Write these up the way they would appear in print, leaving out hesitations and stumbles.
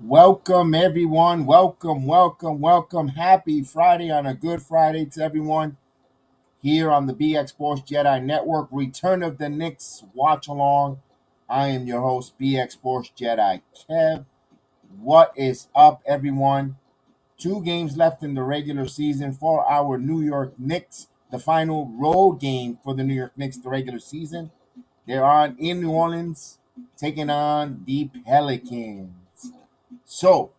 Welcome, everyone. Welcome, welcome, welcome. Happy Friday on a good Friday to everyone here on the BX Sports Jedi Network. Return of the Knicks watch along. I am your host, BX Sports Jedi Kev. What is up, everyone? Two games left in the regular season for our New York Knicks. The final road game for the New York Knicks, the regular season. They're on in New Orleans, taking on the Pelicans. So,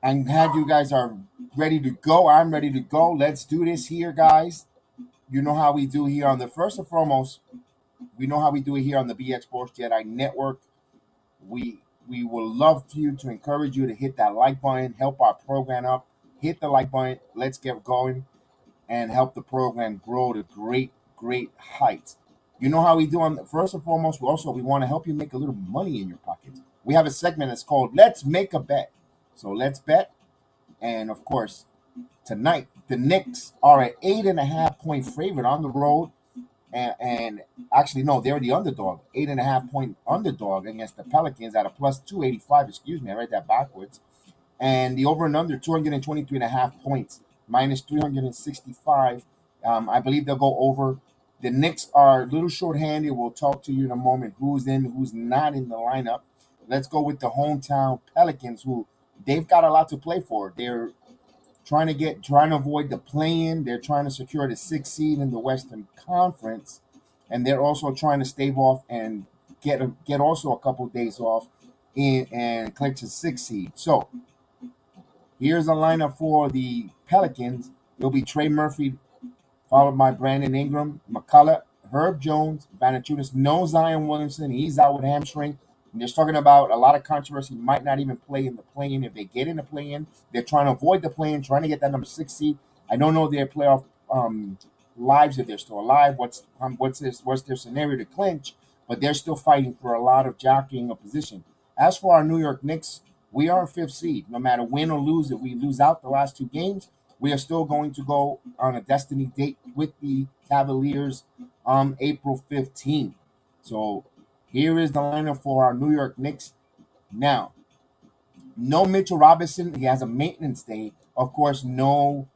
I'm glad you guys are ready to go. I'm ready to go. Let's do this here, guys. You know how we do here on the first and foremost. We know how we do it here on the BX Sports Jedi Network. We will love you to encourage you to hit that like button, help our program up. Hit the like button. Let's get going and help the program grow to great heights. You know how we do on the first and foremost. We want to help you make a little money in your pocket. We have a segment that's called "Let's Make a Bet." So let's bet. And of course, tonight the Knicks are an 8.5 point favorite on the road, and actually no, they're the underdog, 8.5 point underdog against the Pelicans at a plus 285. Excuse me, I read that backwards. And the over and under 223.5 points, minus 365. I believe they'll go over. The Knicks are a little short-handed. We'll talk to you in a moment who's in, who's not in the lineup. Let's go with the hometown Pelicans, who they've got a lot to play for. They're trying to avoid the play-in. They're trying to secure the sixth seed in the Western Conference, and they're also trying to stave off and get also a couple days off in and clinch the sixth seed. So here's a lineup for the Pelicans. It'll be Trey Murphy, followed by Brandon Ingram, McCullough, Herb Jones, Valanciunas. No Zion Williamson. He's out with hamstring. And they're talking about a lot of controversy. Might not even play in the play-in. If they get in the play-in, they're trying to avoid the play-in, trying to get that number six seed. I don't know their playoff lives if they're still alive. What's their scenario to clinch? But they're still fighting for a lot of jockeying of position. As for our New York Knicks, we are fifth seed. No matter win or lose, if we lose out the last two games, we are still going to go on a destiny date with the Cavaliers on April 15th. So here is the lineup for our New York Knicks. Now, no Mitchell Robinson. He has a maintenance day. Of course, no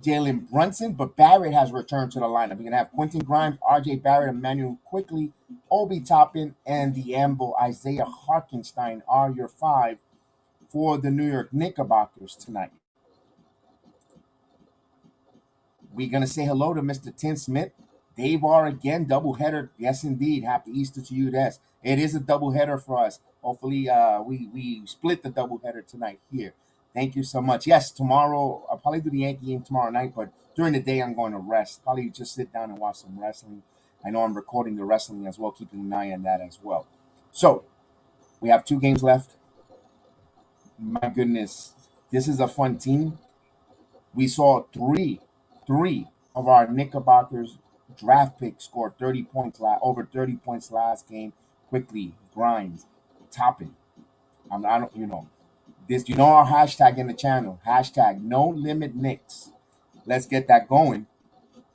Jalen Brunson, but Barrett has returned to the lineup. You're going to have Quentin Grimes, RJ Barrett, Emmanuel Quickly, Obi Toppin, and the Amble Isaiah Harkenstein are your five for the New York Knickerbockers tonight. We're going to say hello to Mr. Tim Smith. Dave R again, doubleheader. Yes, indeed. Happy Easter to you. It is a doubleheader for us. Hopefully, we split the doubleheader tonight here. Thank you so much. Yes, tomorrow I'll probably do the Yankee game tomorrow night, but during the day I'm going to rest. Probably just sit down and watch some wrestling. I know I'm recording the wrestling as well, keeping an eye on that as well. So we have two games left. My goodness, this is a fun team. We saw three of our Knickerbockers draft picks scored 30 points over 30 points last game. Quickly, Grimes, Toppin. I don't, this. You know our hashtag in the channel. Hashtag No Limit Knicks. Let's get that going.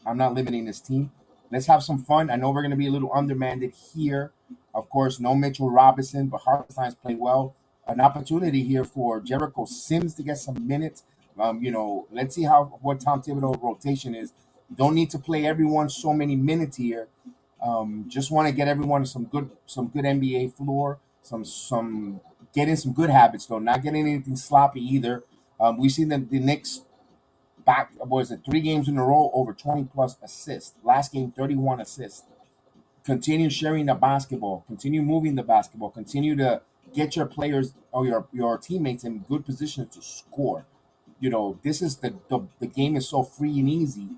I'm not limiting this team. Let's have some fun. I know we're going to be a little undermanned here. Of course, no Mitchell Robinson, but Hartenstein's playing well. An opportunity here for Jericho Sims to get some minutes. Let's see what Tom Thibodeau rotation is. Don't need to play everyone so many minutes here. Just want to get everyone some good NBA floor, some getting some good habits though, not getting anything sloppy either. We've seen the Knicks back, was it 3 games in a row over 20 plus assists. Last game 31 assists. Continue sharing the basketball, continue moving the basketball, continue to get your players or your teammates in good positions to score. This is the game is so free and easy,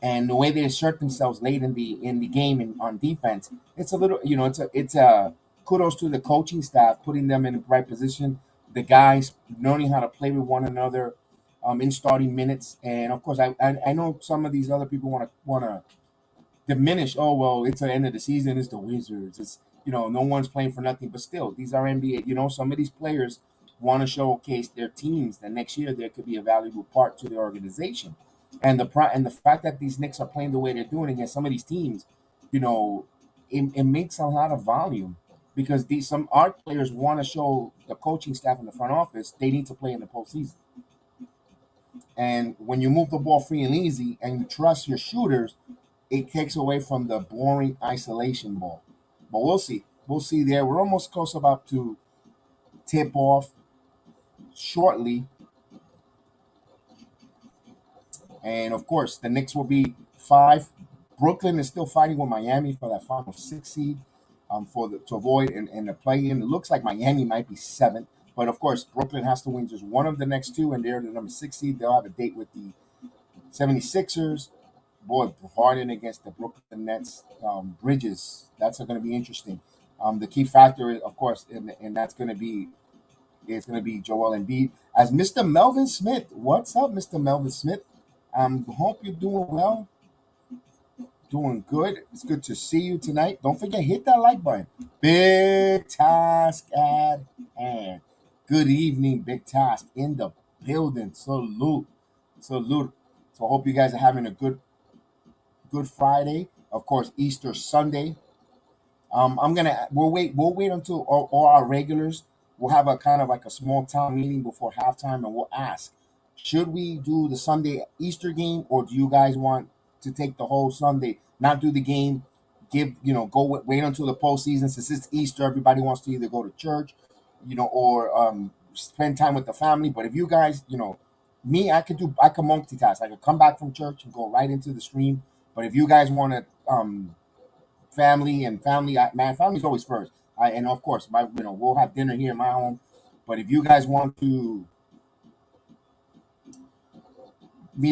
and the way they assert themselves late in the game and on defense, it's a little, it's a kudos to the coaching staff putting them in the right position, the guys learning how to play with one another, in starting minutes. And of course, I know some of these other people want to diminish. Oh well, it's the end of the season. It's the Wizards. It's no one's playing for nothing. But still, these are NBA. Some of these players want to showcase their teams. That next year there could be a valuable part to the organization. And the fact that these Knicks are playing the way they're doing against some of these teams, it makes a lot of volume. because some art players want to show the coaching staff in the front office they need to play in the postseason. And when you move the ball free and easy and you trust your shooters, it takes away from the boring isolation ball. But we'll see. We'll see there. We're almost close about to tip off shortly. And of course, the Knicks will be 5. Brooklyn is still fighting with Miami for that final 6 seed, to avoid and the play in. It looks like Miami might be 7th, but of course, Brooklyn has to win just one of the next 2, and they're the number 6 seed. They'll have a date with the 76ers. Boy, Harden against the Brooklyn Nets. Bridges, that's going to be interesting. The key factor, of course, and that's going to be it's going to be Joel Embiid as Mr. Melvin Smith. What's up, Mr. Melvin Smith? Hope you're doing well, doing good. It's good to see you tonight. Don't forget, hit that like button. Big task at hand. Good evening, Big Task in the building. Salute, salute. So I hope you guys are having a good Friday. Of course, Easter Sunday. We'll wait until all our regulars. We'll have a kind of like a small town meeting before halftime, and we'll ask, should we do the Sunday Easter game, or do you guys want to take the whole Sunday, not do the game, wait until the postseason, since it's Easter, everybody wants to either go to church, or spend time with the family. But if you guys, me, I could multitask. I could come back from church and go right into the stream. But if you guys want to family's always first. And of course, we'll have dinner here in my home. But if you guys want me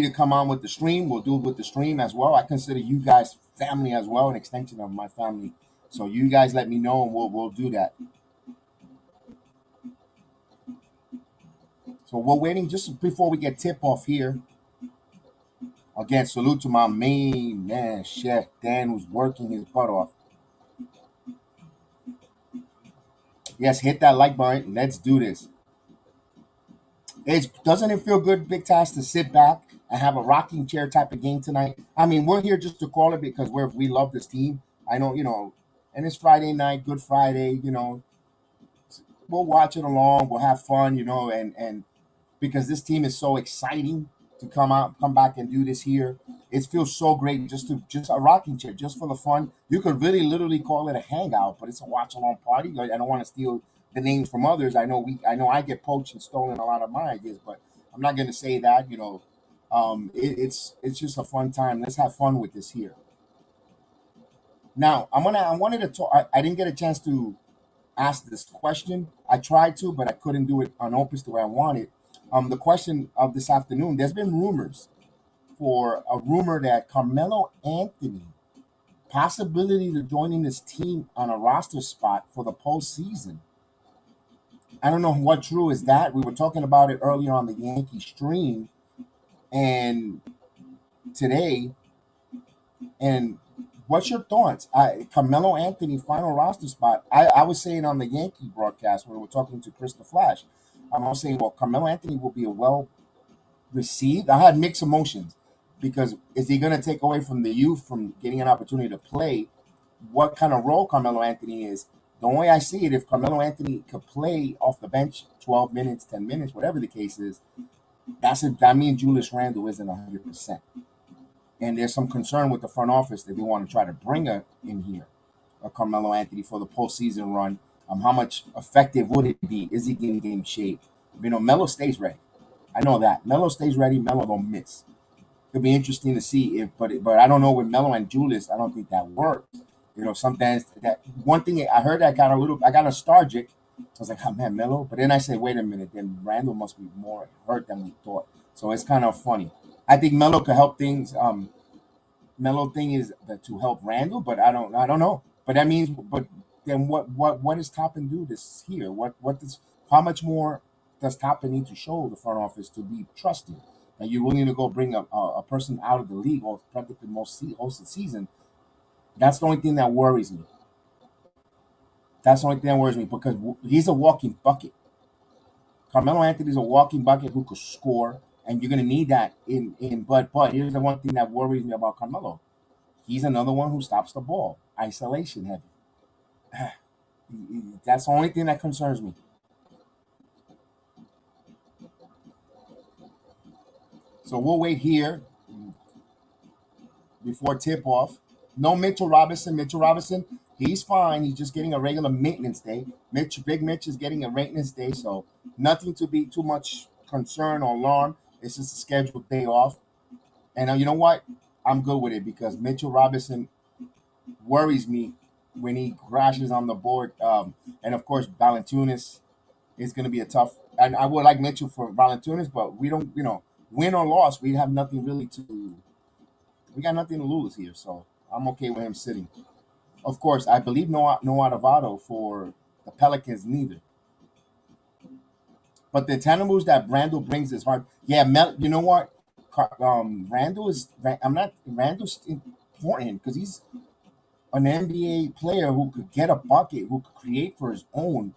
to come on with the stream, we'll do it with the stream as well. I consider you guys family as well, an extension of my family. So you guys let me know, and we'll do that. So we're waiting just before we get tip off here. Again, salute to my main man, Chef Dan, who's working his butt off. Yes, hit that like button. Let's do this. Doesn't it feel good, Big Task, to sit back and have a rocking chair type of game tonight? I mean, we're here just to call it because we love this team. I know, and it's Friday night, Good Friday. We'll watch it along. We'll have fun, and because this team is so exciting to come back and do this here. It feels so great just a rocking chair, just for the fun. You could really literally call it a hangout, but it's a watch along party. I don't want to steal the names from others. I know I get poached and stolen a lot of my ideas, but I'm not going to say that. It's just a fun time. Let's have fun with this here. Now I wanted to talk. I didn't get a chance to ask this question. I tried to, but I couldn't do it on Opus the way I wanted. The question of this afternoon, there's been a rumor that Carmelo Anthony possibility to joining this team on a roster spot for the postseason. I don't know what true is that. We were talking about it earlier on the Yankee stream and today. And what's your thoughts? Carmelo Anthony final roster spot. I was saying on the Yankee broadcast when we were talking to Chris the Flash, I was saying, well, Carmelo Anthony will be a well received. I had mixed emotions because is he going to take away from the youth from getting an opportunity to play? What kind of role Carmelo Anthony is? The only way I see it, if Carmelo Anthony could play off the bench 12 minutes, 10 minutes, whatever the case is, that means Julius Randle isn't 100%. And there's some concern with the front office that they want to try to bring in here, Carmelo Anthony, for the postseason run. How much effective would it be? Is he in game shape? Melo stays ready. I know that. Melo stays ready. Melo don't miss. It'll be interesting to see but I don't know with Melo and Julius. I don't think that works. Sometimes that one thing I heard, I got nostalgic. I was like, oh man, Melo. But then I said, wait a minute. Then Randall must be more hurt than we thought. So it's kind of funny. I think Melo could help things. Melo thing is to help Randall, but I don't know. But that means, but then what does Toppin do this here? How much more does Toppin need to show the front office to be trusted? That you're willing to go bring a person out of the league or practically most of the season? That's the only thing that worries me. That's the only thing that worries me because he's a walking bucket. Carmelo Anthony's a walking bucket who could score, and you're going to need that in. But here's the one thing that worries me about Carmelo. He's another one who stops the ball, isolation heavy. That's the only thing that concerns me. So we'll wait here before tip off. No Mitchell Robinson. Mitchell Robinson, he's fine. He's just getting a regular maintenance day. Big Mitch is getting a maintenance day, so nothing to be too much concern or alarm. It's just a scheduled day off. And you know what? I'm good with it because Mitchell Robinson worries me when he crashes on the board. And of course, Valanciunas is going to be a tough. And I would like Mitchell for Valanciunas, but we don't, win or loss, we have nothing really to. We got nothing to lose here, so I'm okay with him sitting. Of course, I believe no Adavado for the Pelicans neither. But the tangibles that Randall brings is hard. Yeah, you know what? Randall is. I'm not. Randall's important because he's an NBA player who could get a bucket, who could create for his own.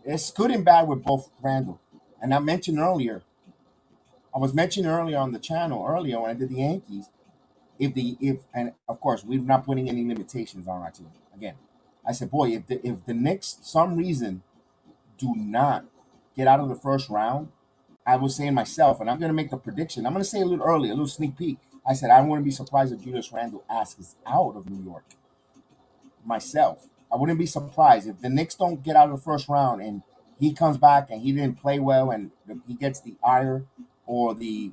It's good and bad with both Randall. And I was mentioning earlier on the channel earlier when I did the Yankees. If and of course we're not putting any limitations on our team. Again, I said, boy, if the Knicks some reason do not get out of the first round, I was saying myself, and I'm going to make the prediction. I'm going to say a little early, a little sneak peek. I said I wouldn't be surprised if Julius Randle asks out of New York. Myself, I wouldn't be surprised if the Knicks don't get out of the first round and he comes back and he didn't play well and he gets the ire or the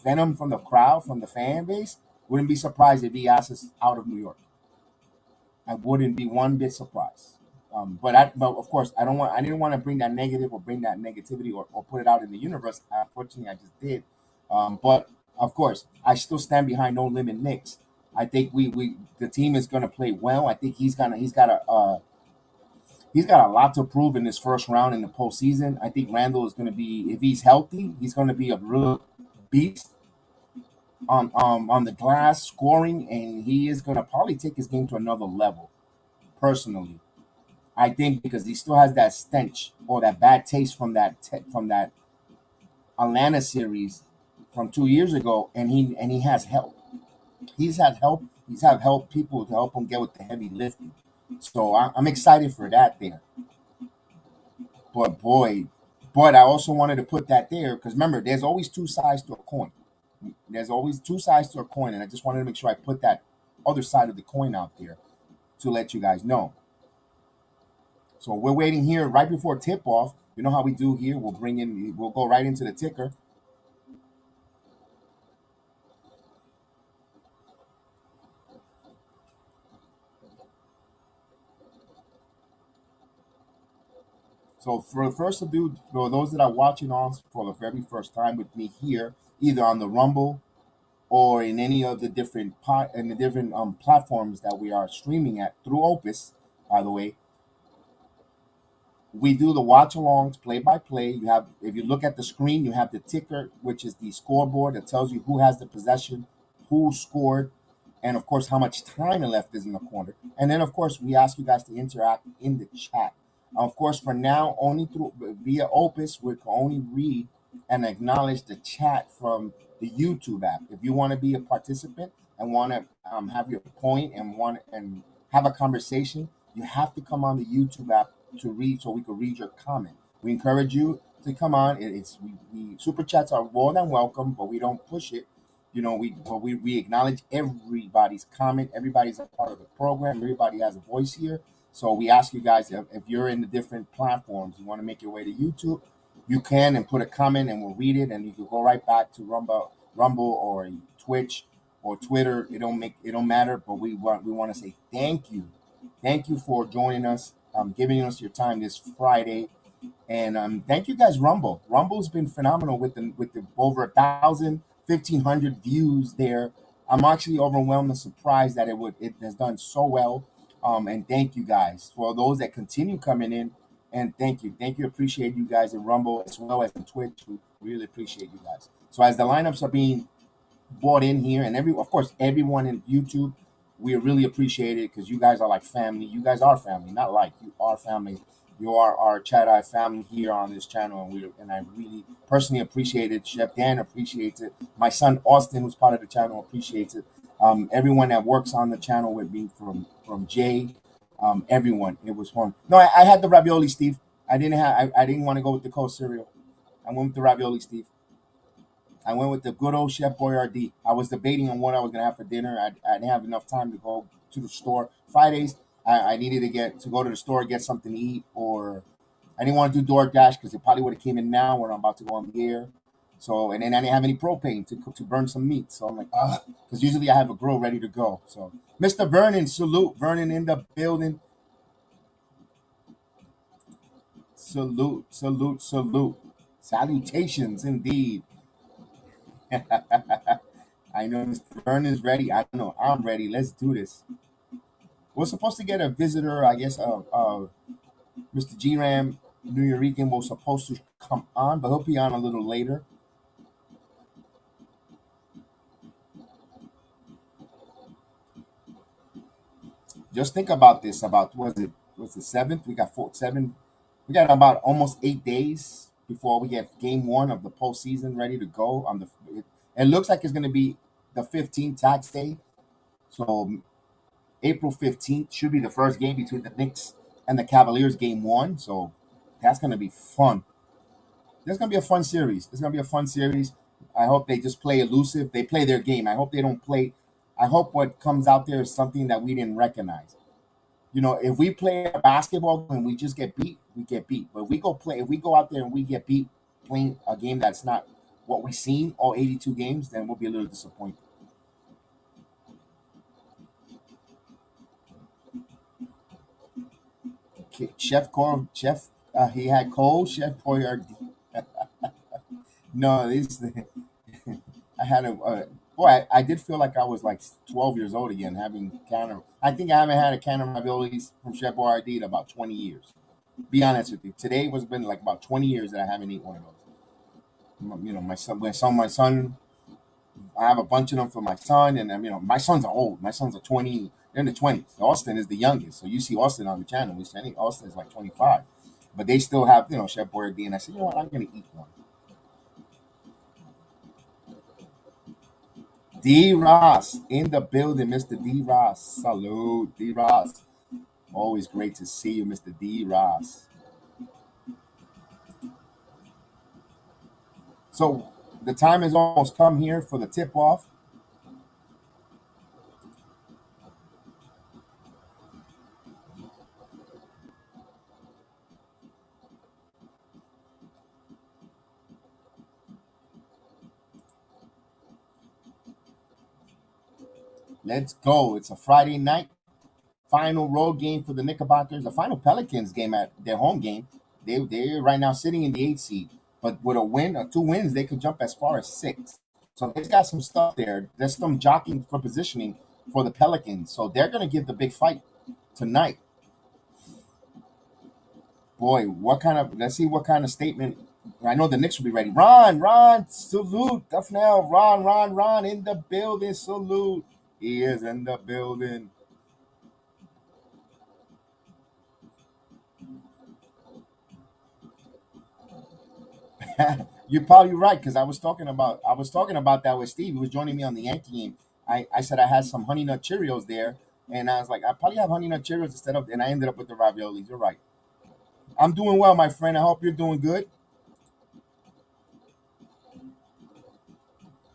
venom from the crowd from the fan base. Wouldn't be surprised if he asks out of New York. I wouldn't be one bit surprised. But of course, I didn't want to bring that negative or bring that negativity or put it out in the universe. Unfortunately, I just did. But of course, I still stand behind No Limit Knicks. I think we the team is going to play well. I think he's got a lot to prove in this first round in the postseason. I think Randall is going to be, if he's healthy, he's going to be a real beast on the glass scoring, and he is going to probably take his game to another level. Personally, I think because he still has that stench or that bad taste from that Atlanta series from 2 years ago, and he has help. He's had help. He's had help people to help him get with the heavy lifting. So I'm excited for that there. But boy, but I also wanted to put that there because remember, there's always two sides to a coin. There's always two sides to a coin, and I just wanted to make sure I put that other side of the coin out there to let you guys know. So we're waiting here right before tip off. You know how we do here. We'll go right into the ticker. So for those that are watching on for the very first time with me here, either on the Rumble or in any of the different platforms that we are streaming at through Opus, by the way, we do the watch alongs play by play. You have, if you look at the screen, you have the ticker, which is the scoreboard that tells you who has the possession, who scored, and of course how much time left is in the corner. And then of course we ask you guys to interact in the chat. Of course, for now, only through via Opus, we can only read and acknowledge the chat from the YouTube app. If you want to be a participant and want to have your point and have a conversation, you have to come on the YouTube app to read so we can read your comment. We encourage you to come on. We super chats are more than welcome, but we don't push it. We acknowledge everybody's comment. Everybody's a part of the program. Everybody has a voice here. So we ask you guys if you're in the different platforms, you want to make your way to YouTube, you can and put a comment and we'll read it, and you can go right back to Rumble or Twitch or Twitter. It don't matter, but we want to say thank you for joining us, giving us your time this Friday, and thank you guys, Rumble. Rumble's been phenomenal with the over 1,500 views there. I'm actually overwhelmed and surprised that it has done so well. And thank you guys for those that continue coming in. And thank you, appreciate you guys in Rumble as well as in Twitch. We really appreciate you guys. So as the lineups are being brought in here, and of course everyone in YouTube, we really appreciate it because you guys are like family. You guys are family, not like you are family. You are our Chat Eye family here on this channel, and I really personally appreciate it. Chef Dan appreciates it. My son Austin, who's part of the channel, appreciates it. Everyone that works on the channel with me, from Jay Everyone. It was fun. No, I had the ravioli, Steve. I didn't want to go with the cold cereal. I went with the ravioli, Steve. I went with the good old Chef Boyardee. I was debating on what I was gonna have for dinner. I didn't have enough time to go to the store. Fridays, I needed to go to the store, get something to eat, or I didn't want to do DoorDash because it probably would have came in now when I'm about to go on the air. So, and then I didn't have any propane to cook, to burn some meat. So I'm like, because usually I have a grill ready to go. So, Mr. Vernon, salute. Vernon in the building. Salute, salute, salute. Salutations indeed. I know Mr. Vernon's ready. I don't know. I'm ready. Let's do this. We're supposed to get a visitor, I guess. Mr. G Ram, New Yorican, was supposed to come on, but he'll be on a little later. Just think about this. About was the seventh? We got 7. We got about almost 8 days before we get game one of the postseason ready to go. It looks like it's going to be the 15th tax day. So April 15th should be the first game between the Knicks and the Cavaliers, game one. So that's going to be fun. There's going to be a fun series. It's going to be a fun series. I hope they just play elusive. They play their game. I hope they don't play. I hope what comes out there is something that we didn't recognize. If we play a basketball and we just get beat, we get beat. But if we go out there and we get beat playing a game that's not what we've seen all 82 games, then we'll be a little disappointed. Chef, he had Cole, Chef Boyardee. No, this I had boy. I did feel like I was like 12 years old again, having can I think I haven't had a can of raviolis from Chef Boyardee in about 20 years. Be honest with you. Today was been like about 20 years that I haven't eaten one of those. My son. I have a bunch of them for my son, and my sons are old. My sons are 20. They're in the 20s. Austin is the youngest, so you see Austin on the channel. I think Austin is like 25, but they still have Chef Boyardee. And I said, what, I'm gonna eat one. D Ross in the building, Mr. D Ross. Salute, D Ross. Always great to see you, Mr. D Ross. So the time has almost come here for the tip off. Let's go. It's a Friday night. Final road game for the Knickerbockers. The final Pelicans game at their home game. They're right now sitting in the 8th seed. But with a win or 2 wins, they could jump as far as 6. So they've got some stuff there. There's some jockeying for positioning for the Pelicans. So they're going to give the big fight tonight. Boy, let's see what kind of statement. I know the Knicks will be ready. Ron, salute. Duffnell, Ron, in the building, salute. He is in the building. You're probably right because I was talking about that with Steve. He was joining me on the Yankee game. I said I had some honey nut Cheerios there, and I was like, I probably have honey nut Cheerios instead of, and I ended up with the raviolis. You're right. I'm doing well, my friend. I hope you're doing good.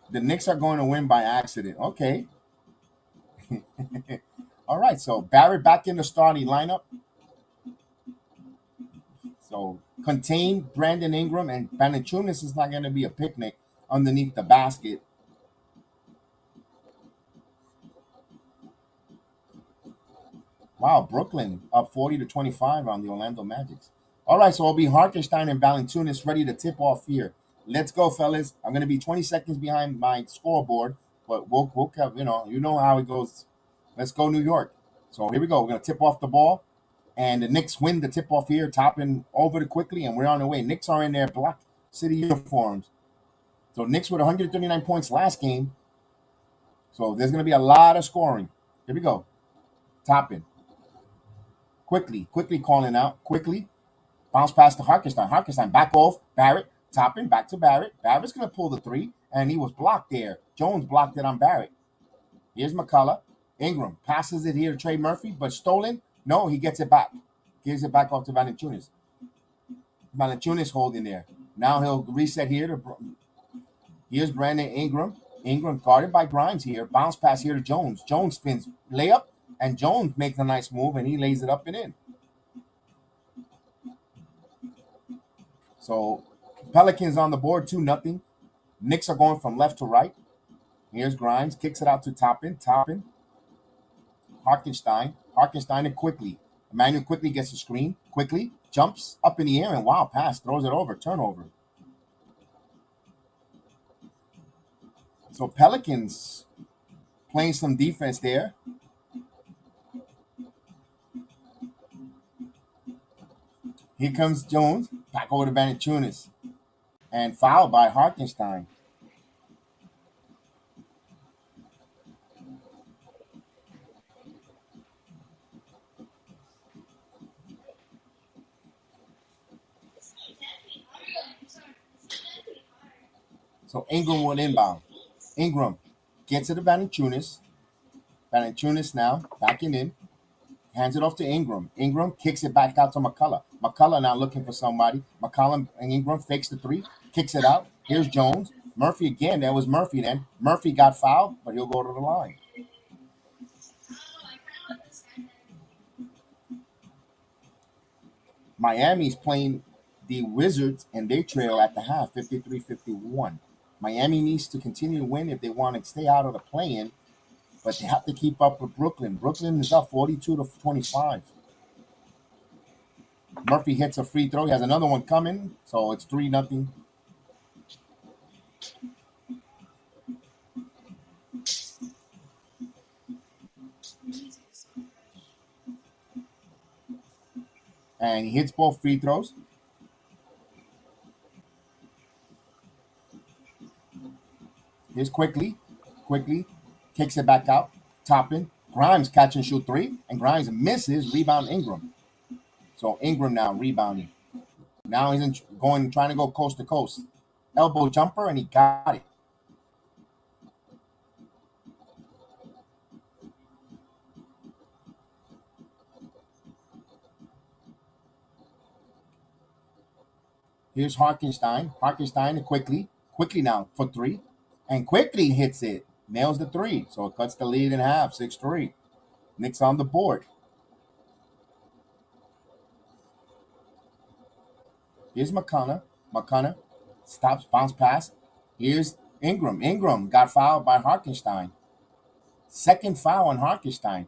The Knicks are going to win by accident. Okay. All right. So Barrett back in the starting lineup. So contain Brandon Ingram, and Panachunas is not going to be a picnic underneath the basket. Wow, Brooklyn up 40-25 on the Orlando Magics. All right, so it'll be Hartenstein and Valanciunas ready to tip off here. Let's go, fellas. I'm going to be 20 seconds behind my scoreboard, but we'll have, you know how it goes. Let's go, New York. So here we go. We're going to tip off the ball, and the Knicks win the tip off here, topping over quickly, and we're on the way. Knicks are in their Black City uniforms. So Knicks with 139 points last game. So there's going to be a lot of scoring. Here we go. Topping. Quickly calling out. Quickly. Bounce pass to Harkenstein. Harkenstein back off. Barrett. Topping. Back to Barrett. Barrett's going to pull the three. And he was blocked there. Jones blocked it on Barrett. Here's McCullough. Ingram passes it here to Trey Murphy, but stolen. No, he gets it back. Gives it back off to Valanciunas. Valanciunas holding there. Now he'll reset here to. Here's Brandon Ingram. Ingram guarded by Grimes here. Bounce pass here to Jones. Jones spins layup, and Jones makes a nice move, and he lays it up and in. So Pelicans on the board, 2-0. Knicks are going from left to right. Here's Grimes, kicks it out to Toppin. Hartenstein and quickly. Emmanuel quickly gets the screen. Quickly jumps up in the air and wow, pass, throws it over, turnover. So Pelicans playing some defense there. Here comes Jones, back over to Valanciunas, and fouled by Hartenstein. So Ingram will inbound. Ingram gets it to Valanciunas. Valanciunas now backing in. Hands it off to Ingram. Ingram kicks it back out to McCullough. McCullough now looking for somebody. McCollum and Ingram fakes the three, kicks it out. Here's Jones. Murphy again. That was Murphy then. Murphy got fouled, but he'll go to the line. Miami's playing the Wizards, and they trail at the half, 53-51. Miami needs to continue to win if they want to stay out of the play-in, but they have to keep up with Brooklyn. Brooklyn is up 42-25. Murphy hits a free throw. He has another one coming, so it's 3-0. And he hits both free throws. Here's quickly kicks it back out. Toppin. Grimes catch and shoot three, and Grimes misses. Rebound Ingram. So Ingram now rebounding. Now he's trying to go coast to coast. Elbow jumper, and he got it. Here's Hartenstein. Hartenstein quickly now for three, and quickly hits it. Nails the three, so it cuts the lead in half, 6-3. Knicks on the board. Here's McConnor. McConnor stops, bounce pass. Here's Ingram. Ingram got fouled by Hartenstein. Second foul on Hartenstein.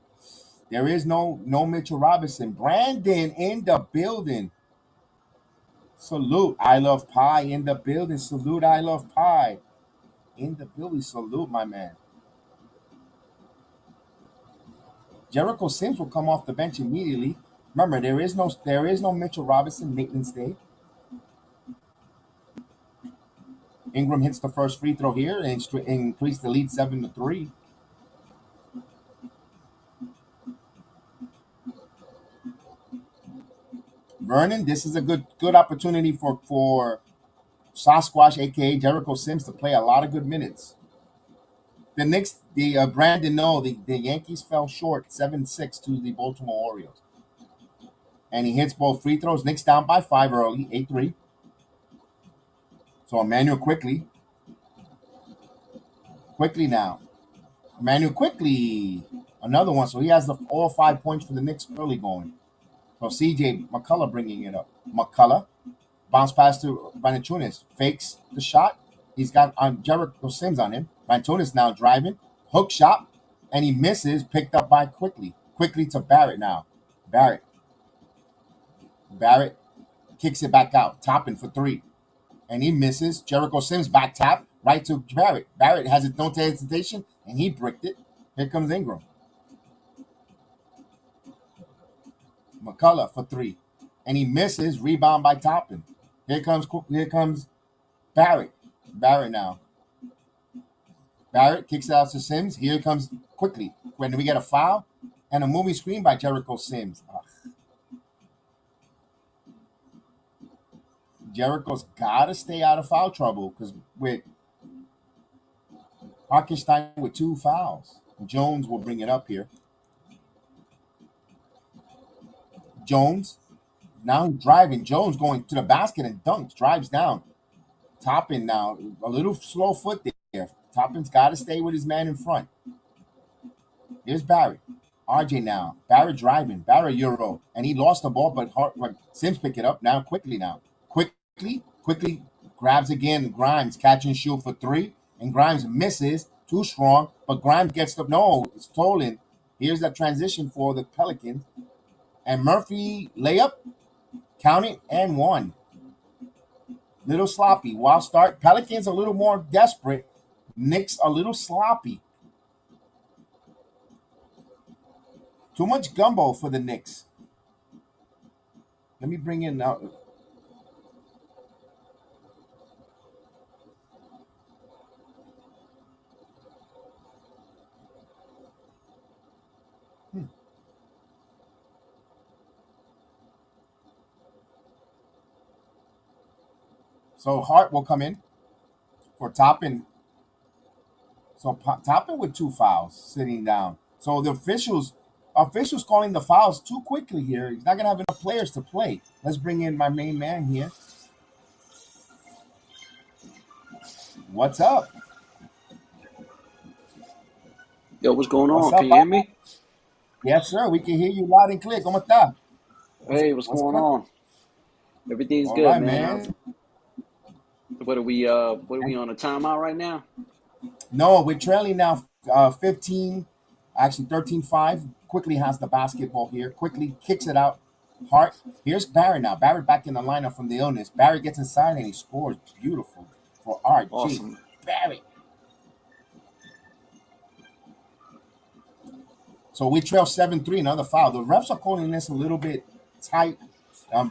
There is no Mitchell Robinson. Brandon in the building. Salute. I love pie in the building. Salute. I love pie in the building. Salute, my man. Jericho Sims will come off the bench immediately. Remember, there is no Mitchell Robinson maintenance day. Ingram hits the first free throw here and increase the lead 7-3. Vernon, this is a good opportunity for Sasquatch, aka Jericho Sims, to play a lot of good minutes. The Knicks, Brandon, no, the Yankees fell short 7-6 to the Baltimore Orioles. And he hits both free throws. Knicks down by 5 early, 8-3. So Emmanuel quickly now. Emmanuel quickly, another one. So he has all 5 points for the Knicks early going. So CJ McCullough bringing it up. McCullough, bounce pass to Valanciunas, fakes the shot. He's got Jericho Sims on him. Valanciunas now driving, hook shot, and he misses, picked up by Quickly. Quickly to Barrett now. Barrett kicks it back out, Toppin for three, and he misses. Jericho Sims back tap, right to Barrett. Barrett has no hesitation, and he bricked it. Here comes Ingram. McCullough for three, and he misses. Rebound by Toppin. Here comes Barrett. Barrett now. Barrett kicks it out to Sims. Here comes Quickly. When we get a foul and a moving screen by Jericho Sims. Jericho's got to stay out of foul trouble because with Hartenstein with 2 fouls. Jones will bring it up here. Jones. Now he's driving. Jones going to the basket and dunks. Drives down. Toppin now. A little slow foot there. Toppin's got to stay with his man in front. Here's Barrett. RJ now. Barrett driving. Barrett Euro. And he lost the ball, but Sims pick it up now. Quickly grabs again. Grimes catch and shoot for three. And Grimes misses. Too strong. But Grimes gets the no. It's stolen. Here's that transition for the Pelicans. And Murphy layup. Count it and one. Little sloppy. Wild start. Pelicans a little more desperate. Knicks a little sloppy. Too much gumbo for the Knicks. Let me bring in now. So Hart will come in for Toppin. So Toppin with two fouls sitting down. So the officials calling the fouls too quickly here. He's not gonna have enough players to play. Let's bring in my main man here. What's up? Yo, what's going What's on? up, Can you hear me? Yes, sir. We can hear you loud and clear. ¿Cómo está? Hey, what's going good? on? Everything's All good, right, man. What are we on a timeout right now? No, we're trailing now 15, actually 13-5. Quickly has the basketball here. Quickly kicks it out. Hart. Here's Barrett now. Barrett back in the lineup from the illness. Barrett gets inside and he scores. Beautiful for RG. Awesome. Barrett. So we trail 7-3, another foul. The refs are calling this a little bit tight.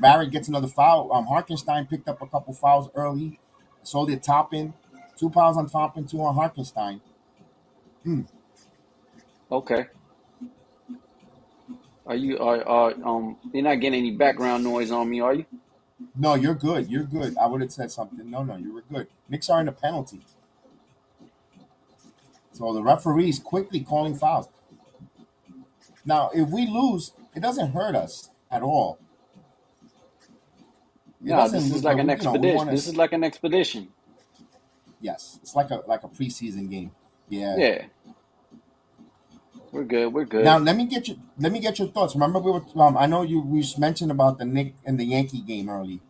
Barrett gets another foul. Harkenstein picked up a couple fouls early. So did Toppin. 2 fouls on Toppin, 2 on Harkenstein. Okay. You're not getting any background noise on me, are you? No, you're good. You're good. I would have said something. No, you were good. Knicks are in a penalty. So the referees quickly calling fouls. Now, if we lose, it doesn't hurt us at all. No, this is like an expedition. This is like an expedition. Yes, it's like a preseason game. Yeah. Yeah. We're good. We're good. Now let me get your thoughts. Remember we were I know we mentioned about the Knicks and the Yankee game early.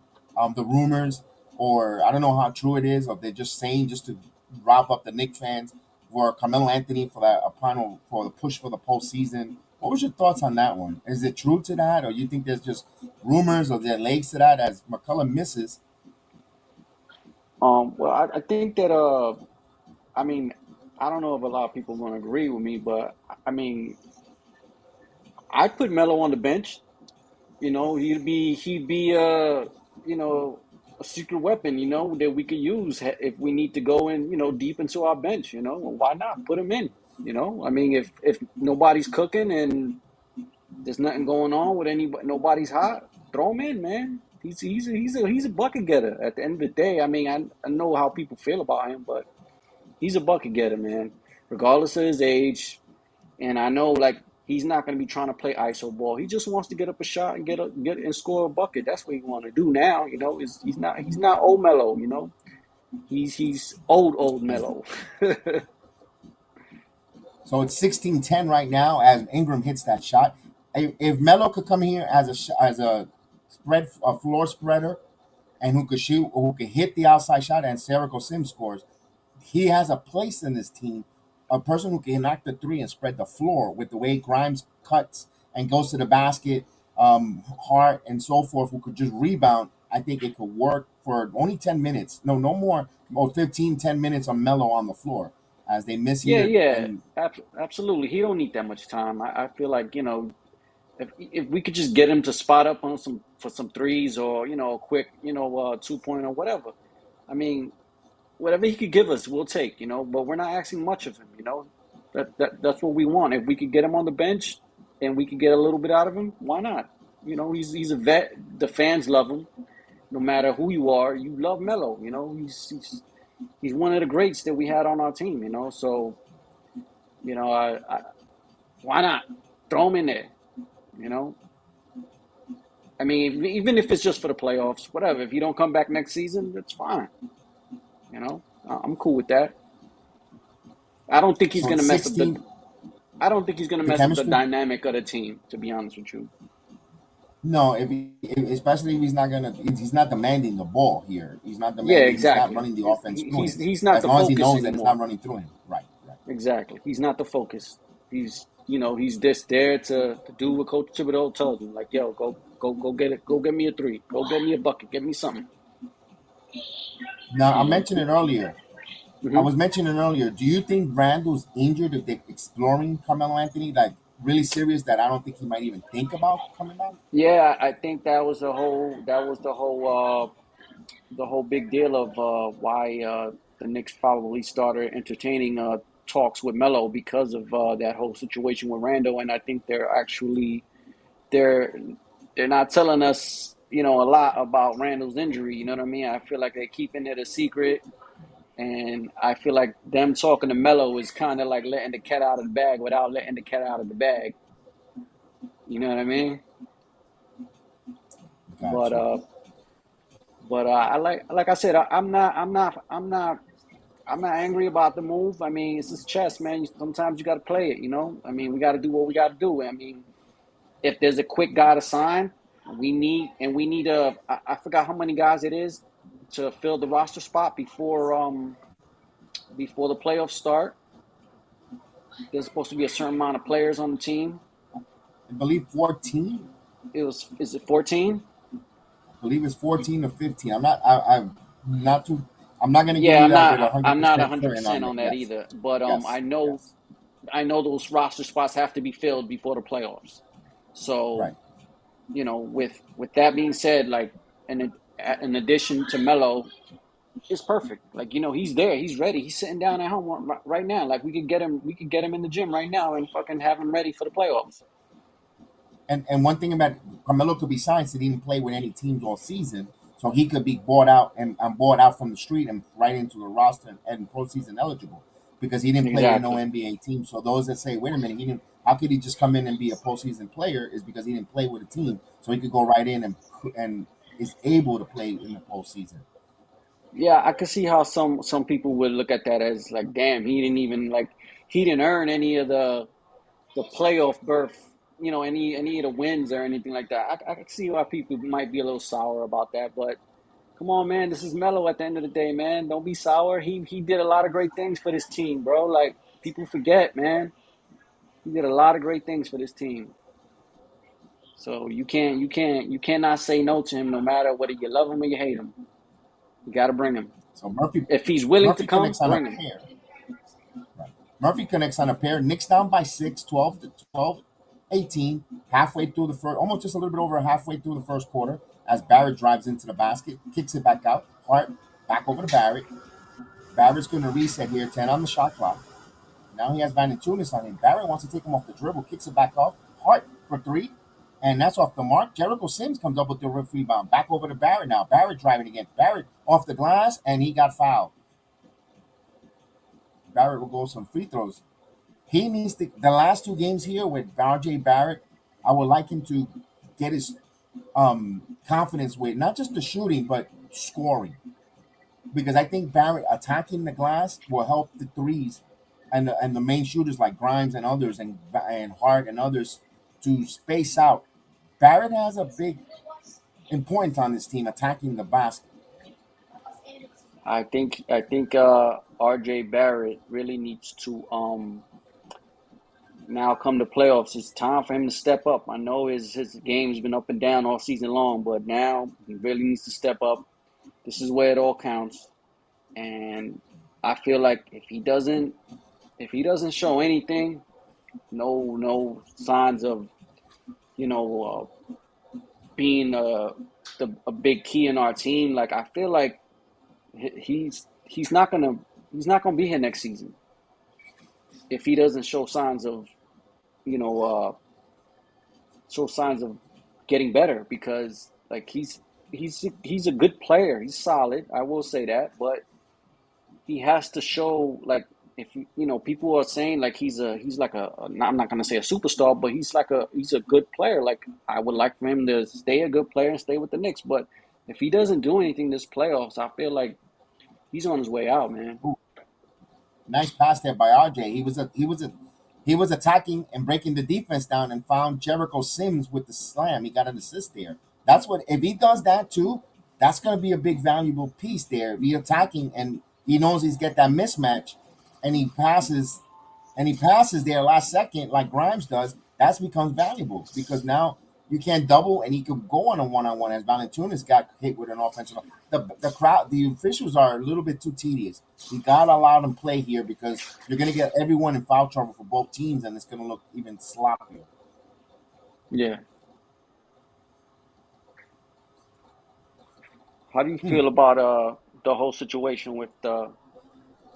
The rumors, or I don't know how true it is, or they're just saying just to rile up the Knicks fans for Carmelo Anthony for that final for the push for the postseason. What was your thoughts on that one? Is it true to that, or you think there's just rumors or there legs to that as McCullough misses? Well, I think that I mean, I don't know if a lot of people want to agree with me, but I mean, I'd put Melo on the bench. He'd be a secret weapon, that we could use if we need to go in, deep into our bench, well, why not put him in? I mean, if nobody's cooking and there's nothing going on with anybody, nobody's hot, throw him in, man. He's a bucket getter at the end of the day. I mean, I know how people feel about him, but he's a bucket getter, man, regardless of his age. And I know, like, he's not going to be trying to play ISO ball. He just wants to get up a shot and get and score a bucket. That's what he want to do now. He's not old Melo. He's old Melo. So it's 16-10 right now as Ingram hits that shot. If Melo could come here as a floor spreader and who could shoot, who could hit the outside shot, and Jericho Sims scores, he has a place in this team. A person who can knock the three and spread the floor with the way Grimes cuts and goes to the basket, Hart and so forth, who could just rebound. I think it could work for only 10 minutes. No more, or 15, 10 minutes on Melo on the floor as they miss Yeah, here. yeah, And absolutely. He don't need that much time. I feel like, if we could just get him to spot up on some threes, or a quick 2 point or whatever. I mean, whatever he could give us, we'll take. But we're not asking much of him. That's what we want. If we could get him on the bench and we could get a little bit out of him, why not? He's a vet. The fans love him. No matter who you are, you love Melo. He's one of the greats that we had on our team. So why not throw him in there? I mean, even if it's just for the playoffs, whatever. If you don't come back next season, that's fine. I'm cool with that. I don't think he's So gonna mess up the. 16, I don't think he's gonna the mess up the chemistry. dynamic of the team. To be honest with you. No, especially if he's not demanding the ball here. He's not Yeah, demanding. He's not exactly. running the offense through him. He's not As the long as he focus knows that it's not anymore. running through him. Right, right. Exactly. He's not the focus. He's just there to do what Coach Thibodeau tells him. Like, yo, go get it. Go get me a three. Go get me a bucket. Get me something. Now You I know. mentioned it earlier. I hmm was mentioning earlier. Do you think Randall's injured? If they're exploring Carmelo Anthony, like really serious, that I don't think he might even think about coming back. Yeah, I think that was the whole big deal of why the Knicks probably started entertaining talks with Melo because of that whole situation with Randall, and I think they're they're not telling us a lot about Randall's injury. You know what I mean? I feel like they're keeping it a secret, and I feel like them talking to Melo is kind of like letting the cat out of the bag without letting the cat out of the bag. You know what I mean? But Gotcha. uh, but like I said, I'm not angry about the move. I mean, it's just chess, man. Sometimes you got to play it. I mean, we got to do what we got to do. I mean, if there's a quick guy to sign, we need I forgot how many guys it is to fill the roster spot before the playoffs start. There's supposed to be a certain amount of players on the team. I believe 14. Is it 14? I believe it's 14 or 15. I'm not too. I'm not going to give Yeah, you I'm that with not I'm not 100% certain 100% on it. on that Yes, either. But I yes, know yes. I know those roster spots have to be filled before the playoffs. So Right. with that being said, like in addition to Melo, it's perfect. Like he's there, he's ready, he's sitting down at home right now. Like we could get him in the gym right now and fucking have him ready for the playoffs. And one thing about Carmelo could be signed, so he didn't play with any teams all season, so he could be bought out and bought out from the street and right into the roster and postseason eligible because he didn't play with no Exactly. NBA team. So those that say, wait a minute, he didn't. How could he just come in and be a postseason player? Is because he didn't play with a team, so he could go right in and is able to play in the postseason. Yeah, I could see how some people would look at that as like, damn, he didn't earn any of the playoff berth, any of the wins or anything like that. I could see why people might be a little sour about that, but come on, man, this is Melo at the end of the day, man. Don't be sour. He did a lot of great things for this team, bro. Like people forget, man. He did a lot of great things for this team. So you cannot say no to him no matter whether you love him or you hate him. You got to bring him. So Murphy If he's willing to Murphy come, connects on a bring him. pair. Right. Murphy connects on a pair. Knicks down by 6, 12 to 12, 18, halfway through the first, almost just a little bit over halfway through the first quarter, as Barrett drives into the basket, kicks it back out. Hart back over to Barrett. Barrett's going to reset here, 10 on the shot clock. Now he has Valanciunas on him. Barrett wants to take him off the dribble, kicks it back off. Hart for three, and that's off the mark. Jericho Sims comes up with the rebound. Back over to Barrett now. Barrett driving again. Barrett off the glass, and he got fouled. Barrett will go some free throws. He needs the last two games here with RJ Barrett. I would like him to get his confidence with not just the shooting but scoring because I think Barrett attacking the glass will help the threes and the main shooters like Grimes and others and Hart and others to space out. Barrett has a big importance on this team attacking the basket. I think RJ Barrett really needs to now come to playoffs. It's time for him to step up. I know his game's been up and down all season long, but now he really needs to step up. This is where it all counts. And I feel like if he doesn't show anything, no signs of you know being a big key in our team. Like I feel like he's not gonna be here next season if he doesn't you know uh, show signs of getting better because like he's a good player. He's solid. I will say that, but he has to show like if people are saying like he's like I'm not gonna say a superstar, but he's a good player. Like I would like for him to stay a good player and stay with the Knicks. But if he doesn't do anything this playoffs, I feel like he's on his way out, man. Ooh, nice pass there by RJ. He was attacking and breaking the defense down and found Jericho Sims with the slam. He got an assist there. That's what if he does that too, that's gonna be a big valuable piece there. He attacking and he knows he's get that mismatch and he passes there last second like Grimes does, that becomes valuable because now you can't double and he could go on a one-on-one as Valanciunas got hit with an offensive. The crowd, the officials are a little bit too tedious. You gotta allow them play here because you're gonna get everyone in foul trouble for both teams and it's gonna look even sloppier. Yeah. How do you Hmm. feel about the whole situation with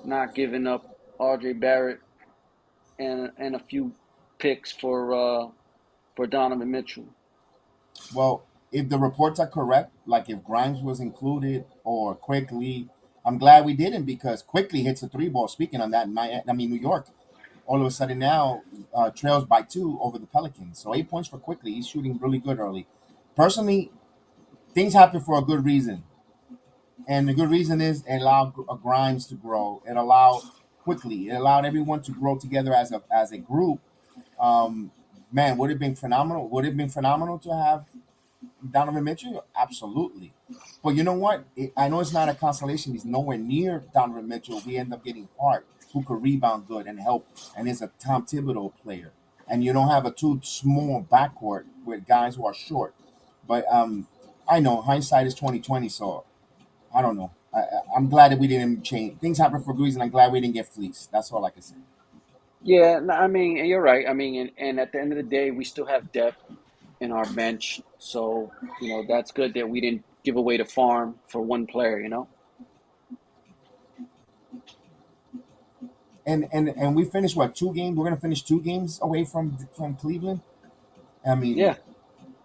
not giving up R.J. Barrett and a few picks for Donovan Mitchell? Well, if the reports are correct, like if Grimes was included or Quickly, I'm glad we didn't because Quickly hits a three ball. Speaking on that, New York, all of a sudden now trails by 2 over the Pelicans. So 8 points for Quickly. He's shooting really good early. Personally, things happen for a good reason, and the good reason is it allowed Grimes to grow. It allowed Quickly. It allowed everyone to grow together as a group. Um, Man, would it have been phenomenal? Would it have been phenomenal to have Donovan Mitchell? Absolutely. But you know what? I know it's not a consolation. He's nowhere near Donovan Mitchell. We end up getting Hart, who could rebound good and help, and is a Tom Thibodeau player. And you don't have a too small backcourt with guys who are short. But I know hindsight is 2020, so I don't know. I'm glad that we didn't change. Things happen for a reason. I'm glad we didn't get fleeced. That's all I can say. Yeah, no, I mean, and you're right. I mean, and at the end of the day, we still have depth in our bench, so that's good that we didn't give away the farm for one player. And we finished what 2 games? We're gonna finish 2 games away from Cleveland. I mean, Yeah,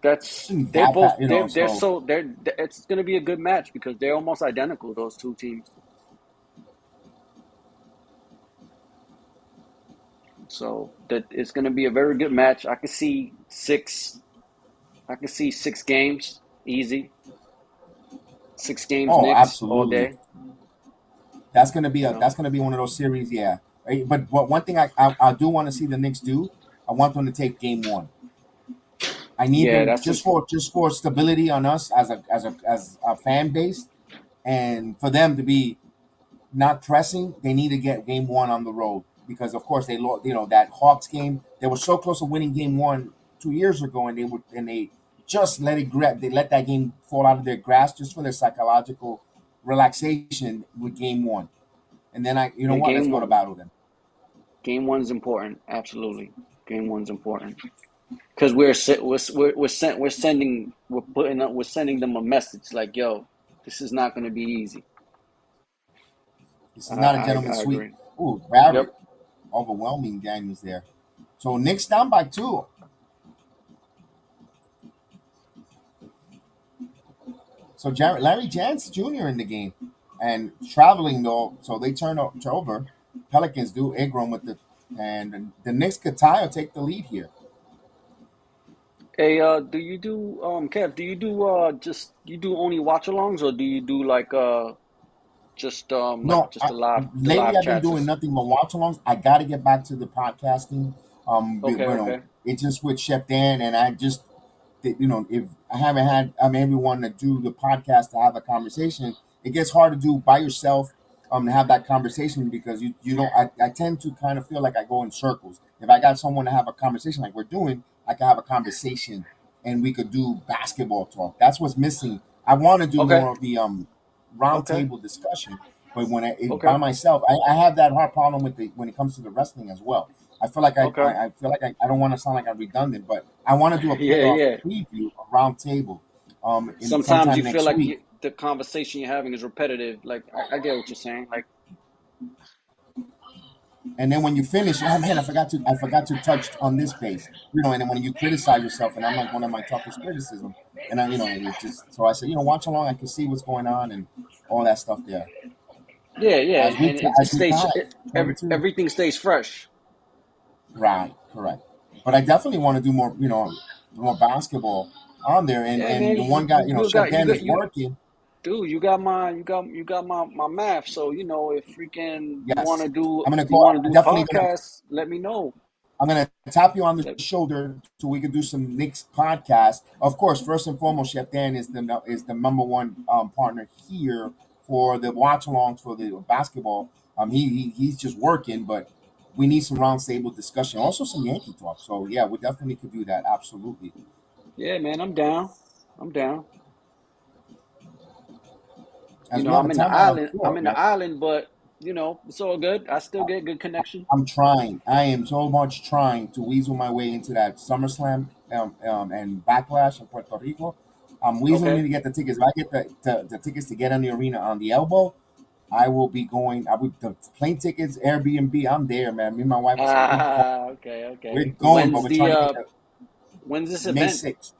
that's shouldn't they're that both they're so so they're it's going to be a good match because they're almost identical, those two teams. So that it's going to be a very good match. I could see 6 games easy. 6 games oh, Knicks all absolutely. day. You know. That's gonna be one of those series, yeah. Right? But one thing I do want to see the Knicks do, I want them to take game 1. I need Yeah, them that's important. just for stability on us as a fan base, and for them to be not pressing. They need to get game 1 on the road because of course they lost. You know that Hawks game. They were so close to winning game 1 2 years ago, and they just let it grab. They let that game fall out of their grasp just for their psychological relaxation with game 1. And then you know Yeah, what? Let's go to battle then. game one's important. Absolutely, game one's important because we're sending them a message like, yo, this is not going to be easy. This I is not a I, gentleman's I sweep. agree. Ooh, Barrett, Yep. overwhelming Daniels there. So Knicks down by 2. So Larry Jance Jr. in the game and traveling though, so they turn over. Pelicans do Ingram with the Knicks could tie or take the lead here. Hey, do you do Kev? Do you do just you do only watch-alongs or do you do like No, just the lately live I've been chats? doing nothing but watch-alongs. I got to get back to the podcasting. Okay, You know, okay, it's just with Chef Dan, and I just if I haven't had everyone to do the podcast to have a conversation, it gets hard to do by yourself. To have that conversation because you don't. I tend to kind of feel like I go in circles. If I got someone to have a conversation like we're doing, I can have a conversation and we could do basketball talk. That's what's missing. I want to do okay, more of the round okay, table discussion, but by okay, myself, I have that hard problem with when it comes to the wrestling as well. I feel like okay. I feel like I don't want to sound like I'm redundant, but I want to do a Yeah, playoff yeah. preview, a round table, in Sometimes you sometime feel next like week. the conversation you're having is repetitive. Like I get what you're saying. Like, And then when you finish, oh man, I forgot to touch on this base, And then when you criticize yourself, and I'm like one of my toughest criticism, and it just so I said, watch along, I can see what's going on and all that stuff there. Yeah, yeah, as we and it as we stays. time 22. Everything stays fresh. Right, correct. But I definitely want to do more, more basketball on there. And Yeah, and man, the one guy, you Chef got Dan is you working. dude, you got my math. So if freaking Yes, you want to I'm do the definitely gonna podcast, let me know. I'm gonna tap you on the Let- shoulder so we can do some Knicks podcast. Of course, first and foremost, Chef Dan is the number one partner here for the watch alongs for the basketball. He's just working, but we need some roundtable discussion, also some Yankee talk. So yeah, we definitely could do that. Absolutely. Yeah, man, I'm down. I'm down. As we have a time on the I'm floor, in man. the island, but it's all good. I still get good connection. I'm trying. I am so much trying to weasel my way into that SummerSlam and Backlash in Puerto Rico. I'm weaseling Okay. to get the tickets. If I get the tickets to get in the arena on the elbow, I will be going. I would the plane tickets, Airbnb. I'm there, man. Me and my wife was like, Okay, we're okay. going, but we're trying to get the When's this May event? 6th,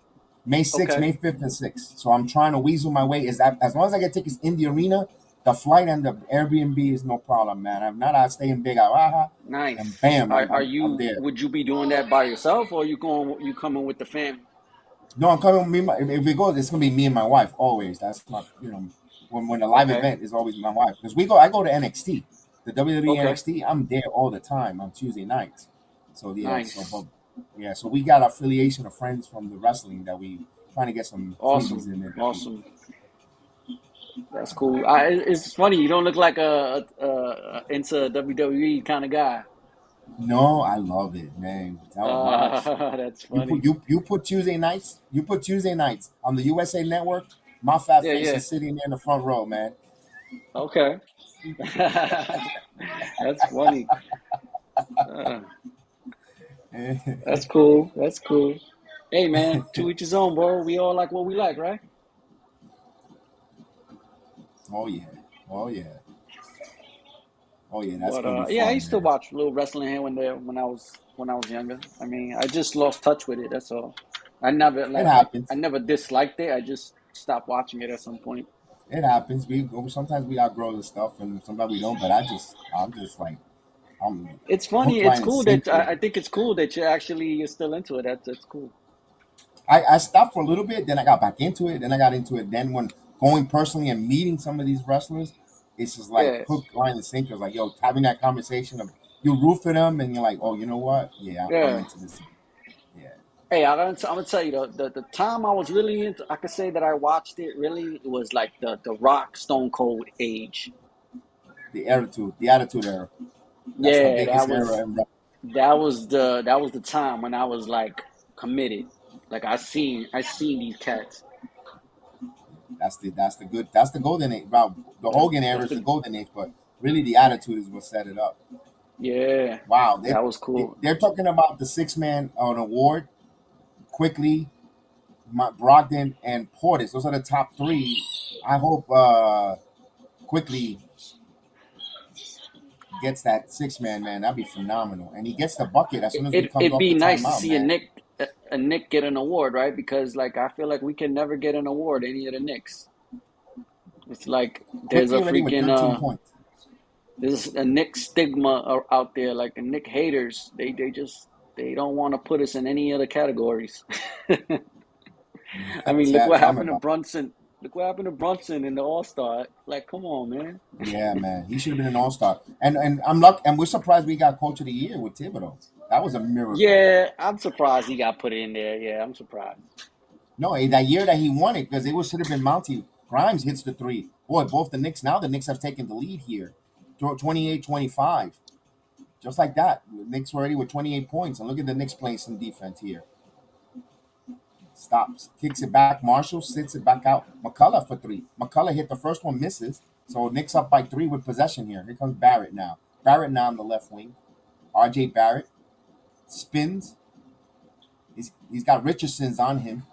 May 6th, Okay. May 5th, and 6th. So I'm trying to weasel my way. Is that as long as I get tickets in the arena, the flight and the Airbnb is no problem, man. I'm not out staying big Araja, and Nice. bam, I'm, Are I'm, I'm you there. would you be doing that by yourself, or you coming with the family? No, I'm coming. If it goes, it's gonna be me and my wife always. That's not when the live Okay. event is always my wife because we go. I go to NXT, the WWE Okay. NXT. I'm there all the time on Tuesday nights. So yeah, Nice. so we got affiliation of friends from the wrestling that we trying to get some freebies Awesome. in there. Awesome. That's cool. It's funny. You don't look like a into WWE kind of guy. No, I love it, man. Tell my That's you put funny. you put Tuesday nights. You put Tuesday nights on the USA Network. My fat Yeah, face yeah. is sitting there in the front row, man. Okay. That's funny. Uh, that's cool. That's cool. Hey, man, to each his own, bro. We all like what we like, right? Oh yeah, oh yeah, oh yeah. That's But gonna be yeah, I fun, used to man. watch a little wrestling here and there when I was younger. I mean, I just lost touch with it. That's all. I never It like I happens. never disliked it. I just stopped watching it at some point. It happens. We sometimes we outgrow the stuff, and sometimes we don't. But I'm just like I'm It's funny. hook, It's line, and cool that sinker. I think it's cool that you're still into it. That's cool. I stopped for a little bit, then I got back into it, then I got into it. Then when going personally and meeting some of these wrestlers, it's just like Yeah, hook, line, and sinker. Like yo, having that conversation of you root for them, and you're like, oh, you know what? Yeah, I'm yeah. into this. Yeah, Hey, I'm gonna tell you the time I was really into. I could say that I watched it. Really, it was like the Rock Stone Cold age. the attitude era. That's the Yeah, biggest era in that was the time when I was like committed. Like I seen these cats. that's the golden age. Well, the Hogan era That's is the the golden age, but really the attitude is what set it up. yeah. Wow, That was cool. they're talking about the six man on award quickly. Brogdon and Portis. Those are the top three. I hope quickly gets that six man. Man, that'd be phenomenal. And he gets the bucket as soon as we comes It'd off be the nice to timeout, see man. A Nick get an award, right? Because like I feel like we can never get an award any of the Knicks. It's like Quickly already with 13 points. there's a Nick stigma out there, like a Nick haters. They don't want to put us in any other categories. I mean, Tell me about it. Look what happened to Brunson in the All Star. Like, come on, man. Yeah, man. He should have been an all star. And I'm lucky and we're surprised we got coach of the year with Thibodeau. That was a miracle. Yeah, I'm surprised he got put in there. Yeah, I'm surprised. No, that year that he won it, because it should have been Monty. Grimes hits the three. Boy, both the Knicks have taken the lead here. 28-25. Just like that. The Knicks were already with 28 points. And look at the Knicks playing some defense here. Stops, kicks it back. Marshall sits it back out. McCullough for three. McCullough hit the first one, misses. So Knicks up by three with possession here. Here comes Barrett now. Barrett now on the left wing. RJ Barrett spins. He's got Richardson's on him.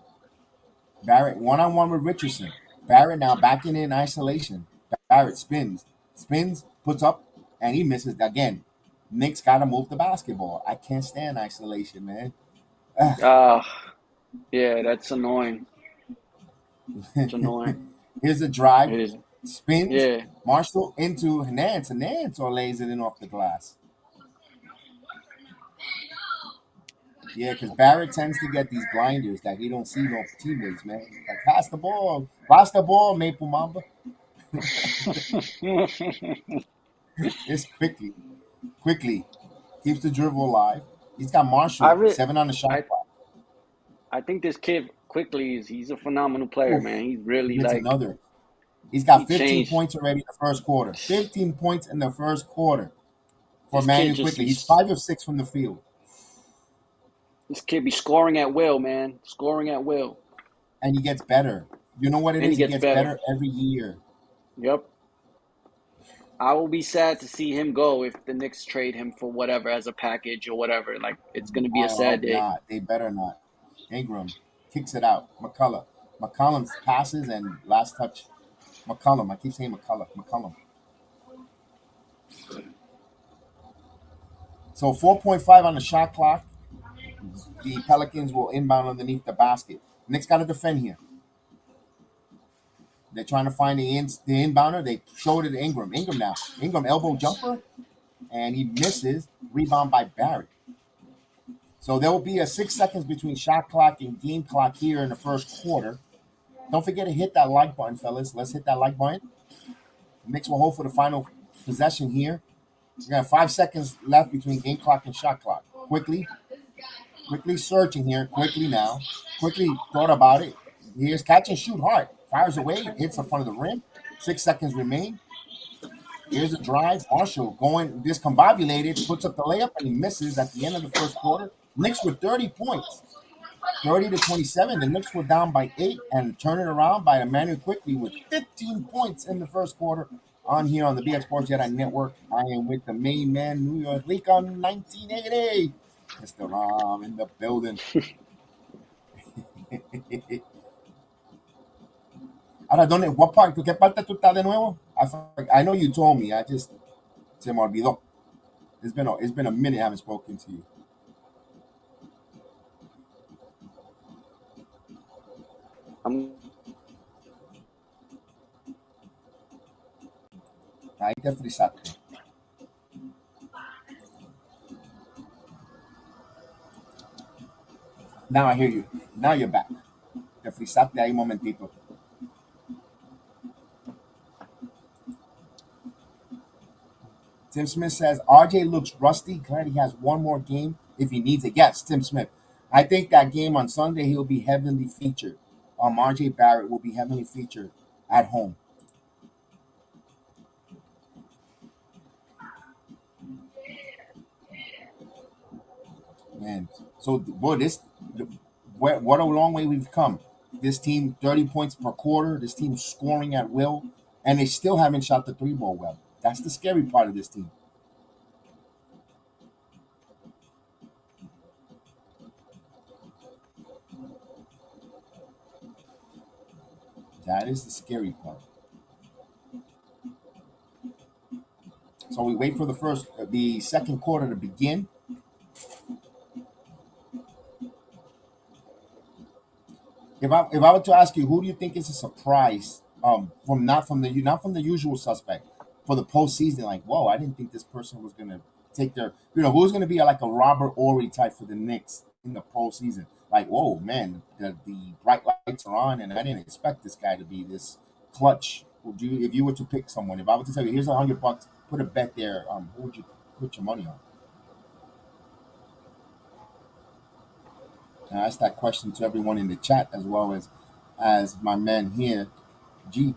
Barrett one on one with Richardson. Barrett now backing in isolation. Barrett spins, puts up, and he misses again. Knicks got to move the basketball. I can't stand isolation, man. Yeah, that's annoying. It's annoying. Here's a drive. It is. spins. Yeah. Marshall into Hernandez. Hernandez or lays it in off the glass. Yeah, because Barrett tends to get these blinders that he don't see no teammates, man. Like pass the ball, Maple Mamba. It's quickly keeps the dribble alive. He's got I Marshall re- 7 on the shot I clock. I think this kid quickly is he's a phenomenal player, Oof, man. He's he really gets like another. He's he got 15 changed. points already in the first quarter. 15 points in the first quarter for This kid Manu just quickly. He's he's 5 of 6 from the field, this kid be scoring at will, man. Scoring at will, and he gets better. You know what it and is? he He gets gets better. better every year. Yep. I will be sad to see him go if the Knicks trade him for whatever as a package or whatever. Like it's gonna be a I sad hope day. not. They better not. Ingram kicks it out. McCollum passes and last touch. McCollum. I keep saying McCollum. McCollum. So 4.5 on the shot clock. The Pelicans will inbound underneath the basket. Knicks got to defend here. They're trying to find the inbounder. They showed it to Ingram. Ingram now. Ingram elbow jumper, and he misses. Rebound by Barrett. So there will be a 6 seconds between shot clock and game clock here in the first quarter. Don't forget to hit that like button, fellas. Let's hit that like button. Knicks will hold for the final possession here. We got 5 seconds left between game clock and shot clock. Quickly searching here. Quickly now. Quickly thought about it. Here's catch and shoot hard. Fires away. Hits the front of the rim. 6 seconds remain. Here's a drive. Marshall going discombobulated. Puts up the layup and he misses at the end of the first quarter. Knicks with 30 points. 30-27. The Knicks were down by 8 and turn it around by Emmanuel quickly with 15 points in the first quarter on here on the BX Sports Jedi Network. I am with the main man, New York Recon 1980. Mr. Ram in the building. Ahora, ¿dónde? What part? ¿Qué parte tú estás de nuevo? I know you told me. I just se me olvidó. It's been a minute I haven't spoken to you. I'm Ahí te frisaste. Now I hear you. Now you're back. Te frisaste ahí un momentito. Tim Smith says RJ looks rusty. Glad he has one more game if he needs it. Yes, Tim Smith. I think that game on Sunday he'll be heavily featured. RJ Barrett will be heavily featured at home. Man, so boy, what a long way we've come. This team 30 points per quarter. This team scoring at will, and they still haven't shot the three ball well. That's the scary part of this team. That is the scary part. So we wait for the second quarter to begin. If I were to ask you, who do you think is a surprise from the usual suspect for the postseason? Like, whoa, I didn't think this person was gonna take their who's gonna be like a Robert Ory type for the Knicks in the postseason? Like, whoa, man, the bright lights are on, and I didn't expect this guy to be this clutch. Would you, if you were to pick someone, if I were to tell you, here's $100, put a bet there, who would you put your money on? And I asked that question to everyone in the chat as well as my man here, G.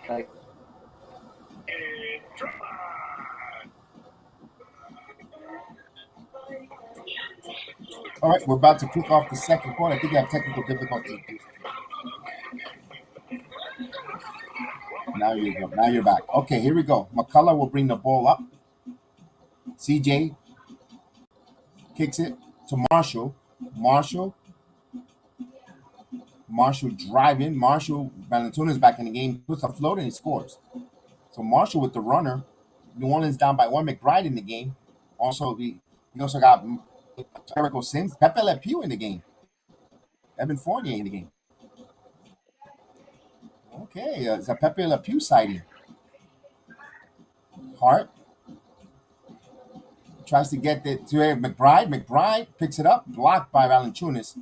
like All right, we're about to kick off the second quarter. I think I have technical difficulties. Now you go. Now you're back. Okay, here we go. McCullough will bring the ball up. CJ kicks it to Marshall. Marshall. Marshall driving. Marshall Valentuna's back in the game. Puts a float and he scores. So Marshall with the runner. New Orleans down by one. McBride in the game. Also, he also got Jericho Sims. Pepe Le Pew in the game. Evan Fournier in the game. Okay, it's a Pepe Le Pew sighting. Hart tries to get it to McBride. McBride picks it up, blocked by Valanciunas.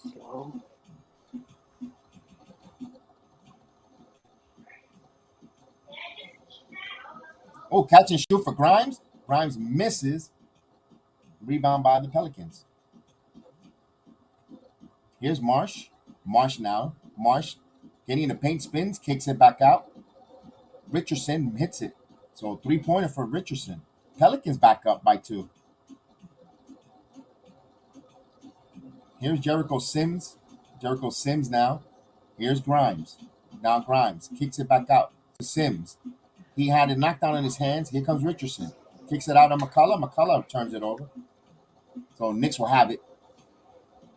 Slow. Oh, catch and shoot for Grimes. Grimes misses. Rebound by the Pelicans. Here's Marsh. Marsh now. Marsh getting in the paint, spins, kicks it back out. Richardson hits it. So 3-pointer for Richardson. Pelicans back up by 2. Here's Jericho Sims. Jericho Sims now. Here's Grimes. Now Grimes kicks it back out to Sims. He had it knocked down in his hands. Here comes Richardson. Kicks it out to McCullough. McCullough turns it over. So Knicks will have it.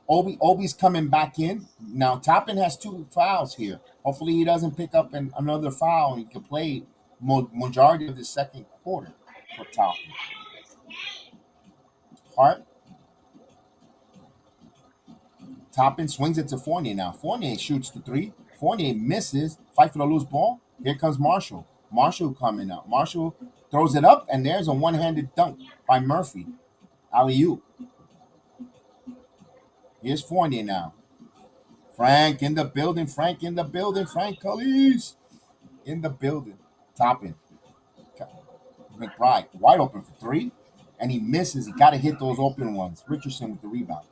Obi's coming back in. Now Toppin has 2 fouls here. Hopefully he doesn't pick up another foul and he can play majority of the second quarter for Toppin. Hart. Toppin swings it to Fournier now. Fournier shoots the 3. Fournier misses. Fight for the loose ball. Here comes Marshall. Marshall coming up. Marshall throws it up, and there's a one-handed dunk by Murphy. Alley-oop. Here's Fournier now. Frank in the building. Frank in the building. Frank Calise in the building. Toppin. McBride wide open for 3, and he misses. He got to hit those open ones. Richardson with the rebound.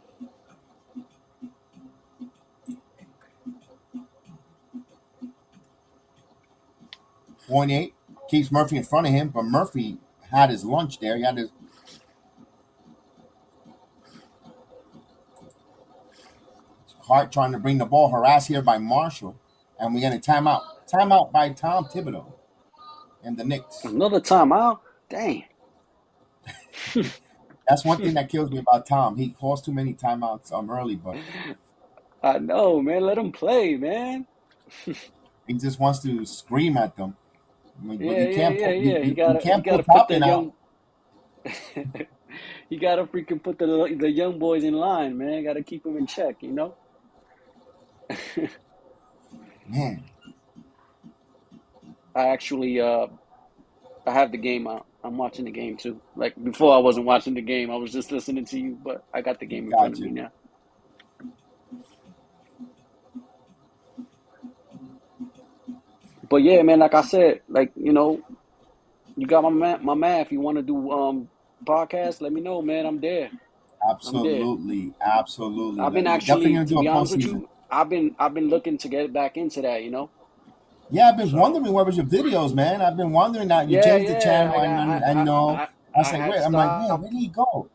Fournier keeps Murphy in front of him, but Murphy had his lunch there. He had his Hart trying to bring the ball, harassed here by Marshall, and we get a timeout. Timeout by Tom Thibodeau and the Knicks. Another timeout? Dang. That's one thing that kills me about Tom. He calls too many timeouts early, but I know, man. Let him play, man. he just wants to scream at them. I mean, but Yeah, yeah, yeah, yeah. you He can't gotta put put the Toppin out. young. You gotta freaking put the young boys in line, man. Gotta keep them in check, you know. Man, I actually I have the game out. I'm watching the game too. Like before, I wasn't watching the game. I was just listening to you, but I got the game in front got of me you. now. But yeah, man. Like I said, like you got my man. If you want to do podcast, let me know, man. I'm there. I'm there. Absolutely, absolutely. I've been We're definitely actually, gonna to do a be honest with postseason. you, I've been looking to get back into that. Yeah, I've been So wondering where was your videos, man. I've been wondering that you yeah, changed the yeah. channel, and no, I I say, had wait, I'm like, man, stopped. where did he go?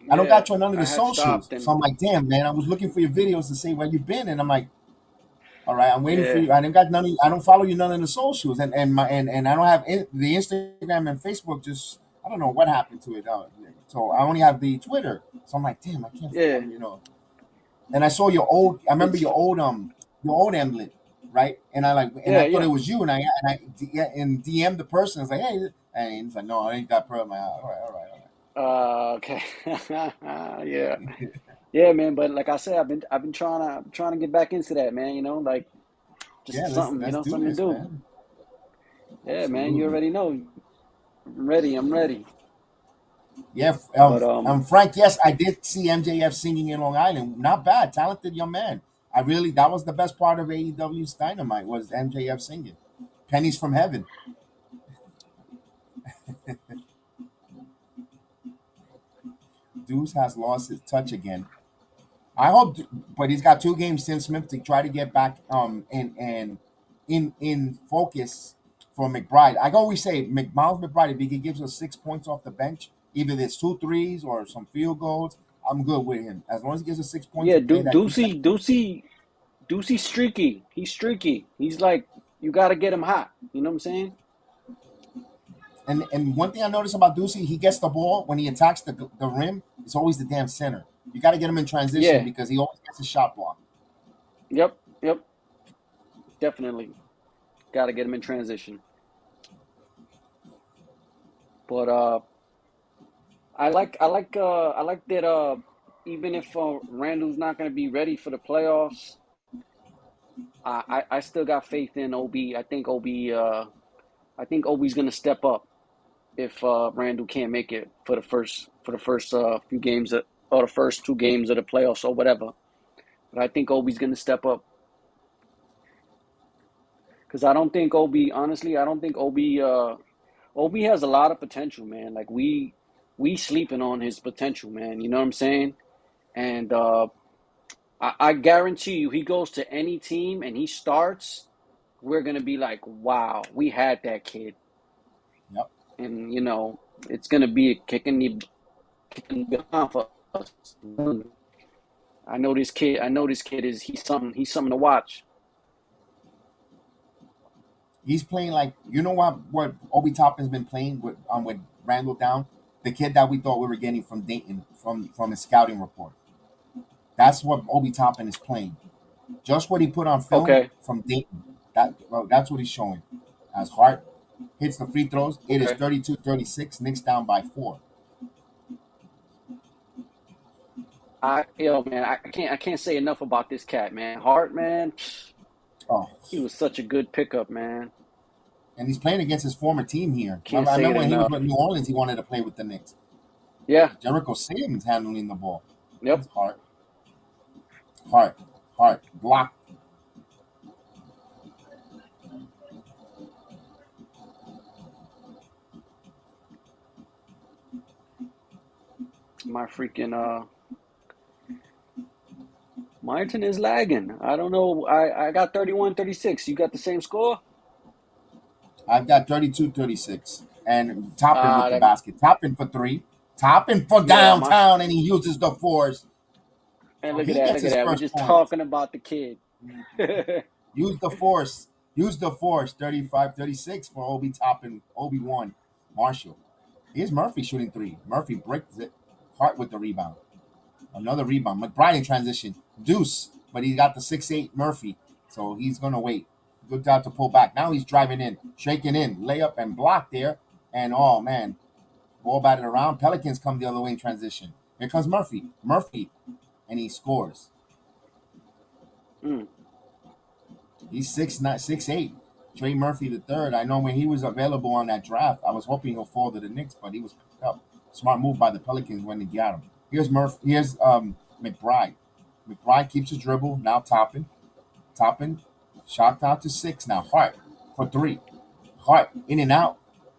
I don't Yeah, got you on none of I the had socials, stopped, so and I'm like, damn, man, I was looking for your videos to say where you've been, and I'm like, all right, I'm waiting for yeah, you. I didn't got none. I don't follow you none of the socials, and I don't have the Instagram and Facebook. Just I don't know what happened to it. So I only have the Twitter. So I'm like, damn, I can't yeah. find. And I saw your old. I remember It's your old emblem, right? And I yeah, thought it yeah. was you, and DM the person. I was like, hey, and he's like, no, I ain't that person. I'm like, Okay. Yeah, yeah, man. But like I said, I've been trying to get back into that, man. Like yeah, just something, let's do something to this, do. man. Yeah, man. You Absolutely. already know. I'm ready. I'm ready. Yeah, But Frank. Yes, I did see MJF singing in Long Island. Not bad, talented young man. That was the best part of AEW's Dynamite was MJF singing. Pennies from Heaven. Deuce has lost his touch again. I hope, but he's got 2 games since Smith to try to get back in focus for McBride. I always say Miles McBride, if he gives us 6 points off the bench, either there's 2 threes or some field goals, I'm good with him. As long as he gives us 6 points yeah, a play, that keeps that. Ducey's streaky. He's streaky. He's like you got to get him hot. You know what I'm saying? And one thing I notice about Ducey, he gets the ball when he attacks the rim. It's always the damn center. You got to get him in transition Yeah. because he always gets a shot block. Yep. Yep. Definitely. Got to get him in transition. But I like that. Even if Randall's not going to be ready for the playoffs, I still got faith in Ob. I think Ob's going to step up if Randall can't make it for the first few games or the first 2 games of the playoffs or whatever. But I think Obi's going to step up because I don't think Obi. Honestly, I don't think Obi. Obi has a lot of potential, man. Like we sleeping on his potential, man. You know what I'm saying? And I guarantee you, he goes to any team and he starts, we're gonna be like, wow, we had that kid, Yep. and it's gonna be a kicking behind for us. I know this kid. I know this kid is he's something. He's something to watch. He's playing like, you know what Obi Toppin's been playing with Randall down, the kid that we thought we were getting from Dayton from his scouting report. That's what Obi Toppin is playing. Just what he put on film Okay, from Dayton. That's what he's showing. As Hart hits the free throws, it is okay. 32-36. Knicks down by 4. Man, I can't say enough about this cat, man. Hart, man, Oh, he was such a good pickup, man. and he's playing against his former team here. Can't I say it remember when he was enough. with New Orleans, he wanted to play with the Knicks. Yeah. Jericho Sims handling the ball. Yep. That's Hart. Hart. Hart. Block. My freaking Martin is lagging. I don't know. I got 31-36. You got the same score? I've got 32-36. And Toppin with the That basket. Toppin for 3. Toppin for yeah, my downtown, and he uses the force. and So look at he that. gets Look at his that. We first just point. talking about the kid. Use the force. Use the force. 35-36 for Obi Toppin. Obi 1. Marshall. Here's Murphy shooting 3. Murphy breaks it. Hart with the rebound. Another rebound. McBride in transition. Deuce. But he got the 6'8 Murphy. So he's going to wait. Good job to pull back. Now he's driving in. Shaking in. Layup and block there. And oh, man. Ball batted around. Pelicans come the other way in transition. Here comes Murphy. Murphy. And he scores. Mm, He's 6'9", 6'8". Trey Murphy the third. I know when he was available on that draft, I was hoping he'll fall to the Knicks, but he was picked up. Smart move by the Pelicans when they got him. Here's Murphy. Here's McBride. McBride keeps his dribble. Now Toppin. Toppin. Shot down to 6. Now Hart for 3. Hart in and out.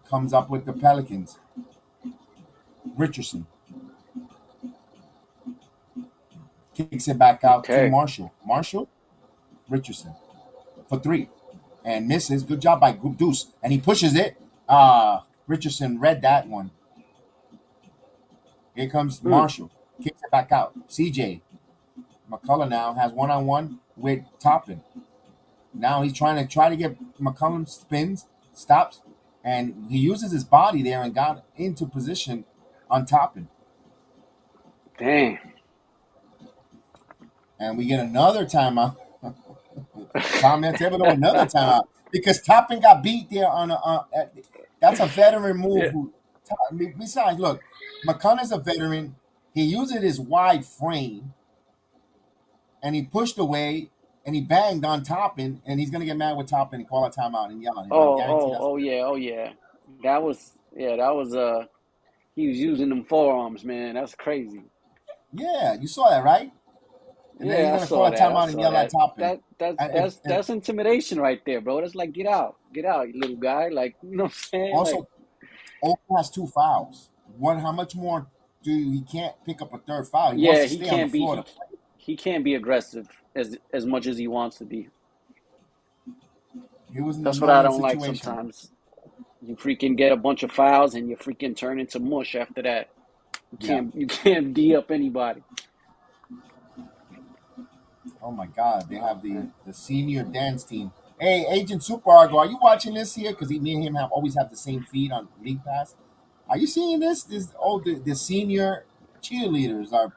Comes up with the Pelicans. Richardson kicks it back out to okay. Marshall. Marshall. Richardson for 3. And misses. Good job by Deuce. And he pushes it. Richardson read that one. Here comes Mm, Marshall. Kicks it back out. CJ McCullough now has one-on-one with Toppin. Now he's trying to get McCullum spins, stops, and he uses his body there and got into position on Toppin. dang. And we get another timeout. Tom Thibodeau another timeout because Toppin got beat there that's a veteran move. Yeah. Besides, look, McConnell's a veteran. He uses his wide frame and he pushed away and he banged on Toppin and he's gonna get mad with Toppin and call a timeout and yell at him. I Oh, guarantee oh, that's oh what yeah, oh yeah. That was. He was using them forearms, man. That's crazy. yeah, you saw that, right? And then he's Yeah, I gonna call saw a that. I timeout and saw yell at that. Toppin. That that's And that's that's intimidation right there, bro. That's like get out, you little guy. Like you know what I'm saying? Like also Oakland has 2 fouls. One, how much more do he can't pick up a third foul? He wants yeah, to he stay on the can't be floor to he play. he can't be aggressive as much as he wants to be. He was in a That's what I no-win don't like situation. sometimes. You freaking get a bunch of fouls and you freaking turn into mush after that. You Yeah. can't you can't D up anybody. Oh my God, they have the Uh, the senior dance team. Hey, Agent Super Argo, are you watching this here? Because me and him have always have the same feed on League Pass. Are you seeing this? The senior cheerleaders, our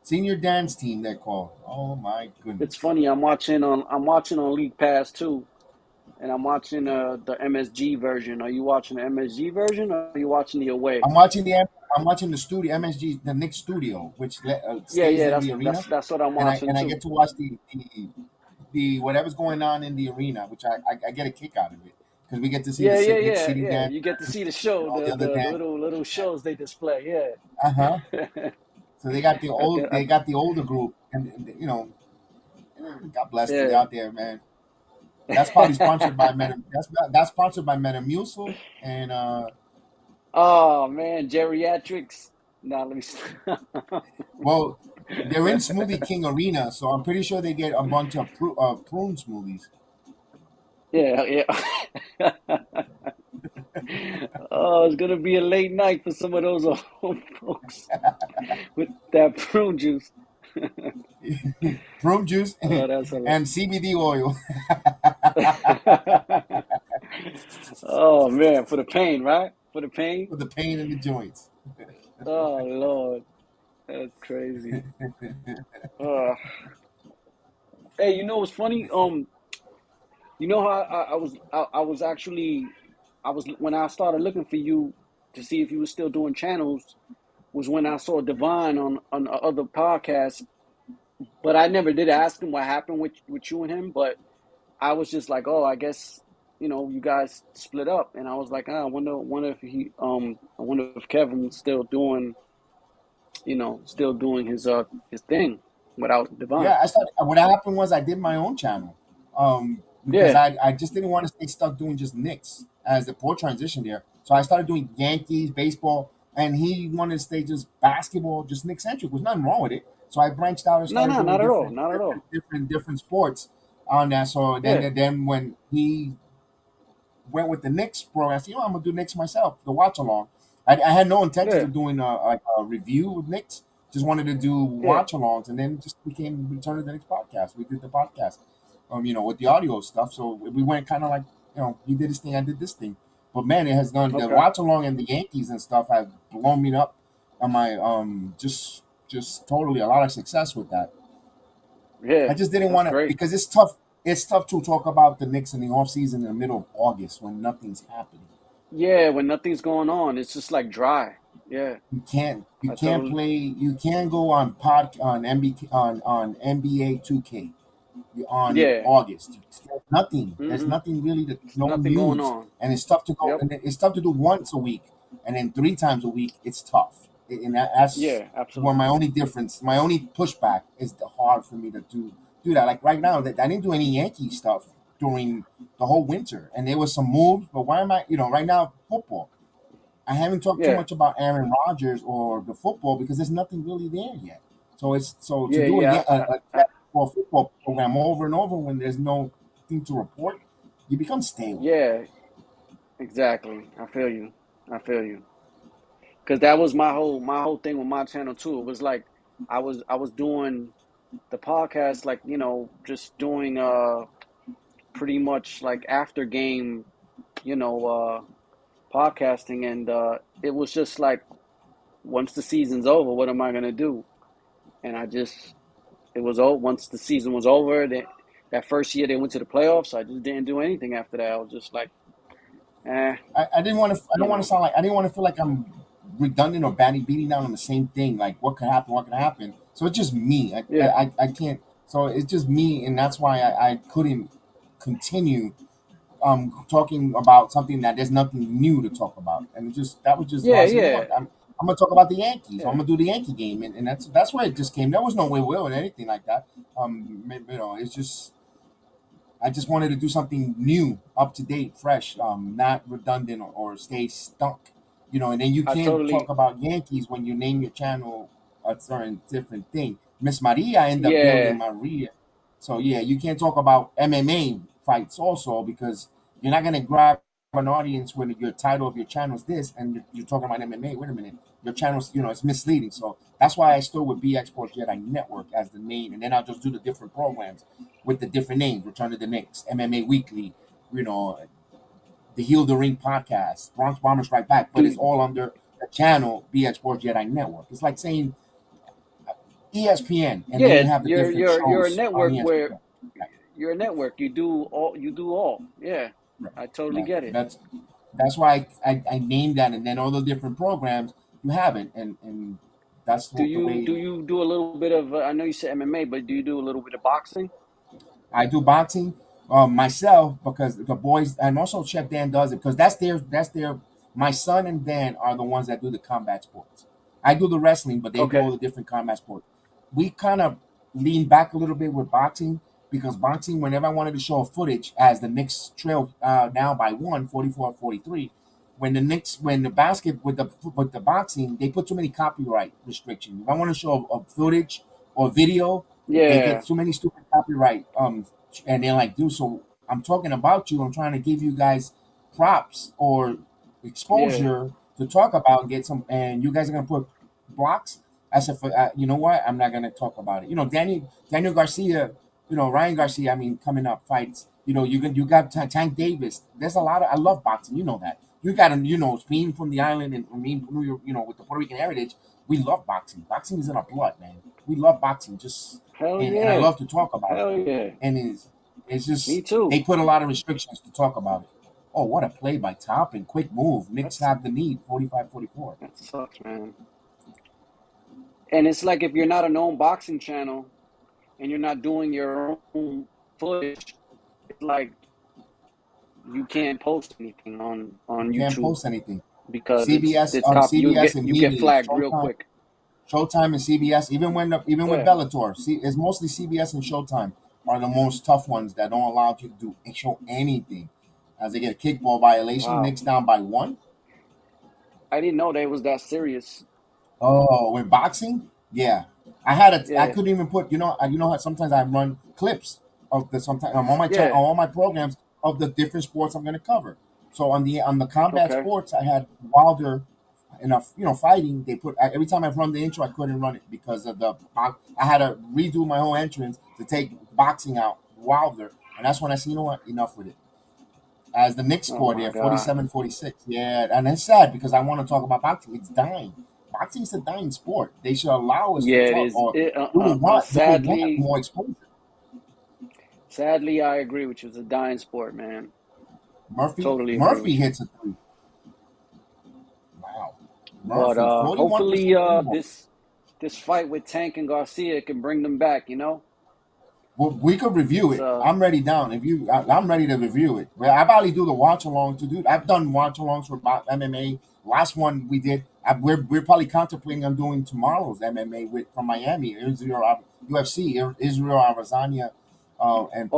senior dance team. They're called. Oh my It's goodness. funny. I'm watching on League Pass too, and I'm watching the MSG version. Are you watching the MSG version or are you watching the away? I'm watching the I'm watching the studio, MSG, the Knicks studio, which Yeah, stays yeah, in the arena, that's what I'm and I watching and I too. get to watch the whatever's going on in the arena, which I get a kick out of it because we get to see the Yeah, yeah, Knicks yeah, city yeah. You get to dancers see the and show, all the other the dance. little shows they display. Uh huh. Yeah. So they got the Okay. old, they got the older group, and God bless them. They're Yeah. out there, man. That's probably sponsored by Meta. That's sponsored by Metamucil, and Oh man, geriatrics. Now let me. well, they're in Smoothie King Arena, so I'm pretty sure they get a bunch of prune smoothies. Yeah, yeah. Oh, it's gonna be a late night for some of those old folks with that prune juice. Prune juice Oh, that's and CBD oil oh man, for the pain, right? For the pain. for the pain in the joints. Oh Lord, that's crazy. Uh, hey, you know what's funny? You know how I was actually I was when I started looking for you to see if you were still doing channels was when I saw Divine on other podcasts, but I never did ask him what happened with you and him. But I was just like, oh, I guess you guys split up, and I was like, I wonder if I wonder if Kevin's still doing his thing without Divine. Yeah, I started. What happened was I did my own channel, because Yeah, I just didn't want to stay stuck doing just Knicks as the poor transition there. So I started doing Yankees baseball, and he wanted to stay just basketball, just Knicks centric. There's nothing wrong with it. So I branched out and no, started no, doing not at all, different, not at all. different sports on that. So Yeah, then when he went with the Knicks program, I said, I'm gonna do Knicks myself, the watch along. I had no intentions yeah, of doing like a review with Knicks. Just wanted to do yeah. watch alongs, and then it just became Return of the Knicks podcast. We did the podcast, with the audio stuff. So we went kind of like, he did his thing, I did this thing. But man, it has gone. The Okay. watch along and the Yankees and stuff have blown me up on my just totally a lot of success with that. I Yeah, just didn't that's want to great. because it's tough. It's tough to talk about the Knicks in the off season in the middle of August when nothing's happening. Yeah, when nothing's going on, it's just like dry. Yeah, You I can't totally. play. You can't go on on MB on NBA 2K on Yeah. August. There's nothing. There's Mm-mm. nothing really There's no nothing going news, on. and it's tough to go. Yep. And it's tough to do once a week, and then three times a week. It's tough, and that's Yeah, where absolutely. my only difference, my only pushback is the hard for me to do that. Like right now, that I didn't do any Yankee stuff during the whole winter, and there was some moves. But why am I? Right now, football. I haven't talked too Yeah. much about Aaron Rodgers or the football because there's nothing really there yet. So to Yeah, do yeah. a for a football program over and over when there's no thing to report, you become stale. Yeah, exactly. I feel you. I feel you. Because that was my whole thing with my channel too. It was like I was doing the podcast like, just doing pretty much like after game, you know, podcasting, and it was just like once the season's over, what am I gonna do? And it was over once the season was over. That first year they went to the playoffs. I just didn't do anything after that. I was just like, eh, I didn't want to. I you don't want to know, sound like I didn't want to feel like I'm redundant or beating down on the same thing. Like what could happen, what could happen. So it's just me. yeah, I can't. So it's just me, and that's why I couldn't continue talking about something that there's nothing new to talk about, and that was just yeah, I said, yeah, I'm gonna talk about the Yankees. I'm yeah. gonna do the Yankee game, and that's where it just came. There was no will or anything like that. It's just I just wanted to do something new, up to date, fresh, not redundant or stay stuck. And then you I can't talk totally, about Yankees when you name your channel a certain different thing. Miss Maria ended up building yeah, Maria. So yeah, you can't talk about MMA fights also because you're not gonna grab an audience when your title of your channel is this and you're talking about MMA. Wait a minute, your channel's it's misleading. So that's why I still with BX Sports Jedi Network as the name, and then I'll just do the different programs with the different names: Return to the Knicks, MMA Weekly, you know, the Heal the Ring podcast, Bronx Bombers Right Back. But it's dude. all under the channel BX Sports Jedi Network. It's like saying ESPN, and then Yeah, you have the different you're a shows on network where ESPN. Right, you're a network. You do all. Yeah, right, I totally right. get it. That's why I named that, and then all the different programs. you haven't, and that's Do the you way. do you do a little bit of? I know you said MMA, but do you do a little bit of boxing? I do boxing myself because the boys, and also Chef Dan does it because that's their. My son and Dan are the ones that do the combat sports. I do the wrestling, but they do all Okay. the different combat sports. We kind of lean back a little bit with boxing because boxing, whenever I wanted to show footage, as the Knicks trail now by 44-43, when the Knicks, when the basket with the boxing, they put too many copyright restrictions. If I want to show a footage or video, they get Yeah. too many stupid copyright and they're like, dude, so I'm talking about you. I'm trying to give you guys props or Yeah. exposure to talk about and get some, and you guys are gonna put blocks. I said, you know what? I'm not gonna talk about it. Daniel Garcia, Ryan Garcia. I mean, coming up fights. You got Tank Davis. There's a lot of. I love boxing. You know that. You got him. Being from the island and being New York, with the Puerto Rican heritage, we love boxing. Boxing is in our blood, man. We love boxing. Just Hell and I yeah. love to talk about it. Hell yeah. And it's Me just too. they put a lot of restrictions to talk about it. Oh, what a play by Top and quick move. Knicks That's have the lead, 45-44. that sucks, man. And it's like if you're not a known boxing channel and you're not doing your own footage, it's like you can't post anything on You can't YouTube post anything. because CBS, it's cop CBS you get immediately. flagged real quick. Showtime and CBS. Even with Yeah. Bellator, see, it's mostly CBS and Showtime are the most tough ones that don't allow you to do show anything. As they get a kickball violation, Wow. Knicks down by one. I didn't know that was that serious. Oh, with boxing, yeah. I Yeah. couldn't even put. How sometimes I run clips of the sometimes I'm on my channel, Yeah. on all my programs of the different sports I'm going to cover. So on the combat Okay. sports, I had Wilder enough, fighting. They put every time I've run the intro, I couldn't run it because of I had to redo my whole entrance to take boxing out Wilder, and that's when I said, you know what, enough with it. As the Knicks Oh score my there, God. 47-46. Yeah, and it's sad because I want to talk about boxing. It's dying. Boxing is a dying sport. They should allow us to Yeah, it talk, is. or do we want Sadly, more exposure? sadly, I agree with you. It's a dying sport, man. Murphy Totally agree Murphy with you. hits a three. Wow. But Murphy, hopefully 41% field goal. this fight with Tank and Garcia can bring them back, you know? Well, we could review It's it. I'm ready down. I'm ready to review it. Well, I probably do the watch along to do. I've done watch alongs for about MMA. Last one we did. We're probably contemplating on doing tomorrow's MMA with from Miami, Israel, UFC, Israel Arazania, Oh yeah, and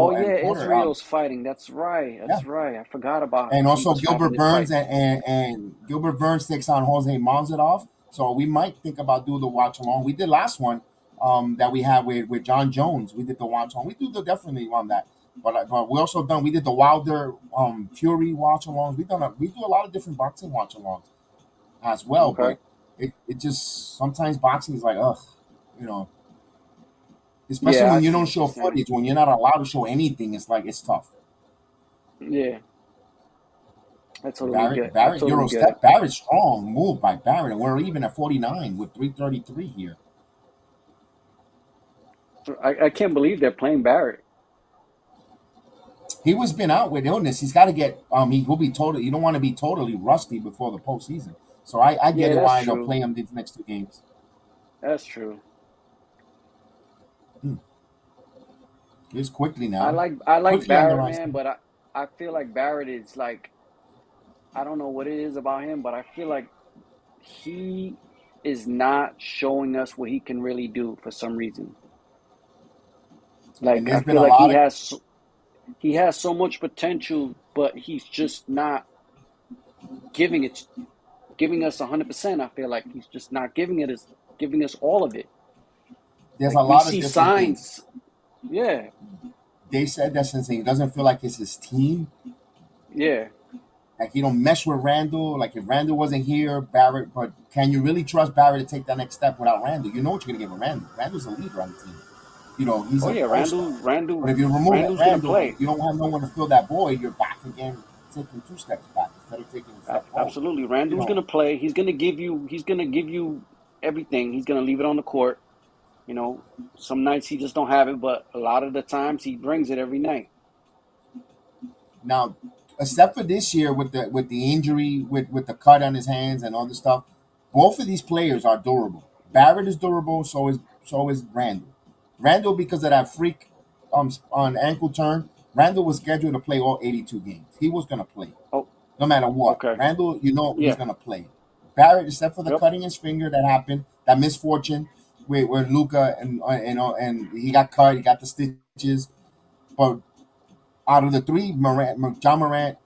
Porter. Israel's fighting. That's right. Yeah, That's right. I forgot about and he also was fighting Gilbert this Burns fight. and Gilbert Burns takes on Jose Mazadov. So we might think about doing the watch along. We did last one that we had with John Jones. We did the watch along. We do the definitely on that. But we also done. We did the Wilder Fury watch alongs. We do a lot of different boxing watch alongs as well. Okay. But it just sometimes boxing is like ugh, you know. Especially Yeah, I when you see don't what you're show saying. footage, when you're not allowed to show anything, it's like it's tough. Yeah, Barrett, I Barrett, totally Euro get it. step. Barrett strong move by Barrett, and we're even at 49 with 3:33 here. I can't believe they're playing Barrett. He was been out with illness. He's got to get. He will be totally. You don't want to be totally rusty before the postseason. So I get Yeah, it that's why they'll true. play him these next two games. That's true. Hmm. Here's quickly I now, like I like quickly on the Barrett, rise. man, but I feel like Barrett is like I don't know what it is about him, but I feel like he is not showing us what he can really do for some reason. And Like I there's been feel a like lot of. he has so much potential, but he's just not giving it giving us 100%. I feel like he's just not giving us all of it. There's Like a we lot of see different things. signs. Yeah. They said that since he doesn't feel like it's his team. Yeah. Like you don't mesh with Randall. Like if Randall wasn't here, Barrett. But can you really trust Barrett to take that next step without Randall? You know what you're gonna get with Randall. Randall's a leader on the team. He's Oh an yeah, all star. But if you remove Randall's gonna Randall, play. you don't have no one to fill that void. You're back again, taking two steps back instead of taking a step forward. Absolutely. You Randall's know, gonna play. He's gonna give you everything. He's gonna leave it on the court. You know, some nights he just don't have it, but a lot of the times he brings it every night. now except for this year with the injury with the cut on his hands and all this stuff, Both of these players are durable. Barrett is durable, so is Randall. Randall, because of that freak on ankle turn, Randall was scheduled to play all 82 games. He was gonna play Oh, no matter what. okay. Randall, he's Yeah. gonna play. Barrett, except for the Yep. cutting his finger that happened, that misfortune with Luca and he got cut, he got the stitches. But out of the three, John Morant,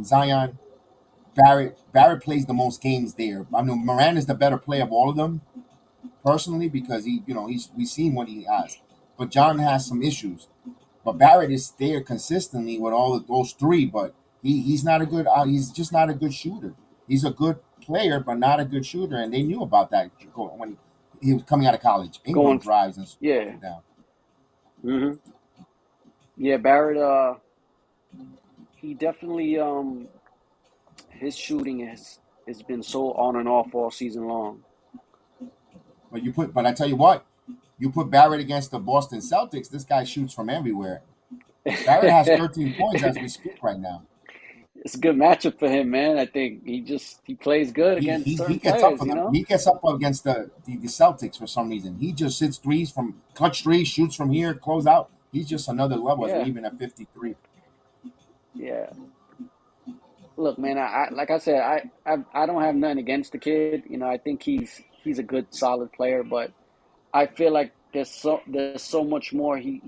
Zion, Barrett plays the most games there. I know Morant is the better player of all of them, personally, because we've seen what he has. But John has some issues. But Barrett is there consistently with all of those three. But he's not a good. He's just not a good shooter. He's a good player, but not a good shooter, and they knew about that when he was coming out of college. Ingram Going. drives and slows Yeah. it down. Hmm. Yeah. Barrett. He definitely. His shooting has been so on and off all season long. But I tell you what, you put Barrett against the Boston Celtics. This guy shoots from everywhere. Barrett has 13 points as we speak right now. It's a good matchup for him, man. I think he plays good He against he, he certain gets up players. for them. He gets up against the Celtics for some reason. He just hits threes from clutch threes, shoots from here, close out. He's just another level as we're Yeah, even at 53. yeah. Look, man. I like I said, I don't have nothing against the kid. I think he's a good, solid player, but I feel like there's so much more he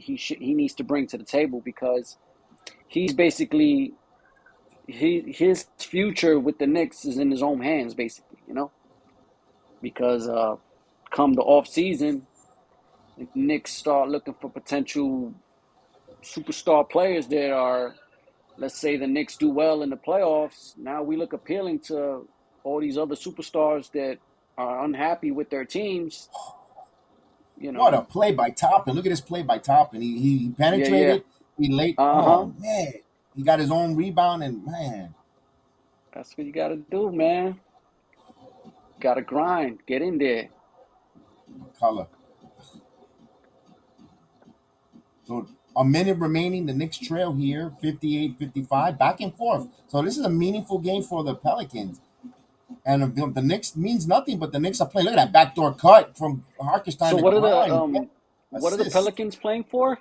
needs to bring to the table because he's basically his future with the Knicks is in his own hands, basically. Because come the off season, the Knicks start looking for potential superstar players that are, let's say the Knicks do well in the playoffs. Now we look appealing to all these other superstars that are unhappy with their teams. You What a know, play by Toppin. Look at this play by Toppin. He yeah, yeah, penetrated. He laid. uh-huh. Oh, man. He got his own rebound, and, man, That's what you got to do, man. Got to grind, get in there. color. So a minute remaining. The Knicks trail here, 58-55, back and forth. So this is a meaningful game for the Pelicans. And the Knicks means nothing, but the Knicks are playing. Look at that backdoor cut from Harkenstein So to what are the Grimes. what are the Assist. Pelicans playing for?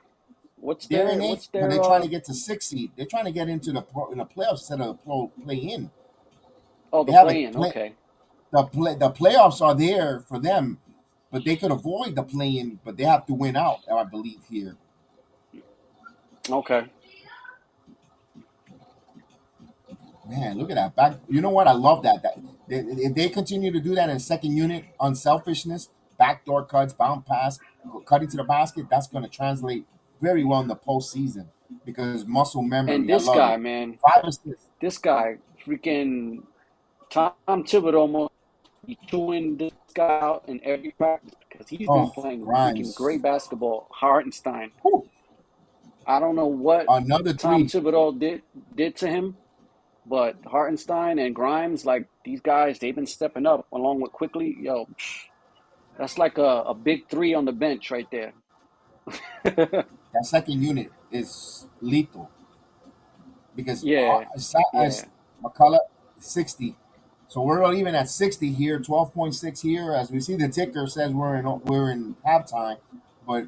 What's They're in their eighth, what's but their they're trying to get to sixth seed. They're trying to get into in the playoffs instead of play in. oh, They the have a play in, play. okay. The playoffs are there for them, but they could avoid the play in. But they have to win out, I believe here. Okay. Man, look at that back. You know what? I love that. If they continue to do that in second unit, unselfishness, backdoor cuts, bound pass, cutting to the basket, that's going to translate very well in the postseason because muscle And memory. I this love guy, it. man, 5 assists. this guy, freaking Tom Thibodeau almost be chewing this guy out in every practice because he's been Oh, playing freaking Grimes. great basketball. Hartenstein. Whew. I don't know what Another Tom three. Thibodeau did to him, but Hartenstein and Grimes, like these guys, they've been stepping up along with quickly. Yo, that's like a big three on the bench right there. That second unit is lethal because Yeah, as yeah. McCullough 60. So we're even at 60 here, 12.6 here. As we see, the ticker says we're in halftime, but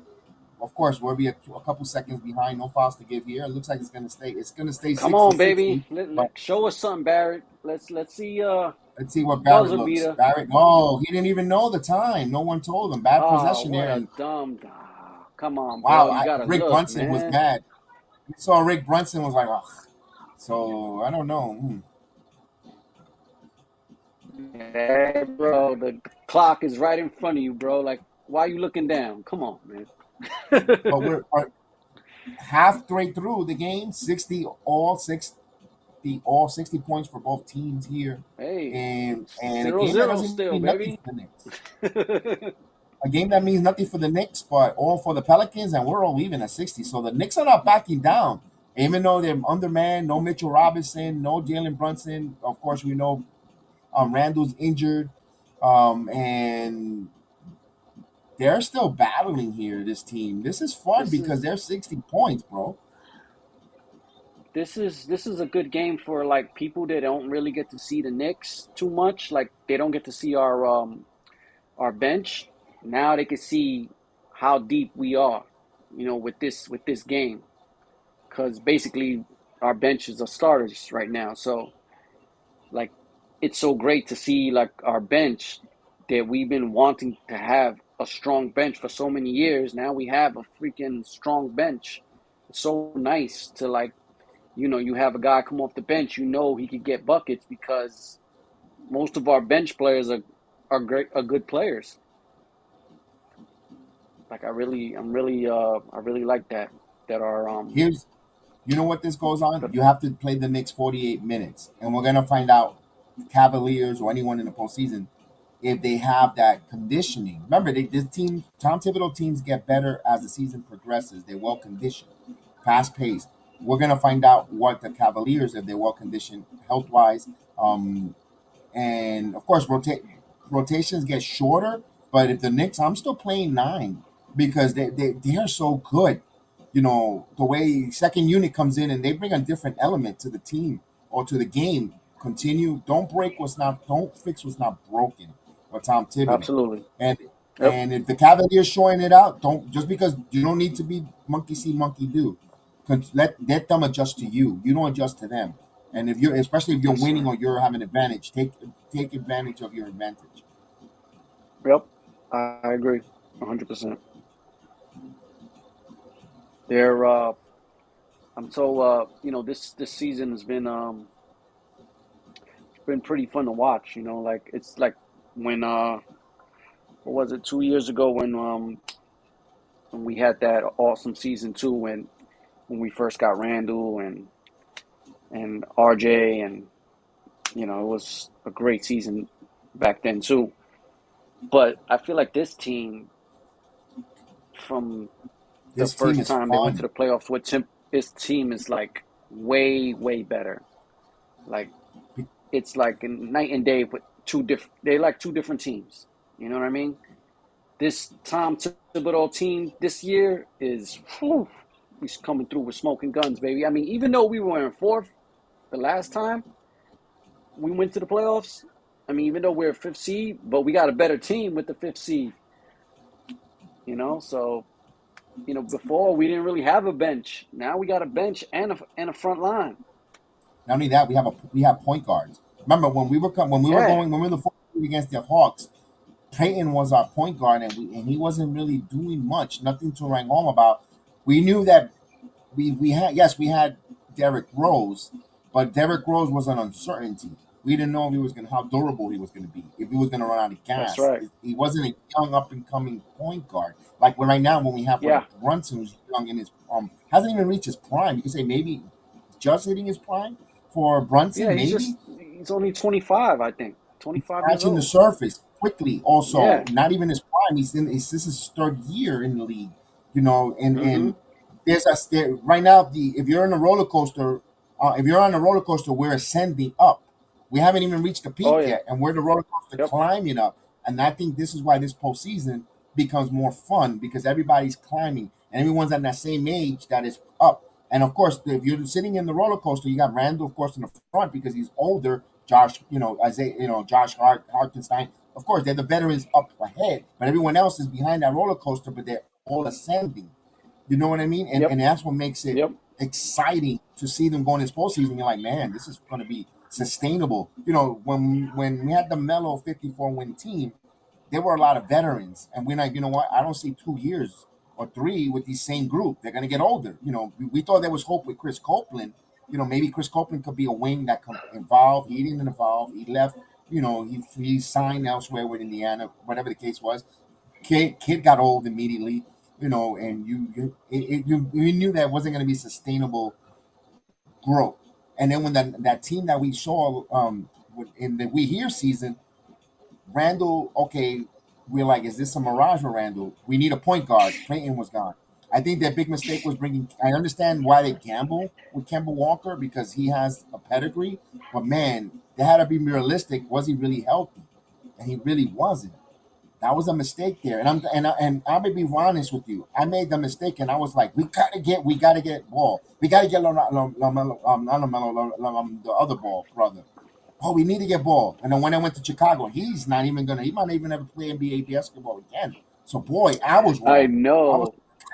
of course we'll be a couple seconds behind. No fouls to give here. It looks like it's gonna stay. It's gonna stay Come 60 on, baby. 60. Let But show us something, Barrett. Let's see let's see what Barrett buzzer looks. beater. Barrett. Oh, he didn't even know the time. No one told him. Bad Oh, possession there. what a And dumb. Come on, bro. wow, You gotta Rick look, Brunson was man. mad. We saw Rick Brunson was like, oh. So I don't know. Hey, bro, the clock is right in front of you, bro. Like, why are you looking down? Come on, man. But we're halfway through the game, 60 points for both teams here, Hey, and a zero game that zero doesn't still, mean nothing baby. for the Knicks. A game that means nothing for the Knicks, but all for the Pelicans, and we're all even at 60. So the Knicks are not backing down, even though they're undermanned. No Mitchell Robinson, no Jalen Brunson. Of course, we know Randall's injured, and they're still battling here. This team. This is fun This because is they're 60 points, bro. this is a good game for like people that don't really get to see the Knicks too much. Like they don't get to see our bench. Now they can see how deep we are, with this game. Because basically our bench is the starters right now. So like it's so great to see like our bench that we've been wanting to have a strong bench for so many years. Now we have a freaking strong bench. It's so nice to like, you have a guy come off the bench, he could get buckets because most of our bench players are good players. Like I really like that our Here's, you know what this goes on? You have to play the Knicks 48 minutes, and we're gonna find out Cavaliers or anyone in the postseason if they have that conditioning. Remember, this team, Tom Thibodeau teams get better as the season progresses. They're well conditioned, fast paced. We're gonna find out what the Cavaliers, if they're well conditioned health wise. And of course, rotations get shorter. But if the Knicks, I'm still playing nine because they are so good. The way second unit comes in and they bring a different element to the team or to the game. Continue, don't fix what's not broken. Or Tom Thibodeau, absolutely. and Yep. and if the Cavaliers showing it out, don't just because you don't need to be monkey see monkey do. Let them adjust to you. You don't adjust to them. And if you're, especially if you're Yes, winning sir. or you're having advantage, take advantage of your advantage. Yep. I agree. 100%. They're I'm so this season has been pretty fun to watch, like it's like when what was it, 2 years ago when we had that awesome season two when we first got Randall and RJ, and it was a great season back then too. But I feel like this team, from the This team first is time they went to fun. the playoffs with Tim, this team is like way better. Like it's like a night and day with two different. They like two different teams. You know what I mean? This Tom Thibodeau team this year is, whew, he's coming through with smoking guns, baby. I mean, even though we were in fourth the last time we went to the playoffs, I mean, even though we're fifth seed, but we got a better team with the fifth seed. So before we didn't really have a bench. Now we got a bench and a front line. Not only that, we have point guards. Remember when we were Yeah, going when we were the fourth seed against the Hawks, Peyton was our point guard, and he wasn't really doing much, nothing to write home about. We knew that we had Derrick Rose, but Derrick Rose was an uncertainty. We didn't know if he was gonna how durable he was gonna be, if he was gonna run out of that's gas. right. He wasn't a young up and coming point guard like right now when we have Yeah, Brunson, who's young in his hasn't even reached his prime. You could say maybe just hitting his prime for yeah. Brunson, He's maybe just he's only 25, I think. 25 years scratching the old. surface quickly. Also, Yeah. not even his prime. This is his third year in the league. And Mm-hmm. right now. If you're in a roller coaster, if you're on a roller coaster, we're ascending up. We haven't even reached the Oh peak yeah. yet, and we're the roller coaster Yep. climbing up. And I think this is why this postseason becomes more fun because everybody's climbing and everyone's at that same age that is up. And of course, if you're sitting in the roller coaster, you got Randall, of course, in the front because he's older. Josh, Isaiah, Josh Hartenstein. Of course, they're the veterans up ahead, but everyone else is behind that roller coaster, but they're all ascending. You know what I mean? And Yep. and that's what makes it Yep. exciting to see them going this postseason. You're like, man, this is going to be sustainable. When we had the Mellow 54 win team, there were a lot of veterans, and we're like, you know what? I don't see 2 years or three with the same group. They're going to get older. We thought there was hope with Chris Copeland. Maybe Chris Copeland could be a wing that could involve. He didn't involve. He left. He signed elsewhere with Indiana, whatever the case was. Kid got old immediately. And you knew that wasn't going to be sustainable growth. And then when that team that we saw in the We Here season, Randall, okay, we're like, is this a mirage for Randall? We need a point guard. Clayton was gone. I think their big mistake was bringing. I understand why they gamble with Kemba Walker because he has a pedigree, but man, they had to be realistic. Was he really healthy? And he really wasn't. That was a mistake there, and I'm gonna be honest with you. I made the mistake, and I was like, we gotta get ball. We gotta get not the other ball, brother. Oh, we need to get ball. And then when I went to Chicago, he's not even gonna. He might not even ever play NBA basketball again. So boy, I was I wrong. I was know.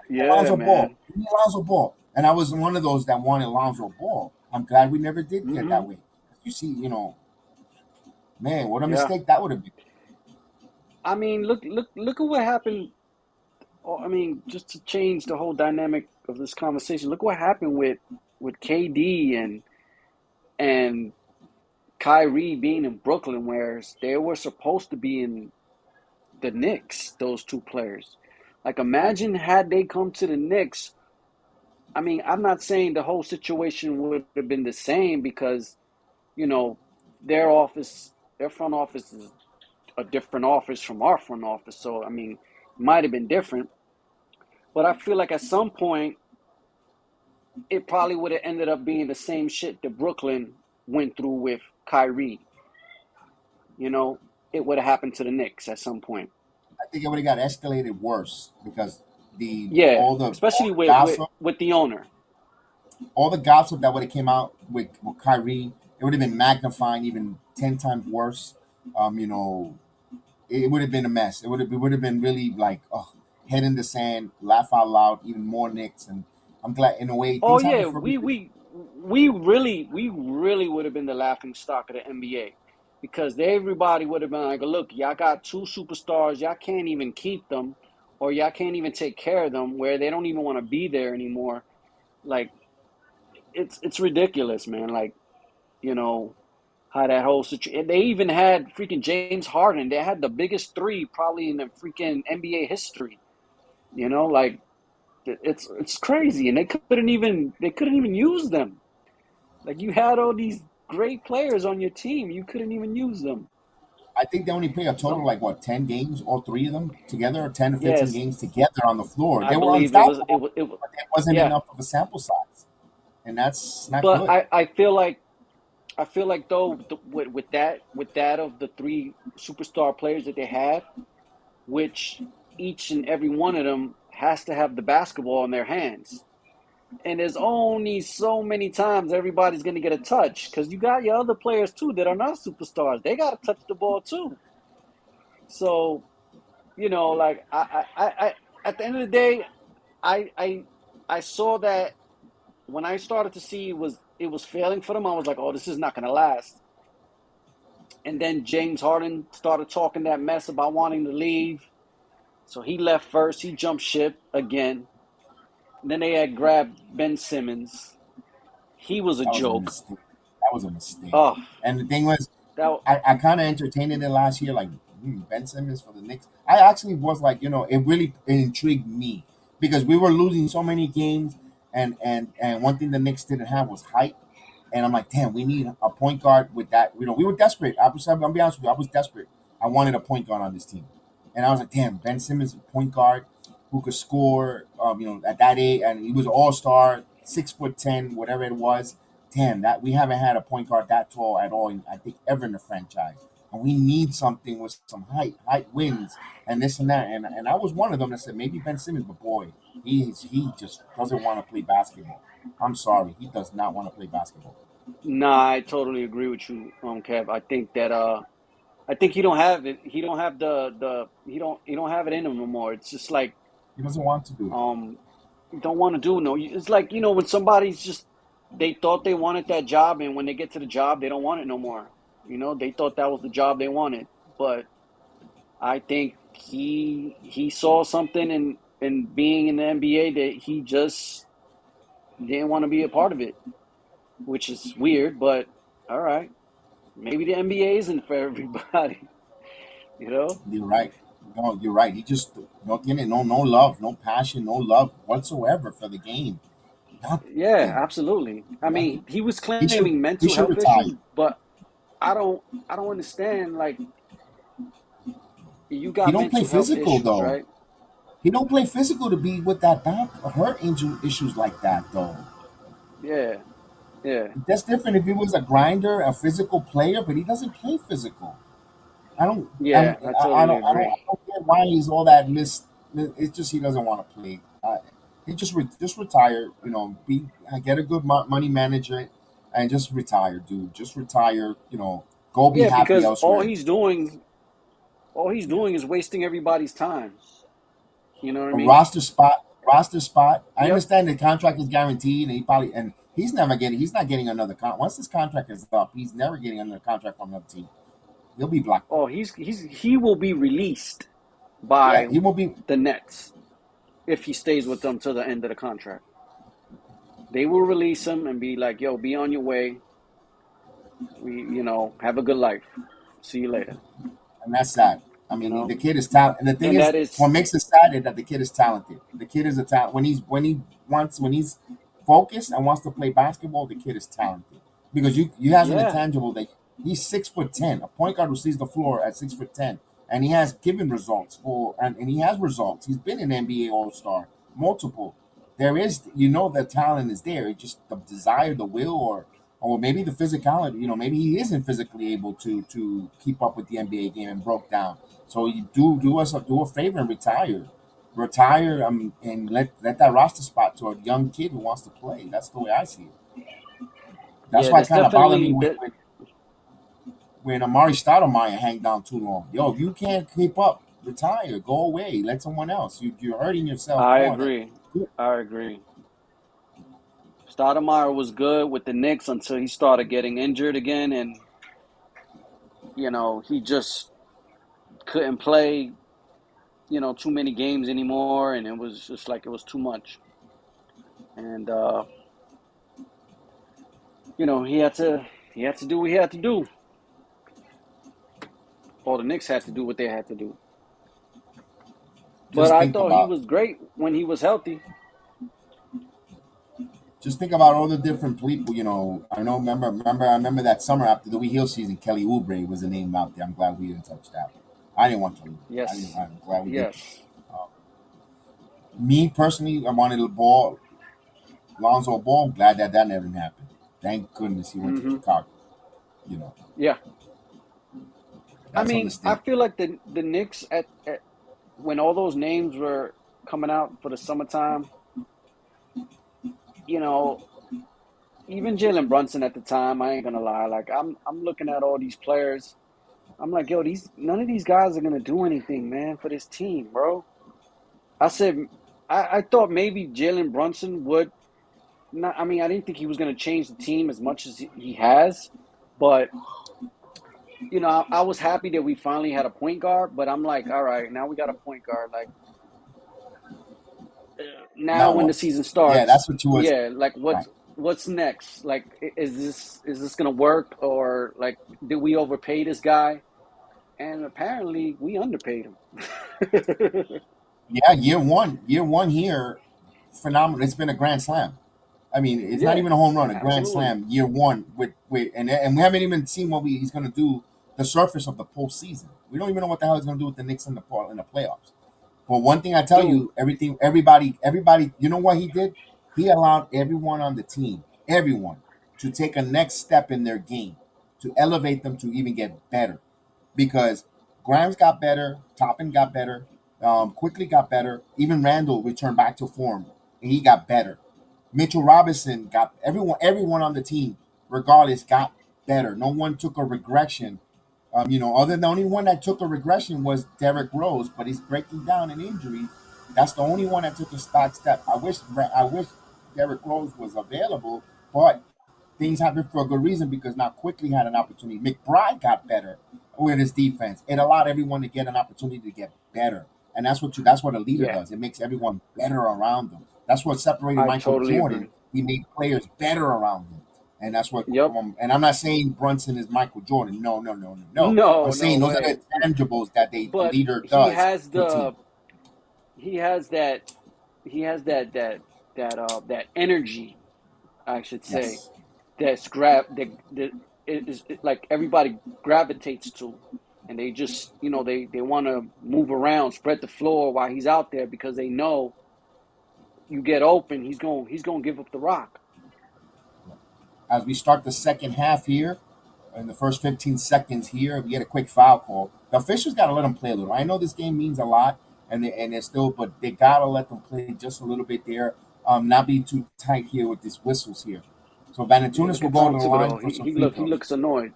Yeah, Lonzo Ball. man. We need Lonzo Ball, and I was one of those that wanted Lonzo Ball. I'm glad we never did get Hmm. that way. You see, man, what a Yeah. mistake that would have been. I mean, look at what happened. Oh, I mean, just to change the whole dynamic of this conversation, look what happened with KD and Kyrie being in Brooklyn, whereas they were supposed to be in the Knicks. Those two players, like, Right. imagine had they come to the Knicks. I mean, I'm not saying the whole situation would have been the same because you know their office, their front office is a different office from our front office. So I mean, it might have been different, but I feel like at some point it probably would have ended up being the same shit that Brooklyn went through with Kyrie. You know, it would have happened to the Knicks at some point. I think it would have got escalated worse because the Yeah, all the all especially the gossip, with the owner. that would have came out with Kyrie, it would have been magnifying even 10 times worse. You know, it would have been a mess. It would have been really like, oh, head in the sand, laugh out loud, even more Knicks. And I'm glad in a way Oh things happen yeah, for a reason. we really would have been the laughing stock of the NBA because everybody would have been like, look, y'all got two superstars, y'all can't even keep them, or y'all can't even take care of them, where they don't even want to be there anymore. Like, it's ridiculous, man. Like, you know how that whole situation. They even had freaking James Harden. They had the biggest three probably in the freaking NBA history. Like, it's crazy, and they couldn't even use them. Like, you had all these great players on your team, you couldn't even use them. I think they only played a total Some like what 10 games, all three of them together, or 10 to 15 Yes, games together on the floor. I They were believe it was unstoppable, but there wasn't yeah. enough of a sample size, and that's not But good. I feel like though, with that of the three superstar players that they had, which each and every one of them has to have the basketball in their hands. And there's only so many times everybody's going to get a touch because you got your other players too that are not superstars. They got to touch the ball too. So, like, at the end of the day, I, I, I saw that when I started to see it was failing for them. I was like, oh, this is not going to last. And then James Harden started talking that mess about wanting to leave. So he left first. He jumped ship again. And then they had grabbed Ben Simmons. He was a That was a joke. mistake. That was a mistake. Oh, And the thing was, that I kind of entertained it last year, like Ben Simmons for the Knicks. I actually was like, it really intrigued me because we were losing so many games, and one thing the Knicks didn't have was height. And I'm like, damn, we need a point guard with that. We were desperate. I'm be honest with you, I was desperate. I wanted a point guard on this team, and I was like, damn, Ben Simmons, point guard who could score. At that age, and he was All Star, 6'10", whatever it was. Damn, that we haven't had a point guard that tall at all, I think, ever in the franchise. And we need something with some height. Height wins, and this and that. And I was one of them that said maybe Ben Simmons, but boy, he just doesn't want to play basketball. I'm sorry, he does not want to play basketball. Nah, I totally agree with you, Kev. I think he don't have it. He don't have he don't have it in him no more. It's just like, He doesn't want to do it. um don't want to do no. It's like, when somebody's just, they thought they wanted that job, and when they get to the job, they don't want it no more. They thought that was the job they wanted, but I think he saw something in being in the NBA that he just didn't want to be a part of it, which is weird. But all right, maybe the NBA isn't for everybody. You know? You're right. No, you're right. He just no tiene no love, no passion, no love whatsoever for the game. Yeah, Nothing. absolutely. I Nothing. mean, he was He should claiming he mental should health retire. issues, but I don't understand. Like, you He got don't play mental health physical issues, though. right? He don't play physical to be with that back hurt injury issues like that though. Yeah, yeah. That's different if he was a grinder, a physical player, but he doesn't play physical. I don't. Yeah, I I totally don't. I don't. agree. I don't why he's all that miss. It's just he doesn't want to play. He just retire. Be get a good money manager and just retire, dude. Just retire. Go be Yeah, happy because elsewhere. all he's Yeah. doing is wasting everybody's time. You know what I A mean? roster spot. Roster spot. I Yep. understand the contract is guaranteed, and he's never getting. He's not getting another once this contract is up. He's never getting another contract from another team. He'll be blackballed. Oh, he will be released Yeah, by he will be. the Nets if he stays with them to the end of the contract. They will release him and be like, "Yo, be on your way. Have a good life. See you later." And that's sad. I You mean, the know, kid is talented. And the thing and is, that is, what makes it sad is that the kid is talented. The kid is a talent. When he's focused and wants to play basketball, the kid is talented because you has an yeah, intangible that he's 6'10", a point guard who sees the floor at 6'10", and he has given results and he has results. He's been an NBA All Star, multiple. There is, the talent is there. It's just the desire, the will, or maybe the physicality. Maybe he isn't physically able to keep up with the NBA game and broke down. So you do a favor and retire, and let that roster spot to a young kid who wants to play. That's the way I see it. That's yeah. why it That's kind of bothered definitely me when Amari Stoudemire hang down too long. Yo, if you can't keep up, retire, go away, let someone else. You're hurting yourself I more than. agree. I agree. Stoudemire was good with the Knicks until he started getting injured again, and he just couldn't play, too many games anymore, and it was just like it was too much. And he had to do what he had to do. Or the Knicks had to do what they had to do. But Just I think thought he about was great when he was healthy. just think about all the different people. I know. I remember that summer after the We Heal season, Kelly Oubre was the name out there. I'm glad we didn't touch that. I didn't want Kelly Oubre. Yes. I'm glad we did. Yes. Me personally, I wanted the ball, Lonzo Ball. I'm glad that never happened. Thank goodness he went to Mm-hmm. Chicago. You know, Yeah. I that's a mean, I mistake. feel like the Knicks at when all those names were coming out for the summertime, you know, even Jalen Brunson at the time, I ain't gonna lie. Like I'm looking at all these players. I'm like, yo, these none of these guys are gonna do anything, man, for this team, bro. I said, I thought maybe Jalen Brunson would not. I mean, I didn't think he was gonna change the team as much as he has, but I was happy that we finally had a point guard. But I'm like, all right, now we got a point guard. Like now, Now when the what? season Yeah, starts, that's what you was. yeah, like Right. what's next? Like, is this gonna work, or like did we overpay this guy? And apparently, we underpaid him. Yeah, year one here, phenomenal. It's been a grand slam. I mean, it's not Yeah, even a home run, a grand absolutely. slam. Year one and we haven't even seen what he's going to do. The surface of the postseason. We don't even know what the hell he's going to do with the Knicks in the playoffs. But one thing I tell Dude, you, everybody. You know what he did? He allowed everyone on the team, everyone, to take a next step in their game, to elevate them to even get better. Because Grimes got better, Toppin got better, Quickly got better. Even Randall returned back to form, and he got better. Mitchell Robinson got everyone on the team, regardless, got better. No one took a regression. Other than the only one that took a regression was Derrick Rose, but he's breaking down an injury. That's the only one that took a stock step. I wish Derrick Rose was available, but things happen for a good reason because now Quickly had an opportunity. McBride got better with his defense. It allowed everyone to get an opportunity to get better. And that's what a leader yeah, does. It makes everyone better around them. That's what separated I Michael totally Jordan. agree. He made players better around him. And that's what Yep. and I'm not saying Brunson is Michael Jordan. No, no, no, no, no. I'm No, no saying those are the way. tangibles that a But leader does to a team. he has that he has that energy, I should say, Yes. that's that like everybody gravitates to, and they just they want to move around, spread the floor while he's out there because they know you get open, he's going to give up the rock. As we start the second half here, in the first 15 seconds here. We get a quick foul call. The officials got to let them play a little. I know this game means a lot, and they're still, but they got to let them play just a little bit there. Not be too tight here with these whistles here. So Yeah, Valanciunas look will at go to Tom the line Thibodeau. for He some he free look he throws. looks annoyed.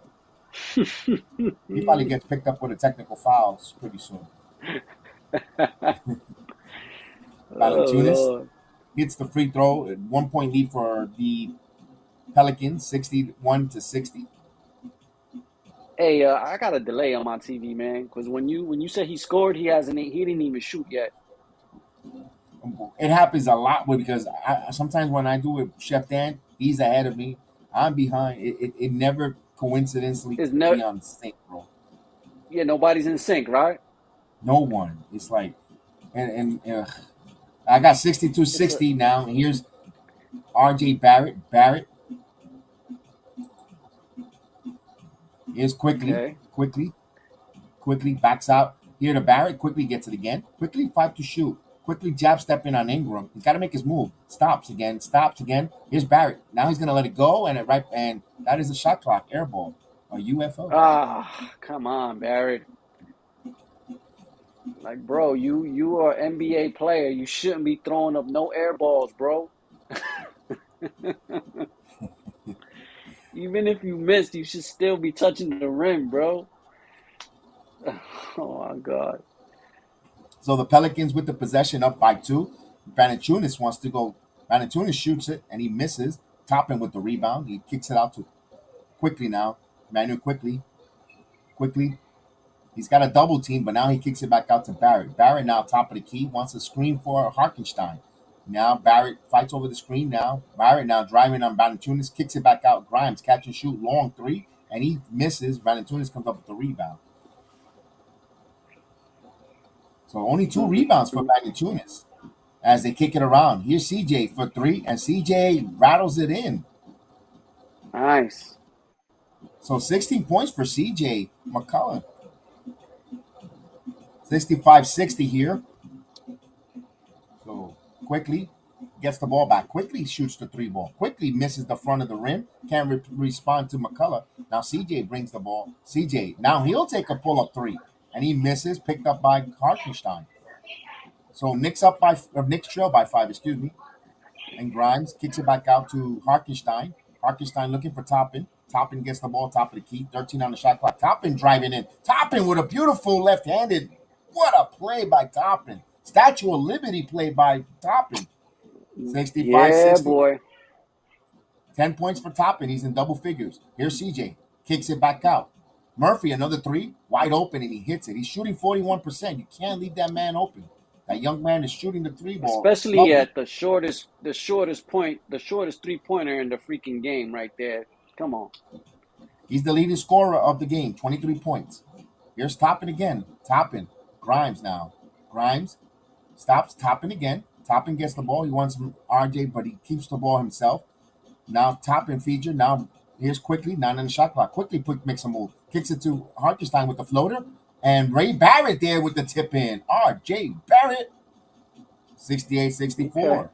He probably gets picked up with a technical fouls pretty soon. Oh Valanciunas Lord. hits the free throw. 1 point lead for the Pelicans, 61-60. Hey, I got a delay on my TV, man. Because when you said he scored, he didn't even shoot yet. It happens a lot because sometimes when I do it, Chef Dan, he's ahead of me. I'm behind. It never coincidentally It's be no on sync, bro. Yeah, nobody's in sync, right? No one. It's like, and I got It's a 62-60 now. And here's RJ Barrett. Barrett is okay. quickly backs out. Here to Barrett, quickly gets it again. Quickly 5 to shoot. Quickly jab step in on Ingram. He's got to make his move. Stops again. Here's Barrett. Now he's gonna let it go, and that is a shot clock air ball, a UFO. Ah, come on, Barrett. Like, bro, you are an NBA player. You shouldn't be throwing up no air balls, bro. Even if you missed, you should still be touching the rim, bro. Oh my God. So the Pelicans with the possession up by 2. Valanciunas wants to go. Valanciunas shoots it and he misses. Toppin with the rebound. He kicks it out to quickly now. Manu quickly. He's got a double team, but now he kicks it back out to Barrett. Barrett now top of the key wants a screen for Harkenstein. Now Barrett fights over the screen. Now Barrett now driving on Valanciunas, kicks it back out. Grimes catch and shoot long 3, and he misses. Valanciunas comes up with the rebound. So only 2 rebounds for Valanciunas as they kick it around. Here's CJ for 3, and CJ rattles it in. Nice. So 16 points for CJ McCullough. 65-60 here. So quickly gets the ball back. Quickly shoots the 3 ball. Quickly misses the front of the rim. Can't respond to McCullough. Now CJ brings the ball. CJ, now he'll take a pull-up 3. And he misses, picked up by Hartenstein. So Knicks trail by 5, excuse me. And Grimes kicks it back out to Harkenstein. Harkenstein looking for Toppin. Toppin gets the ball, top of the key. 13 on the shot clock. Toppin driving in. Toppin with a beautiful left-handed. What a play by Toppin. Statue of Liberty play by Toppin. 65 Yeah, 60. boy. 10 points for Toppin. He's in double figures. Here's CJ. Kicks it back out. Murphy, another 3. Wide open, and he hits it. He's shooting 41%. You can't leave that man open. That young man is shooting the 3 ball. Especially Lovely. at the shortest 3-pointer in the freaking game right there. Come on. He's the leading scorer of the game, 23 points. Here's Toppin again. Toppin. Grimes now. Grimes stops. Toppin again. Toppin gets the ball. He wants RJ, but he keeps the ball himself. Now Toppin feature. Now here's Quickly. 9 on the shot clock. Quickly makes a move. Kicks it to Hartenstein with the floater. And Ray Barrett there with the tip in. RJ Barrett. 68-64.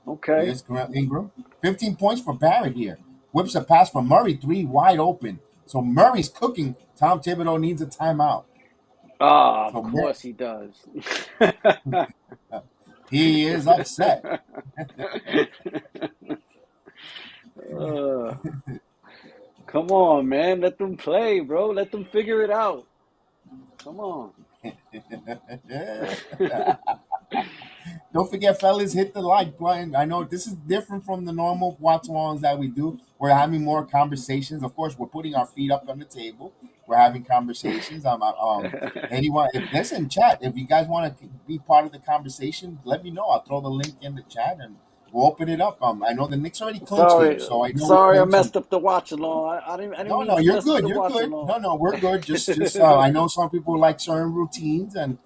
Okay. Here's Ingram. 15 points for Barrett here. Whips a pass for Murray, 3 wide open. So Murray's cooking. Tom Thibodeau needs a timeout. Ah, of So course he does. he is upset. Uh, come on, man. Let them play, bro. Let them figure it out. Come on. Don't forget, fellas, hit the like button. I know this is different from the normal watch-alongs that we do. We're having more conversations. Of course, we're putting our feet up on the table. We're having conversations. Anyone, listen, chat. If you guys want to be part of the conversation, let me know. I'll throw the link in the chat and we'll open it up. I know the Knicks already clinched here, Sorry, so I know we're sorry, I clinching. messed up the watch along. I didn't No, mean no, to you're mess up good. the You're watch good. along. No, we're good. Just I know some people like certain routines, and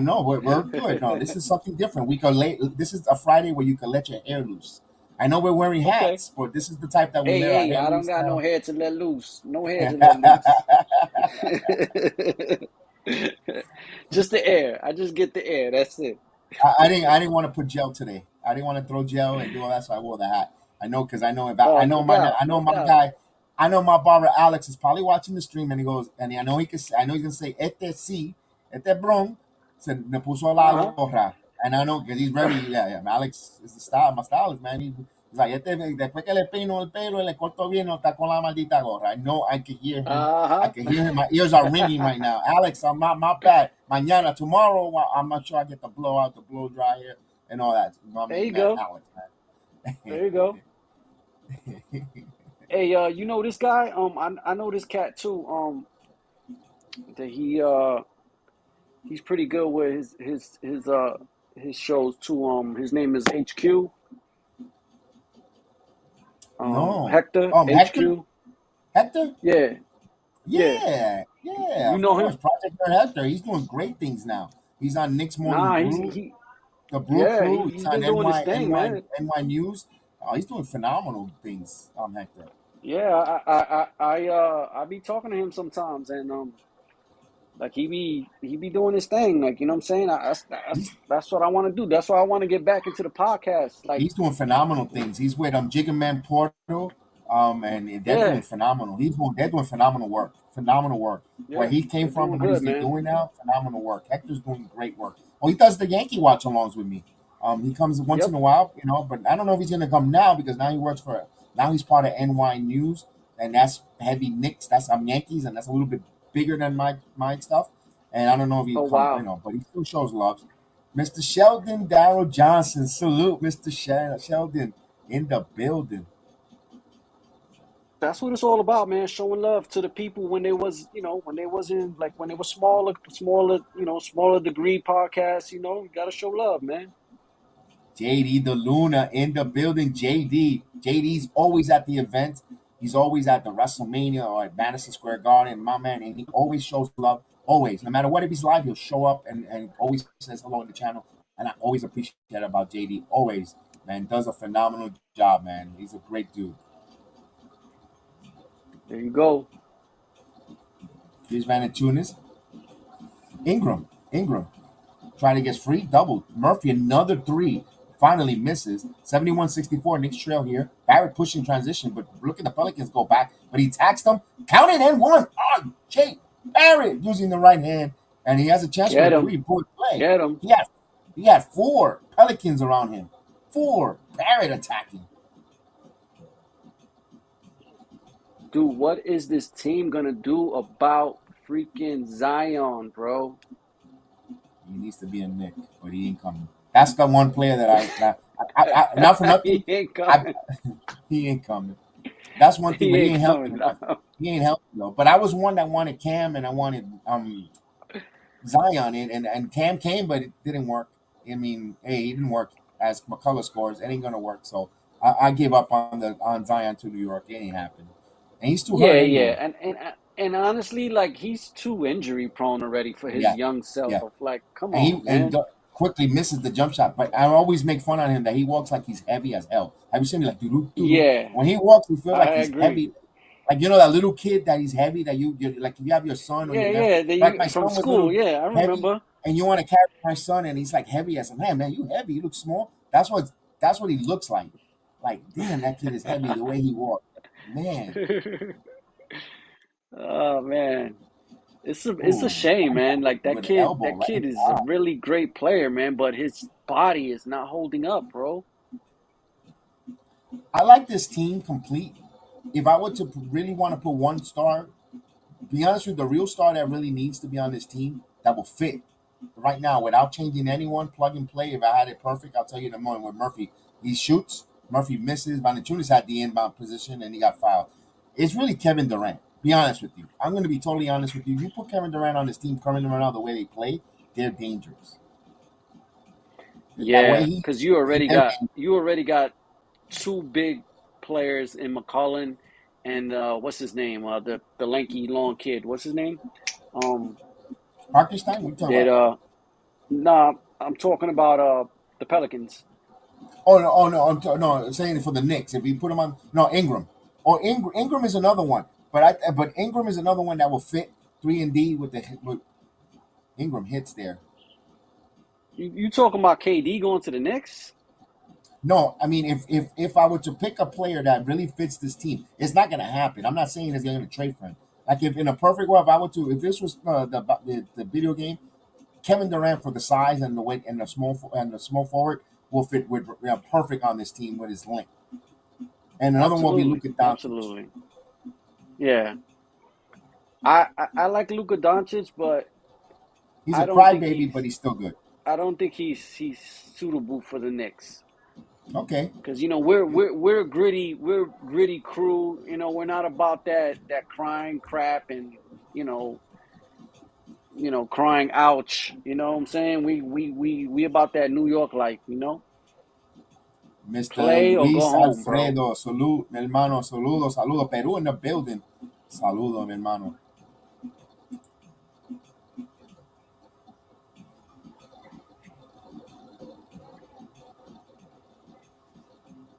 no, we're good. No, this is something different. We can lay. This is a Friday where you can let your hair loose. I know we're wearing Okay. hats, but this is the type that we Hey, let our hey, hair I don't loose got no now. hair to let loose. No hair to let loose. Just the air. I just get the air. That's it. I didn't want to put gel today. I didn't want to throw gel and do all that, so I wore the hat. I know because I know if I Oh, know no my doubt. I know No my doubt. guy. I know my barber Alex is probably watching the stream, and he goes, and I know I know he's gonna say, este bron, se me puso la Uh gorra, and I know because he's very, yeah. Alex is my stylist, man. He's like, después que le peino el pelo y le corto bien, no está con la maldita gorra. I know I can hear him. I huh. can hear him. My ears are ringing right now. Alex, I'm not my bad. Mañana, tomorrow, I'm not sure I get the blowout, the blow dryer, and all that. You know what I There you mean, man? go. Alex, There you go. man. Hey, you know this guy? I know this cat too. That he's pretty good with his shows too. His name is HQ. No. Hector Hector? HQ. Hector? Yeah, yeah. Yeah, You of know course. him? Project Nerd Hector. He's doing great things now. He's on Knicks Morning Nah, Brew, he the Brew yeah, Crew. He's he's on been doing his thing, man. NY News. Oh, he's doing phenomenal things, Hector. Yeah, I be talking to him sometimes, and like he be doing his thing, like you know what I'm saying. He's That's what I want to do. That's why I want to get back into the podcast. Like he's doing phenomenal things. He's with Jigga Man Portal, and they're doing yeah, phenomenal. They're doing phenomenal work. Phenomenal work. Where yeah, he came they're from doing and what good, he's man. doing now, phenomenal work. Hector's doing great work. Oh, he does the Yankee watch-alongs with me. He comes once in Yep. a while, but I don't know if he's gonna come now because now he works for now he's part of NY News, and that's heavy Knicks. That's Yankees, and that's a little bit bigger than my stuff. And I don't know if he Oh come, wow. but he still shows love. Mr. Sheldon Darrell Johnson. Salute, Mr. Sheldon in the building. That's what it's all about, man. Showing love to the people when they was, when they wasn't like when they were smaller, smaller degree podcasts. You gotta show love, man. JD the Luna in the building. JD's always at the event. He's always at the WrestleMania or at Madison Square Garden, my man, and he always shows love. Always, no matter what, if he's live, he'll show up and always says hello in the channel. And I always appreciate that about JD. Always, man, does a phenomenal job, man. He's a great dude. There you go. Here's Valanciunas. Ingram. Trying to get free, double. Murphy, another three. Finally misses. 71-64, Knicks trail here. Barrett pushing transition, but look at the Pelicans go back. But he taxed them. Counted and one. Oh, Jay Barrett using the right hand. And he has a chance for Get a him. three-point play. Get him. He had four Pelicans around him. Four. Barrett attacking. Dude, what is this team gonna do about freaking Zion, bro? He needs to be a Knick, but he ain't coming. That's the one player that not for He nothing. ain't I, coming. he ain't coming. That's one thing, He but he ain't ain't healthy. coming. No. He ain't healthy though. But I was one that wanted Cam and I wanted Zion and Cam came, but it didn't work. I mean, hey, he didn't work as McCullough scores. It ain't gonna work. So I give up on Zion to New York. It ain't happening. And he's too hurt Yeah, anyway. yeah, and honestly, like he's too injury prone already for his Yeah, young self. yeah. Like, come And on, man. quickly misses the jump shot. But I always make fun on him that he walks like he's heavy as hell. Have you seen him like doo doo? Yeah, When he walks, you feel I like he's agree. heavy. Like that little kid that he's heavy that you like if you have your son or Yeah, your yeah. nephew. Like my From son was school. little Yeah, I heavy, remember. and you want to carry my son, and he's like heavy as a man. You heavy. You look small. That's what he looks like. Like damn, that kid is heavy the way he walks. Man, Oh man, it's a ooh, shame, man. Like with an elbow that right in kid the is a eye. really great player, man. But his body is not holding up, bro. I like this team complete. If I were to really want to put one star, be honest with you, the real star that really needs to be on this team that will fit right now without changing anyone, plug and play. If I had it perfect, I'll tell you in the morning with Murphy. He shoots, Murphy misses. Valanciunas had the inbound position and he got fouled. It's really Kevin Durant. Be honest with you. I'm going to be totally honest with you. You put Kevin Durant on this team currently right now, the way they play, they're dangerous. That way Yeah, because they're you already got two big players in McCollum and what's his name? The lanky long kid. What's his name? Um, Hartenstein. What are you talking that about? nah, I'm talking about the Pelicans. No, I'm saying it for the Knicks. If you put him on, no Ingram, or Ingram is another one. But Ingram is another one that will fit 3 and D with Ingram hits there. You talking about KD going to the Knicks? No, I mean, if I were to pick a player that really fits this team, it's not going to happen. I'm not saying it's going to trade for him. Like if in a perfect world, if I were to, if this was the video game, Kevin Durant for the size and the weight and the small forward will fit with perfect on this team with his length. And another one will be Absolutely, Luka Doncic. absolutely. Yeah, I like Luka Doncic, but He's a I don't think crybaby, but he's he's still good. I don't think he's suitable for the Knicks. Okay, Because we're a gritty crew. We're not about that crying crap and you know crying ouch. You know what I'm saying? We about that New York life. Mr. Play or go Luis home, bro. Alfredo, salud, mi hermano, saludo, saludo. Peru in the building. Saludo, mi hermano.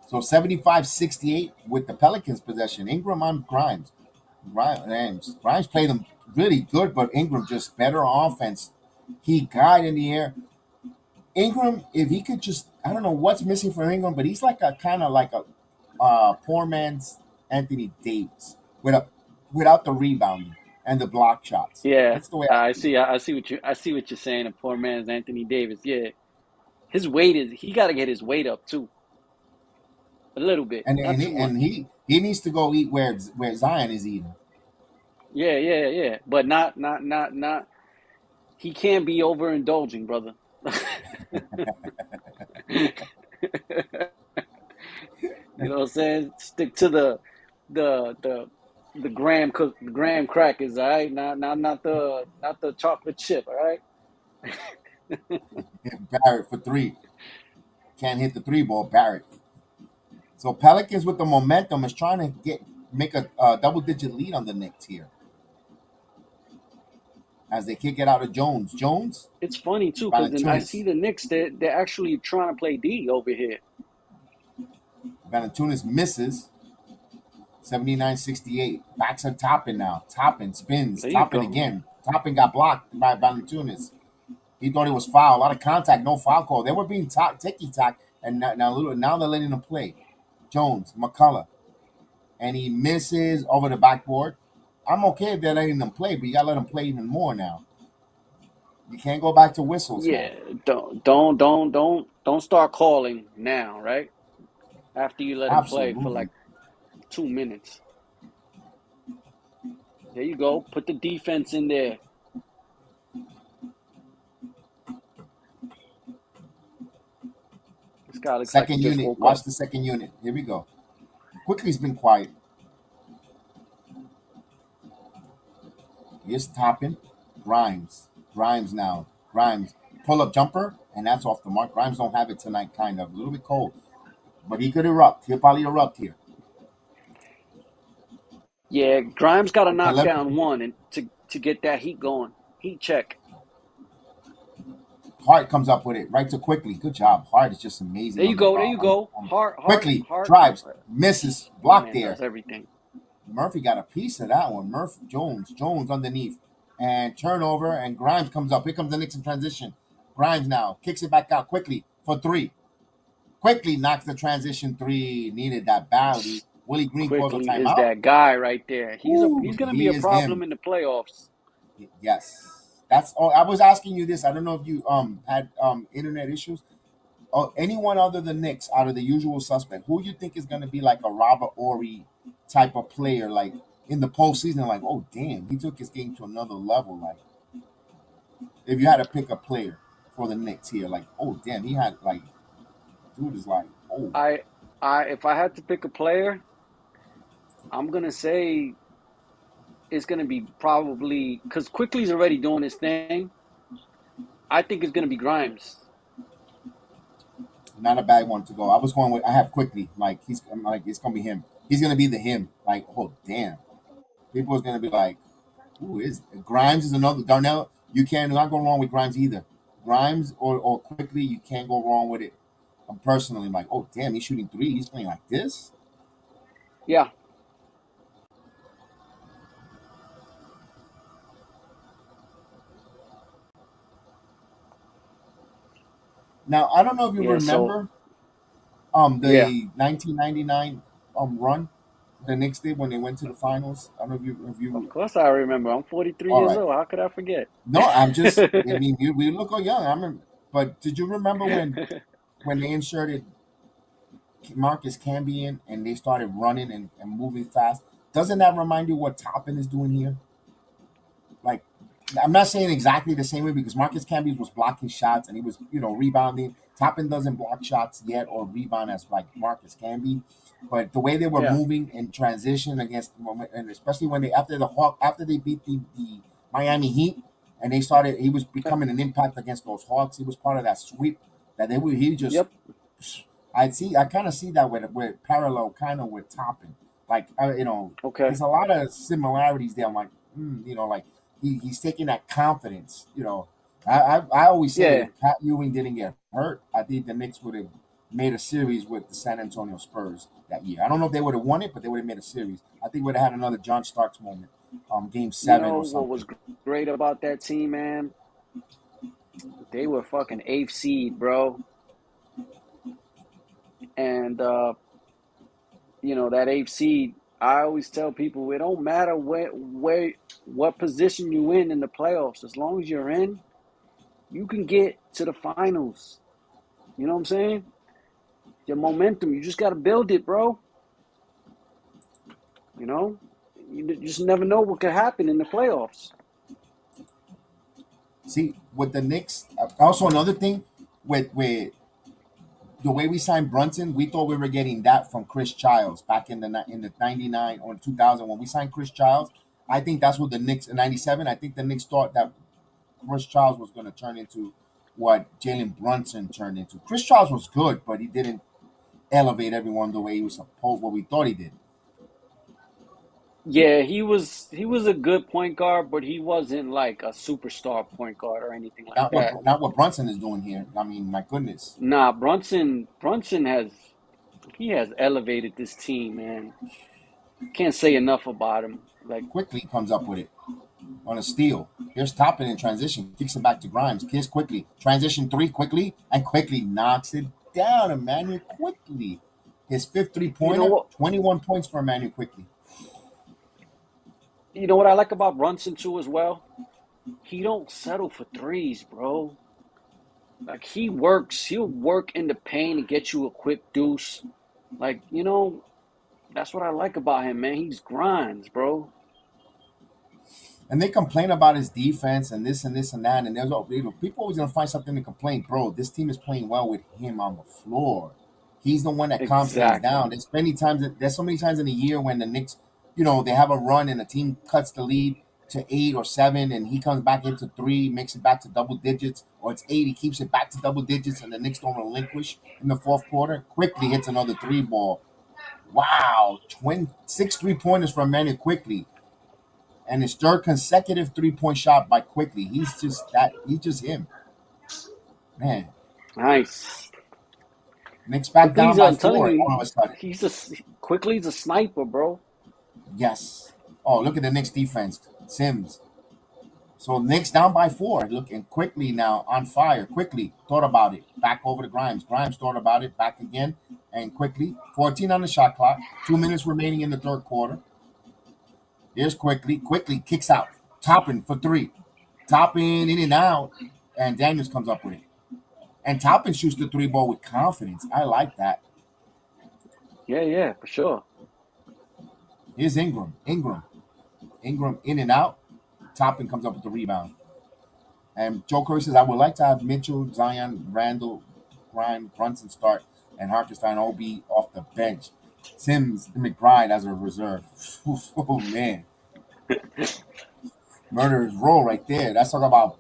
So 75-68 with the Pelicans possession. Ingram on Grimes. Grimes played them really good, but Ingram just better offense. He got in the air. Ingram, if he could just, I don't know what's missing for Ingram, but he's like a kind of like a poor man's Anthony Davis without the rebounding and the block shots. Yeah, That's the way I I see it. see. I see what you're saying. A poor man's Anthony Davis. Yeah, his weight is. He got to get his weight up too, a little bit, And not and too he, and much. he needs to go eat where Zion is eating. Yeah, yeah, yeah. But not. He can't be overindulging, brother. You know what I'm saying? Stick to the the the graham crackers, all right? Not the chocolate chip, all right? Barrett for three. Can't hit the three ball, Barrett. So Pelicans with the momentum is trying to make a double digit lead on the Knicks here as they kick it out of Jones. Jones, It's funny too, because then I see Valanciunas. the Knicks. They're actually trying to play D over here. Valanciunas misses 79-68. Backs on Toppin now. Toppin spins. There you Toppin go. again. Toppin got blocked by Valanciunas. He thought it was foul. A lot of contact, no foul call. They were being ticky tack, and now they're letting them play. Jones, McCullough, and he misses over the backboard. I'm okay if they're letting them play, but you gotta let them play even more now. You can't go back to whistles, man. Yeah, don't start calling now, right? After you let him play for Absolutely. like 2 minutes. There you go. Put the defense in there. This guy looks like he Second just unit. woke Watch up. the second unit. Here we go. Quickly's been quiet. Here's Toppin. Grimes. Grimes now. Grimes. Pull up jumper, and that's off the mark. Grimes don't have it tonight, kind of. A little bit cold. But he could erupt. He'll probably erupt here. Yeah, Grimes got to knock Caleb down one and to get that heat going. Heat check. Hart comes up with it right to Quickly. Good job. Hart is just There amazing you on the go. There you on, go. on Heart, heart, Quickly heart. drives, misses, My blocked man there. does everything. Murphy got a piece of that one. Murphy Jones underneath. And turnover and Grimes comes up. Here comes the Knicks in transition. Grimes now kicks it back out quickly for three. Quickly knocks the transition three. Needed that badly. Willie Green calls a Quickly is timeout. that guy right there. He's a Ooh, he's gonna be he a is him. problem in the playoffs. Yes. That's all. I was asking you this. I don't know if you had internet issues. Oh, anyone other than Knicks out of the usual suspect, who you think is going to be like a Robert Ory type of player, like in the postseason? Like, oh damn, he took his game to another level. Like, if you had to pick a player for the Knicks here, like, oh damn, he had like, dude is like, oh, I I if I had to pick a player, I'm gonna say it's gonna be probably because Quickly's already doing his thing. I think it's gonna be Grimes. not a bad one to go. I was going with, I have Quickly, like I'm like it's gonna be him. He's gonna be the him. Like, oh damn, people is gonna be like, who is Grimes is another Darnell. You can not go wrong with Grimes either. Grimes or Quickly, you can't go wrong with it. I'm personally like, oh damn, he's shooting three. He's playing like this. Yeah, Now I don't know if you yeah. So remember. Yeah, The 1999 run the Knicks did when they went to the finals. I don't know if of you. course I remember. I'm 43 All years right. old. How could I forget? No, I'm just. I mean, we look young. I remember. But did you remember when they inserted Marcus Camby and they started running and moving fast? Doesn't that remind you what Toppin is doing here? Like, I'm not saying exactly the same way because Marcus Camby was blocking shots and he was, rebounding. Toppin doesn't block shots yet or rebound as like Marcus Camby, but the way they were Yeah. moving in transition against, and especially when they after they beat the Miami Heat and he was Okay. becoming an impact against those Hawks. He was part of that sweep that they were. He just Yep. I kind of see that with parallel kind of with Toppin. Like Okay. there's a lot of similarities there. I'm like, like he's taking that confidence. I always say that Yeah. if Pat Ewing didn't get hurt, I think the Knicks would have made a series with the San Antonio Spurs that year. I don't know if they would have won it, but they would have made a series. I think would have had another John Starks moment, Game You 7 know or what something. was great about that team, man? They were fucking eighth seed, bro. And that eighth seed. I always tell people it don't matter what position you in the playoffs. As long as you're in, you can get to the finals. You know what I'm saying? Your momentum, you just got to build it, bro. You know, you just never know what could happen in the playoffs. See, with the Knicks, also another thing with the way we signed Brunson, we thought we were getting that from Chris Childs back in the 99 or 2000 when we signed Chris Childs. I think that's what the Knicks in 97. I think the Knicks thought that Chris Childs was going to turn into what Jalen Brunson turned into. Chris Childs was good, but he didn't elevate everyone the way he was supposed. What we thought he did. Yeah, he was a good point guard, but he wasn't like a superstar point guard or anything like that. Not what Brunson is doing here. I mean, my goodness. Nah, Brunson has elevated this team, man. Can't say enough about him. Like, Quickly comes up with it on a steal. Here's Toppin in transition, kicks it back to Grimes. Kiss quickly. Transition three quickly, and quickly knocks it down. Emmanuel quickly. His fifth three you know pointer, what? 21 points for Emmanuel quickly. You know what I like about Brunson too as well? He don't settle for threes, bro. Like he'll work in the paint and get you a quick deuce. Like, that's what I like about him, man. He's grinds, bro. And they complain about his defense and this and this and that. And people always gonna find something to complain. Bro, this team is playing well with him on the floor. He's the one that calms things down. Exactly. There's so many times in a year when the Knicks, they have a run and the team cuts the lead to 8 or 7, and he comes back into 3, makes it back to double digits, or it's 8, he keeps it back to double digits, and the Knicks don't relinquish in the fourth quarter. Quickly hits another 3 ball. Wow, 6 3 pointers from Manny quickly, and his third consecutive 3-point shot by quickly. He's just that. He's just him, man. Nice. Knicks back down Quickly's, by I'm telling 4 you, all of a sudden. Quickly's a sniper, bro. Yes. Oh, look at the Knicks defense. Sims. So Knicks down by 4. Looking quickly now on fire. Quickly thought about it. Back over to Grimes. Grimes thought about it. Back again. And quickly. 14 on the shot clock. 2 minutes remaining in the third quarter. Here's quickly. Quickly kicks out. Topping for 3. Topping in and out. And Daniels comes up with it. And Toppin shoots the 3 ball with confidence. I like that. Yeah, yeah, for sure. Here's Ingram. Ingram in and out. Toppin comes up with the rebound. And Joe Curry says, I would like to have Mitchell, Zion, Randall, Grimes, Brunson start, and Hartenstein all be off the bench. Sims, McBride as a reserve. Oh, man. Murderer's row right there. That's talking about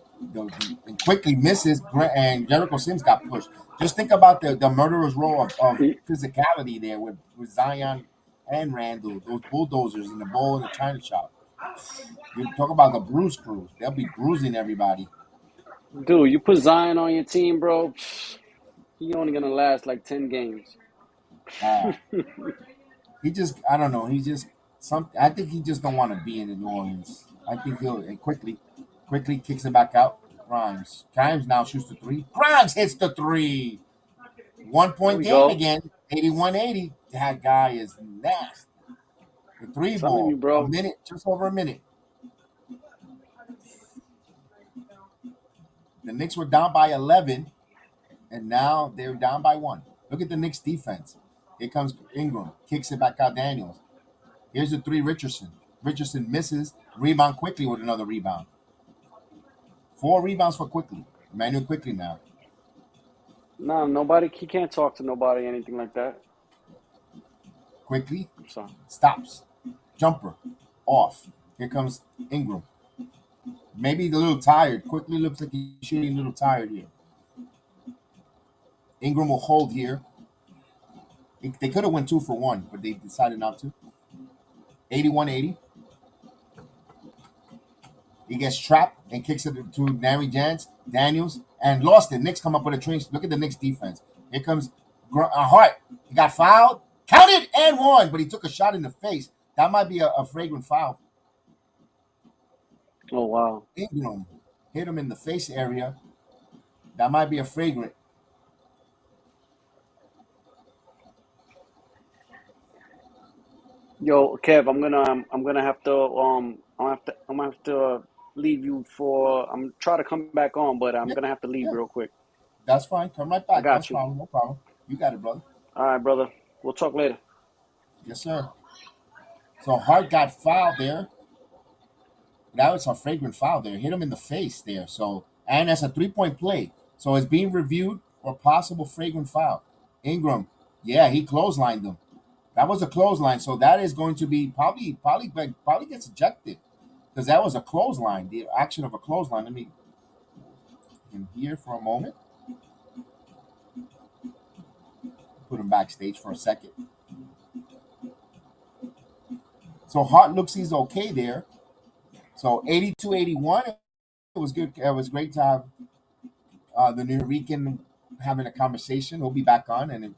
and quickly misses, and Jericho Sims got pushed. Just think about the murderer's row of physicality there with Zion and Randall, those bulldozers in the bowl and the China shop. You talk about the bruise crew. They'll be bruising everybody. Dude, you put Zion on your team, bro. He only gonna last like 10 games. Uh, he just, I don't know. He just, I think he just don't want to be in the New Orleans. I think he'll, and quickly kicks it back out. Grimes now shoots the 3. Grimes hits the 3. One There point we game go. again. 81-80. That guy is nasty. The three Telling you, ball. A bro. minute, just over a minute. The Knicks were down by 11, and now they're down by 1. Look at the Knicks defense. Here comes Ingram. Kicks it back out Daniels. Here's the three Richardson. Richardson misses. Rebound quickly with another rebound. 4 rebounds for Quickly. Emmanuel Quickly now. No, nobody. He can't talk to nobody, anything like that. Quickly So stops. Jumper. Off. Here comes Ingram. Maybe he's a little tired. Quickly looks like he's shooting a little tired here. Ingram will hold here. They could have went 2 for 1, but they decided not to. 81-80. He gets trapped and kicks it to Daniels, and lost it. Knicks come up with a train. Look at the Knicks defense. Here comes Hart. He got fouled, counted, and won, but he took a shot in the face. That might be a flagrant foul. oh wow. Ingram hit him in the face area. That might be a flagrant. Yo, Kev, I'm gonna have to I'm gonna have to leave you for. I'm trying to come back on, but I'm Yeah, gonna have to leave yeah, real quick. that's fine. Come right I back. That's got you. problem. No problem. You got it, brother. All right, brother. We'll talk later. Yes, sir. So Hart got fouled there. That was a flagrant foul there. Hit him in the face there. So, and that's a 3-point play. So it's being reviewed for possible flagrant foul. Ingram, yeah, he clotheslined him. That was a clothesline. So that is going to be probably gets ejected because that was a clothesline. The action of a clothesline. Let me in here for a moment. Put him backstage for a second. So Hart looks he's okay there. So 82-81. It was good. It was great to have the New Rican having a conversation. He'll be back on, and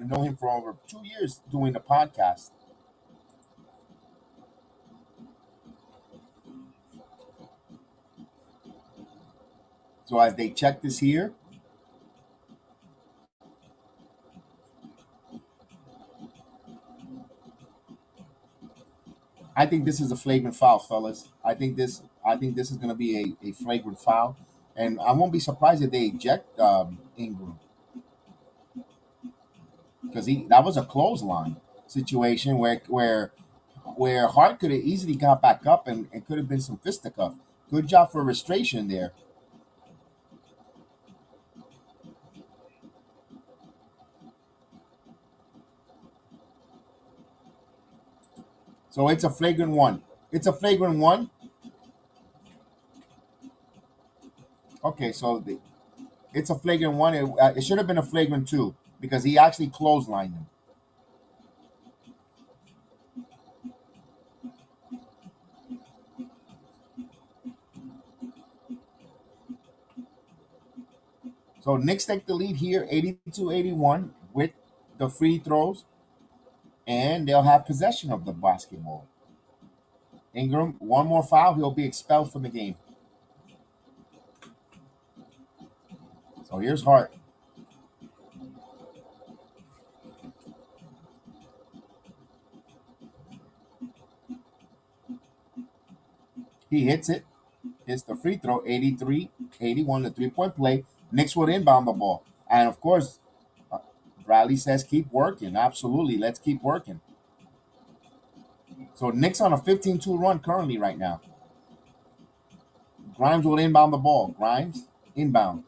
know him for over 2 years doing the podcast. So as they check this here, I think this is a flagrant foul, fellas. I think this is going to be a flagrant foul, and I won't be surprised if they eject Ingram because he that was a clothesline situation where Hart could have easily got back up and could have been some fisticuff. Good job for restoration there. So it's a flagrant one. It's a flagrant one. Okay, so it's a flagrant one. It should have been a flagrant two because he actually clotheslined him. So Knicks take the lead here, 82-81 with the free throws, and they'll have possession of the basketball. Ingram, one more foul, he'll be expelled from the game. So here's Hart. He hits it. Hits the free throw, 83-81, the three-point play. Knicks would inbound the ball. And of course, uh, Bradley says keep working. Absolutely, let's keep working. So Knicks on a 15-2 run currently right now. Grimes will inbound the ball. Grimes, inbound.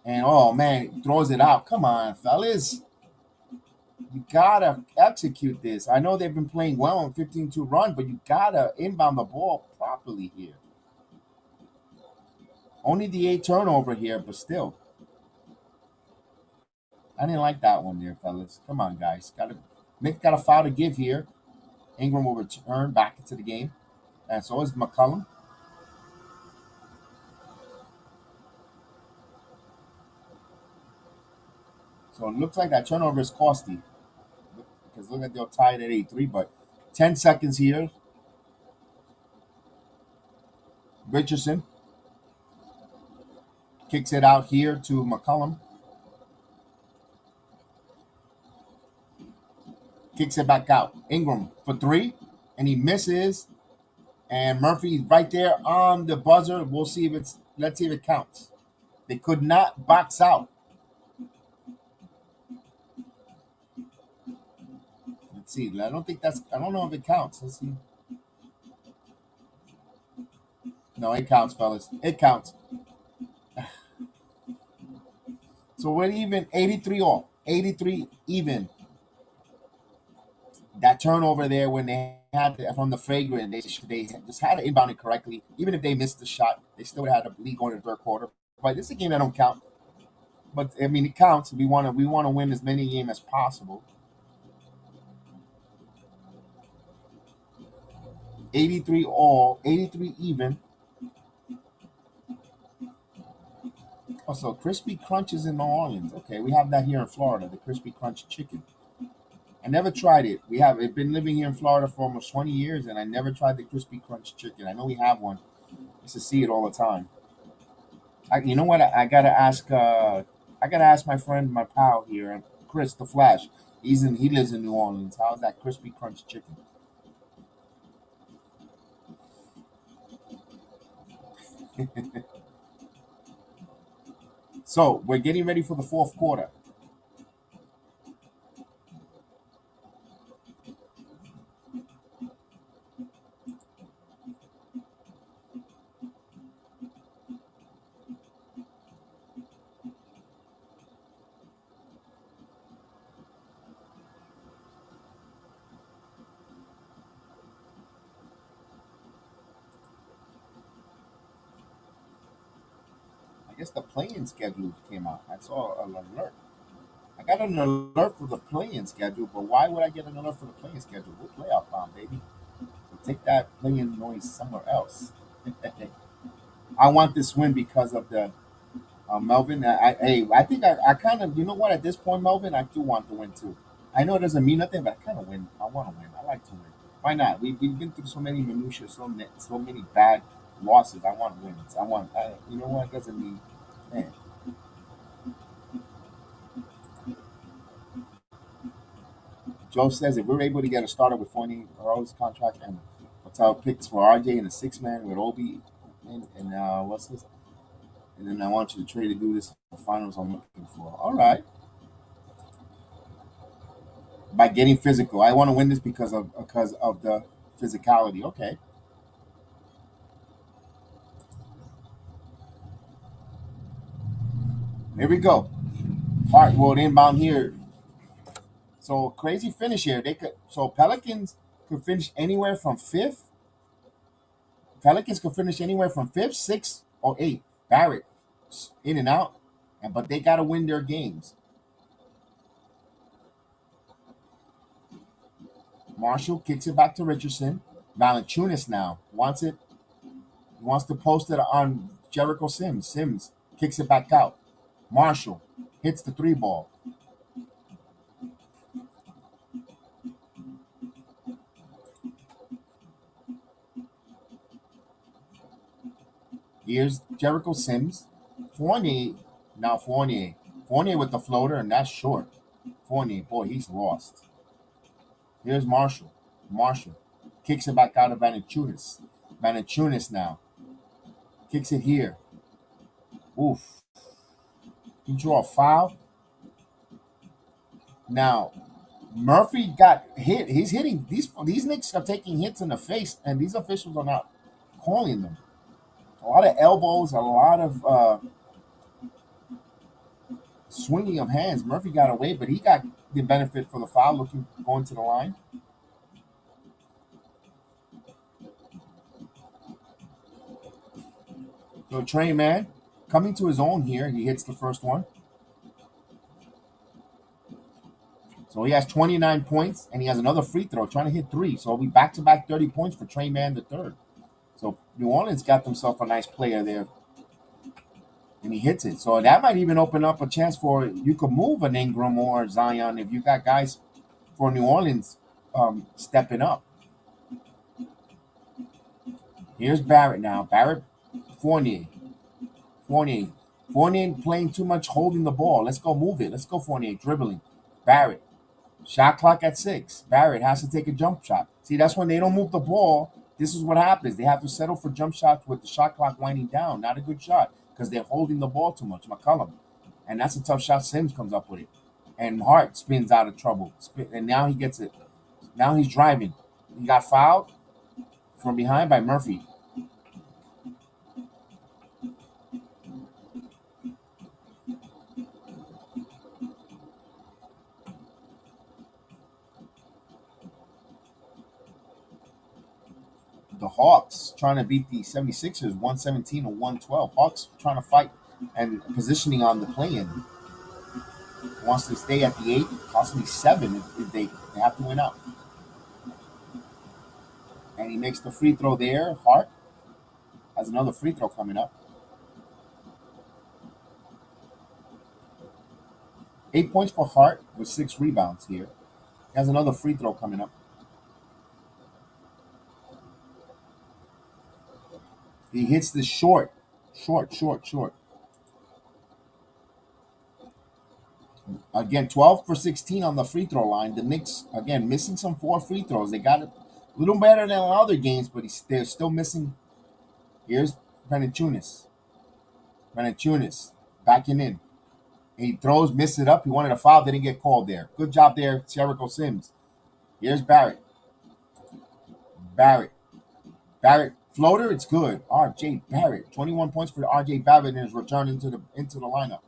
And oh man, throws it out. Come on, fellas. You gotta execute this. I know they've been playing well on 15-2 run, but you gotta inbound the ball properly here. Only the 8 turnover here, but still. I didn't like that one there, fellas. Come on, guys. Nick got a foul to give here. Ingram will return back into the game. And so is McCollum. So it looks like that turnover is costly. Because look at they're tied at 8-3, but 10 seconds here. Richardson kicks it out here to McCollum. kicks it back out. Ingram for three, and he misses. And Murphy's right there on the buzzer. We'll see if it's. Let's see if it counts. They could not box out. Let's see. I don't think that's. I don't know if it counts. Let's see. No, it counts, fellas. It counts. So we're even 83 all. 83 even. That turnover there when they had from the fragrant, they just had to inbound it correctly. Even if they missed the shot, they still had a lead going in the third quarter. But this is a game that don't count. But I mean, it counts. We want to win as many games as possible. 83 all, 83 even. Also, crispy crunches in New Orleans. Okay, we have that here in Florida, the crispy crunch chicken. I never tried it. We have been living here in Florida for almost 20 years, and I never tried the crispy crunch chicken. I know we have one. I used to see it all the time. You know what? I gotta ask. I gotta ask my friend, my pal here, Chris the Flash. He lives in New Orleans. How's that crispy crunch chicken? So we're getting ready for the fourth quarter. I guess the playing schedule came out. I saw an alert. I got an alert for the playing schedule, but why would I get an alert for the playing schedule? We're playoff bound, baby. So take that playing noise somewhere else. I want this win because of the Melvin. I think I kind of, you know what, at this point, Melvin, I do want to win too. I know it doesn't mean nothing, but I kind of win. I want to win. I like to win. Why not? We've been through so many minutiae, so many bad losses. I want wins. You know what? It doesn't mean, man. Joe says if we're able to get a starter with Fournier Rose contract and hotel picks for RJ and a six man with Obi and what's this? And then I want you to trade to do this the finals I'm looking for. All right. By getting physical. I want to win this because of the physicality. Okay. Here we go. Hardwood inbound here. So crazy finish here. Pelicans could finish anywhere from fifth. Pelicans could finish anywhere from fifth, sixth, or eighth. Barrett in and out. But they gotta win their games. Marshall kicks it back to Richardson. Valanciunas now wants it. He wants to post it on Jericho Sims. Sims kicks it back out. Marshall hits the three ball. Here's Jericho Sims. Fournier. Now Fournier. Fournier with the floater, and that's short. Fournier, boy, he's lost. Here's Marshall. Marshall kicks it back out of Valanciunas. Valanciunas now kicks it here. Oof. He draw a foul. Now Murphy got hit. He's hitting these Knicks are taking hits in the face, and these officials are not calling them. A lot of elbows, a lot of swinging of hands. Murphy got away, but he got the benefit for the foul, looking going to the line. So Trey Man coming to his own here. He hits the first one. So he has 29 points, and he has another free throw, trying to hit three. So it'll be back-to-back 30 points for Trey Man the third. So New Orleans got themselves a nice player there, and he hits it. So that might even open up a chance for you could move an Ingram or Zion if you got guys for New Orleans stepping up. Here's Barrett now. Barrett, Fournier. Fournier. Fournier playing too much, holding the ball. Let's go move it. Let's go, Fournier. Dribbling. Barrett. Shot clock at 6. Barrett has to take a jump shot. See, that's when they don't move the ball. This is what happens. They have to settle for jump shots with the shot clock winding down. Not a good shot because they're holding the ball too much. McCollum. And that's a tough shot. Sims comes up with it. And Hart spins out of trouble. And now he gets it. Now he's driving. He got fouled from behind by Murphy. The Hawks trying to beat the 76ers 117 to 112. Hawks trying to fight and positioning on the play-in. Wants to stay at the 8, possibly 7 if they have to win out. And he makes the free throw there. Hart has another free throw coming up. 8 points for Hart with 6 rebounds here. He has another free throw coming up. He hits the short. Again, 12 for 16 on the free throw line. The Knicks, again, missing some 4 free throws. They got it a little better than other games, but they're still missing. Here's Valanciunas. Backing in. He throws, misses it up. He wanted a foul, didn't get called there. Good job there, Jericho Sims. Here's Barrett. Floater, it's good. R.J. Barrett. 21 points for R.J. Barrett in his return into the lineup.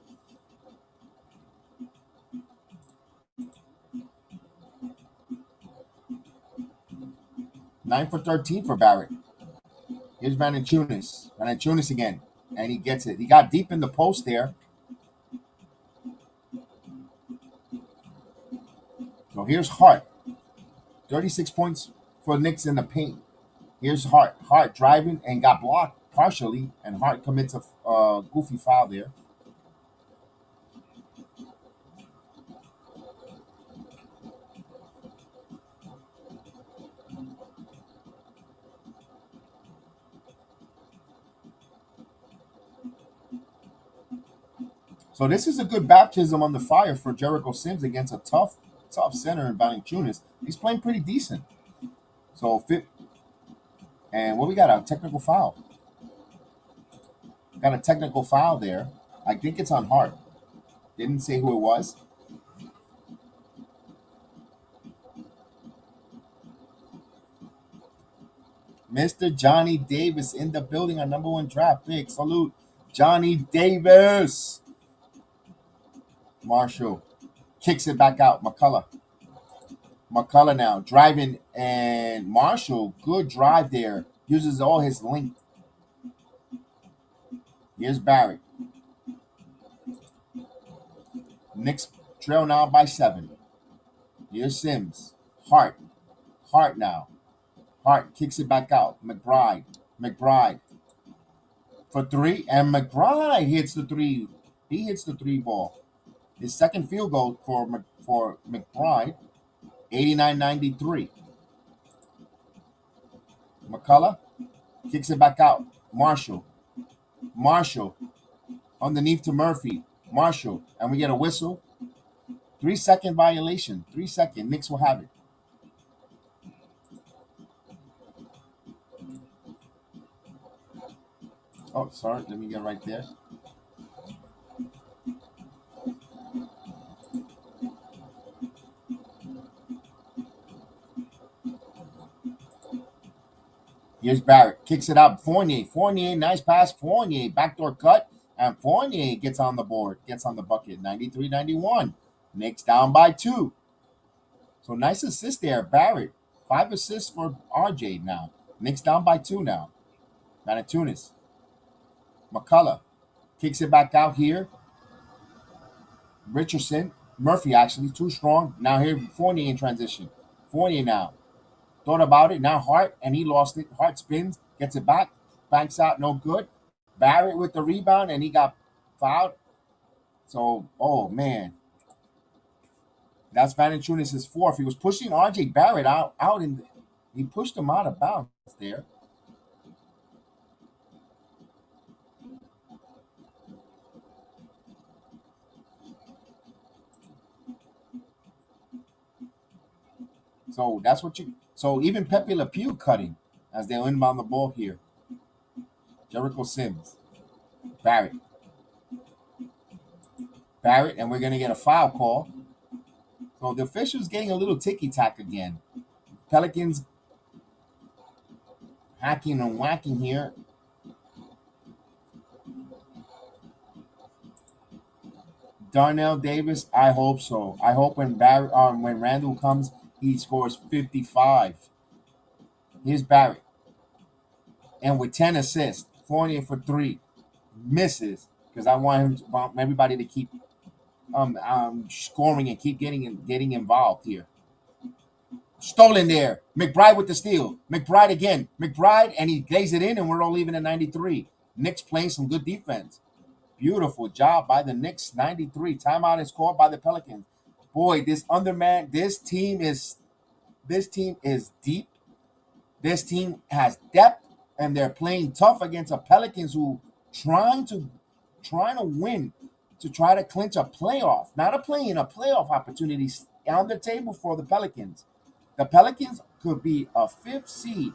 Nine for 13 for Barrett. Here's Valanciunas. Valanciunas again. And he gets it. He got deep in the post there. So here's Hart. 36 points for Knicks in the paint. Here's Hart. Hart driving and got blocked partially, and Hart commits a goofy foul there. So this is a good baptism on the fire for Jericho Sims against a tough center in Valanciunas. He's playing pretty decent. So and what we got? A technical foul. Got a technical foul there. I think it's on Hart. Didn't say who it was. Mr. Johnny Davis in the building, our number 1 draft pick. Salute, Johnny Davis. Marshall kicks it back out. McCullough now driving, and Marshall, good drive there. Uses all his length. Here's Barrett. Knicks trail now by 7. Here's Sims. Hart now. Hart kicks it back out. McBride for 3, and McBride hits the 3. He hits the 3 ball. His second field goal for McBride. 89-93. McCullough kicks it back out. Marshall underneath to Murphy. Marshall, and we get a whistle. 3-second violation. 3-second. Knicks will have it. Oh, sorry. Let me get right there. Here's Barrett. Kicks it out. Fournier, nice pass. Fournier, backdoor cut. And Fournier gets on the board. Gets on the bucket. 93-91. Knicks down by 2. So nice assist there, Barrett. 5 assists for RJ now. Knicks down by 2 now. Valanciunas. McCullough kicks it back out here. Richardson. Murphy actually too strong. Now here Fournier in transition. Fournier now. Thought about it. Now Hart, and he lost it. Hart spins, gets it back, banks out, no good. Barrett with the rebound, and he got fouled. So, oh man. That's Valanciunas' 4th. He was pushing RJ Barrett out in he pushed him out of bounds there. So that's what you. So even Pepe Le Pew cutting as they inbound the ball here. Jericho Sims, Barrett, and we're gonna get a foul call. So the official's getting a little ticky tack again. Pelicans hacking and whacking here. Darnell Davis, I hope so. I hope when Randall comes, he scores 55. Here's Barrett, and with 10 assists, Fournier for three, misses because I want everybody to keep scoring and keep getting involved here. Stolen there. McBride with the steal. McBride again. McBride, and he lays it in, and we're all leaving at 93. Knicks playing some good defense. Beautiful job by the Knicks. 93. Timeout is called by the Pelicans. Boy, this team is deep. This team has depth, and they're playing tough against a Pelicans who trying to win to try to clinch a playoff, not a play-in, a playoff opportunity on the table for the Pelicans. The Pelicans could be a fifth seed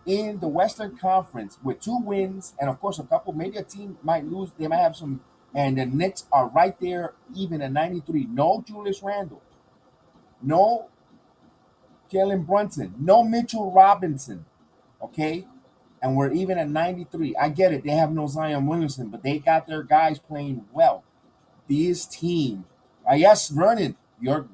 in the Western Conference with 2 wins, and of course, a couple. Maybe a team might lose. They might have some, and the Knicks are right there, even at 93. No Julius Randle, no Jalen Brunson, no Mitchell Robinson. Okay, and we're even at 93. I get it. They have no Zion Williamson, but they got their guys playing well. This team, yes, Vernon, your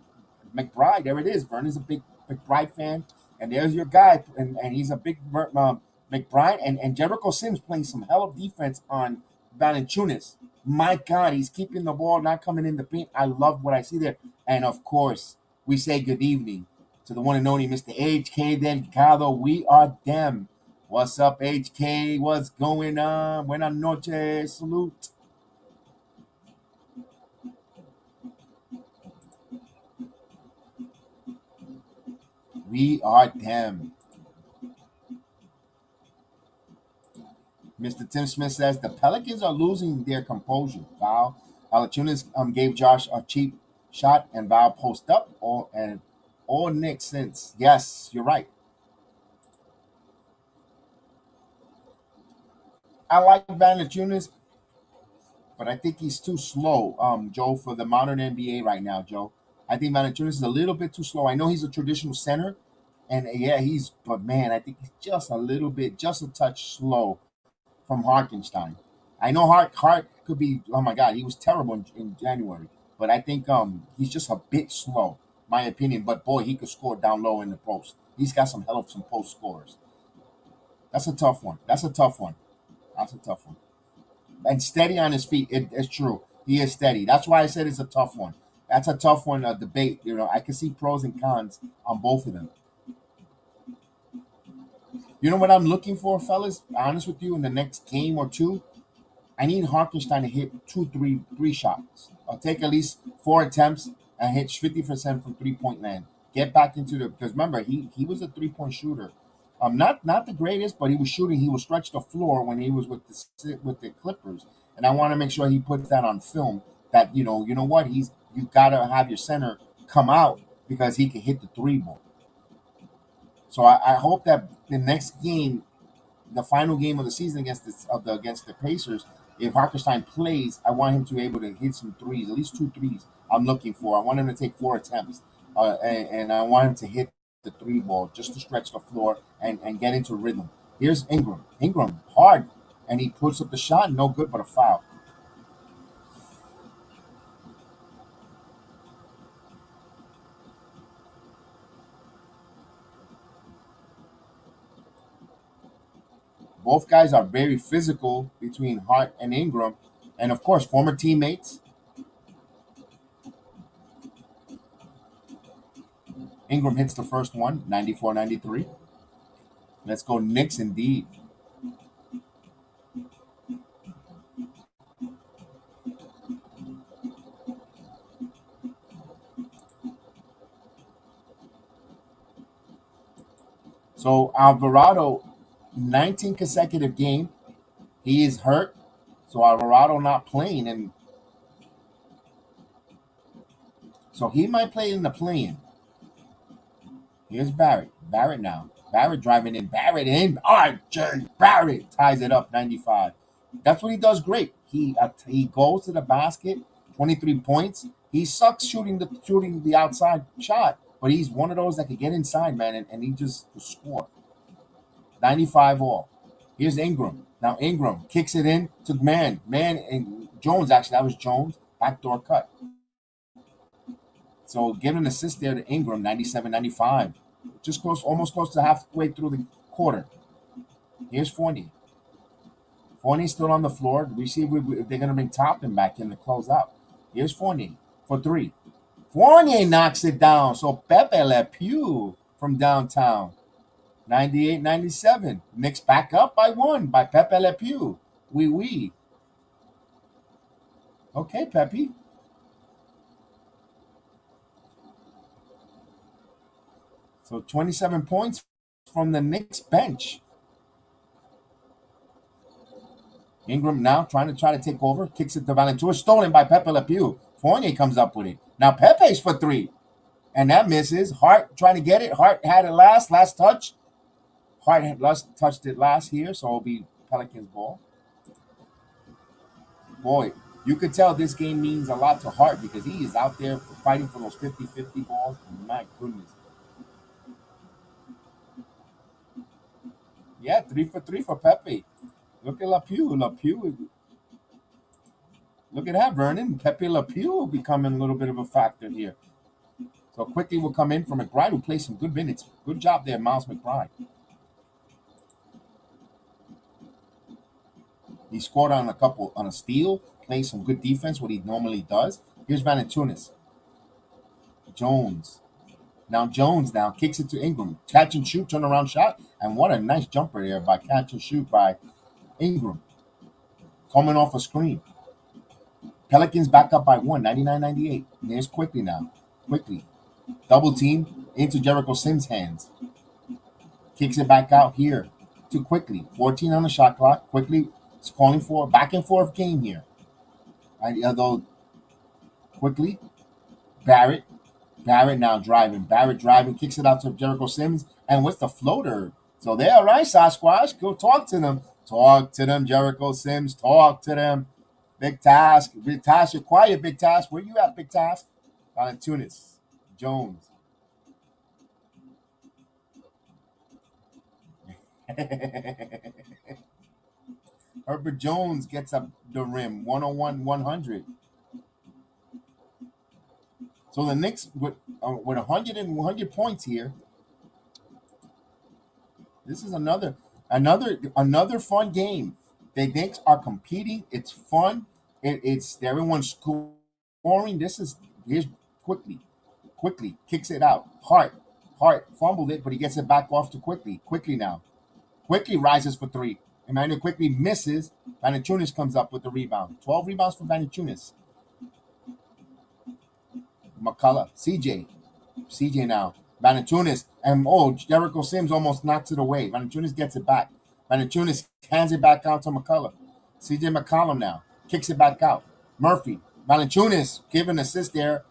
McBride. There it is. Vernon's a big McBride fan, and there's your guy, and he's a big McBride, and Jericho Sims playing some hell of defense on Valanciunas. My God, he's keeping the ball, not coming in the paint. I love what I see there, and of course, we say good evening to the one and only Mr. HK Delgado. We are them. What's up, HK? What's going on? Buenas noches. Salute. We are them. Mr. Tim Smith says the Pelicans are losing their composure. Val Valachunas gave Josh a cheap shot, and Val post up all Knicks since. Yes, you're right. I like Valachunas, but I think he's too slow, Joe, for the modern NBA right now, Joe. I think Valachunas is a little bit too slow. I know he's a traditional center, and yeah, but man, I think he's just a little bit, just a touch slow from Hartenstein. I know Hart could be. Oh my God, he was terrible in January, but I think he's just a bit slow, my opinion. But boy, he could score down low in the post. He's got some hell of some post scores. That's a tough one. That's a tough one. That's a tough one. And steady on his feet. It's true. He is steady. That's why I said it's a tough one. That's a tough one. Debate. I can see pros and cons on both of them. You know what I'm looking for, fellas? Honest with you, in the next game or two, I need Hartenstein to hit three shots. I'll take at least 4 attempts and hit 50% from 3-point land. Get back into because remember he was a 3-point shooter. Not the greatest, but he was shooting. He would stretch the floor when he was with the Clippers, and I want to make sure he puts that on film. That you know what you gotta have your center come out because he can hit the three ball. So I hope that the next game, the final game of the season against the Pacers, if Hartenstein plays, I want him to be able to hit some threes, at least two threes. I'm looking for. I want him to take 4 attempts, and I want him to hit the three ball just to stretch the floor and get into rhythm. Here's Ingram. Ingram hard, and he puts up the shot. No good, but a foul. Both guys are very physical between Hart and Ingram, and of course, former teammates. Ingram hits the first one, 94-93. Let's go Knicks indeed. So Alvarado, 19 consecutive game. He is hurt. So Alvarado not playing, and so he might play in the play-in. Here's Barrett. Barrett now. Barrett driving in. Barrett in. RJ Barrett ties it up 95. That's what he does great. He goes to the basket, 23 points. He sucks shooting the outside shot, but he's one of those that can get inside, man, and he just score. 95 all. Here's Ingram. Now Ingram kicks it in to Man, and Jones, actually, that was Jones. Backdoor cut. So give an assist there to Ingram, 97-95. Just close, almost close to halfway through the quarter. Here's Fournier. Fournier's still on the floor. We see if they're going to bring Toppin back in to close out. Here's Fournier for three. Fournier knocks it down. So Pepe Le Pew from downtown. 98-97. Knicks back up by one by Pepe Le Pew. Oui. Okay, Pepe. So 27 points from the Knicks bench. Ingram now trying to take over. Kicks it to Valentua. Stolen by Pepe Le Pew. Fournier comes up with it. Now Pepe's for three. And that misses. Hart trying to get it. Hart had it last touch. Hart had touched it last here, so it'll be Pelicans ball. Boy, you could tell this game means a lot to Hart because he is out there fighting for those 50-50 balls. My goodness. Yeah, 3 for 3 for Pepe. Look at LaPew. Look at that, Vernon. Pepe LaPew becoming a little bit of a factor here. So quickly will come in from McBride, who plays some good minutes. Good job there, Miles McBride. He scored on a steal, plays some good defense, what he normally does. Here's Valanciunas. Jones kicks it to Ingram. Catch and shoot, turnaround shot. And what a nice jumper there by catch and shoot by Ingram. Coming off a screen. Pelicans back up by one, 99-98. There's Quickly now. Quickly. Double team into Jericho Sims' hands. Kicks it back out here to Quickly. 14 on the shot clock. Quickly is calling for a back and forth game here. Although Quickly, Barrett now driving. Barrett driving, kicks it out to Jericho Sims. And with the floater. So they're all right, Sasquatch. Go talk to them. Talk to them, Jericho Sims. Talk to them. Big Task. Big Task, you're quiet, Big Task. Where you at, Big Task? Valanciunas. Jones. Herbert Jones gets up the rim. 101-100. So the Knicks with 100 points here. This is another fun game. The Knicks are competing. It's fun. It's everyone's scoring. Here's Quickly kicks it out. Hart fumbled it, but he gets it back off to Quickly now. Quickly rises for three. Emmanuel Quickly misses. Valanciunas comes up with the rebound. 12 rebounds for Valanciunas. McCullough. CJ now. Valanciunas. And Jericho Sims almost knocks it away. Valanciunas gets it back. Valanciunas hands it back out to McCullough. CJ McCollum now. Kicks it back out. Murphy. Valanciunas give an assist there.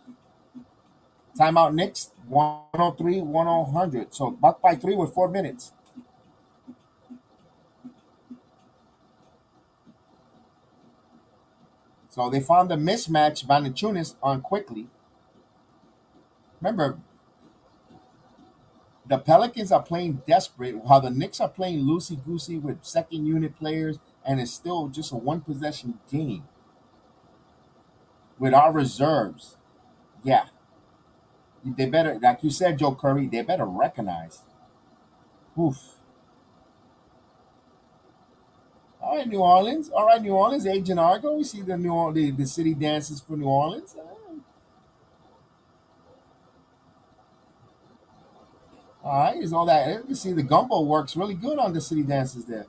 Timeout Knicks. 103-100. So Buck by 3 with 4 minutes. So they found a mismatch. Valanciunas on Quickly. Remember, the Pelicans are playing desperate while the Knicks are playing loosey-goosey with second unit players, and it's still just a one-possession game. With our reserves, yeah. They better, like you said, Joe Curry, they better recognize. Oof. All right, New Orleans. Agent Argo. We see the city dances for New Orleans. All right, is all that. You can see the gumbo works really good on the city dances there.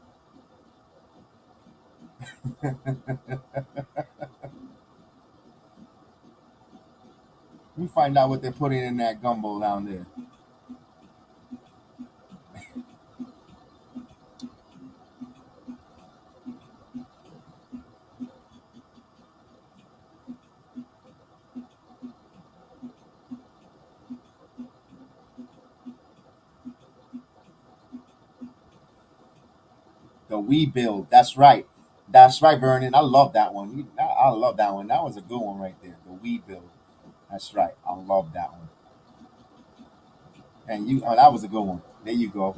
We find out what they're putting in that gumbo down there. we build. That's right. That's right, Vernon. I love that one. I love that one. That was a good one right there. The we build. That's right. I love that one. And you, oh, that was a good one. There you go.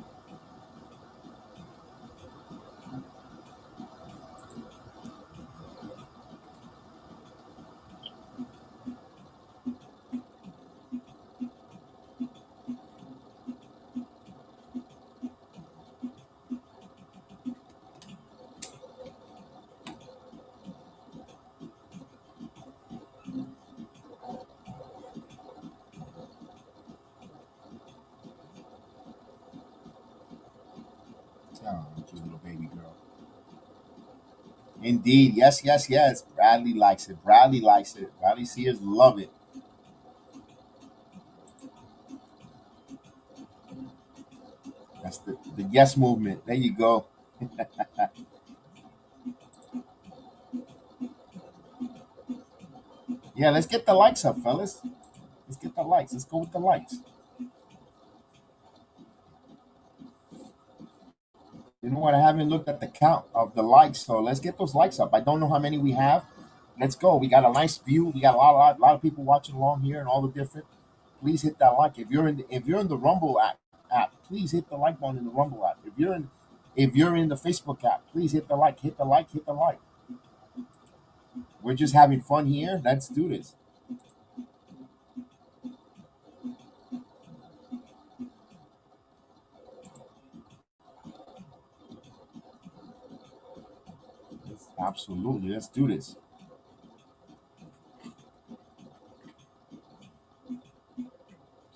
Oh, cute little baby girl. Indeed. Yes, yes, yes. Bradley likes it. Bradley likes it. Bradley Sears love it. That's the yes movement. There you go. Yeah, let's get the likes up, fellas. Let's get the likes. Let's go with the likes. You know what? I haven't looked at the count of the likes, so let's get those likes up. I don't know how many we have. Let's go. We got a nice view. We got a lot of people watching along here and all the different. Please hit that like. If you're in the Rumble app, please hit the like button in the Rumble app. If you're in the Facebook app, please hit the like. Hit the like. Hit the like. We're just having fun here. Let's do this. Absolutely. Let's do this.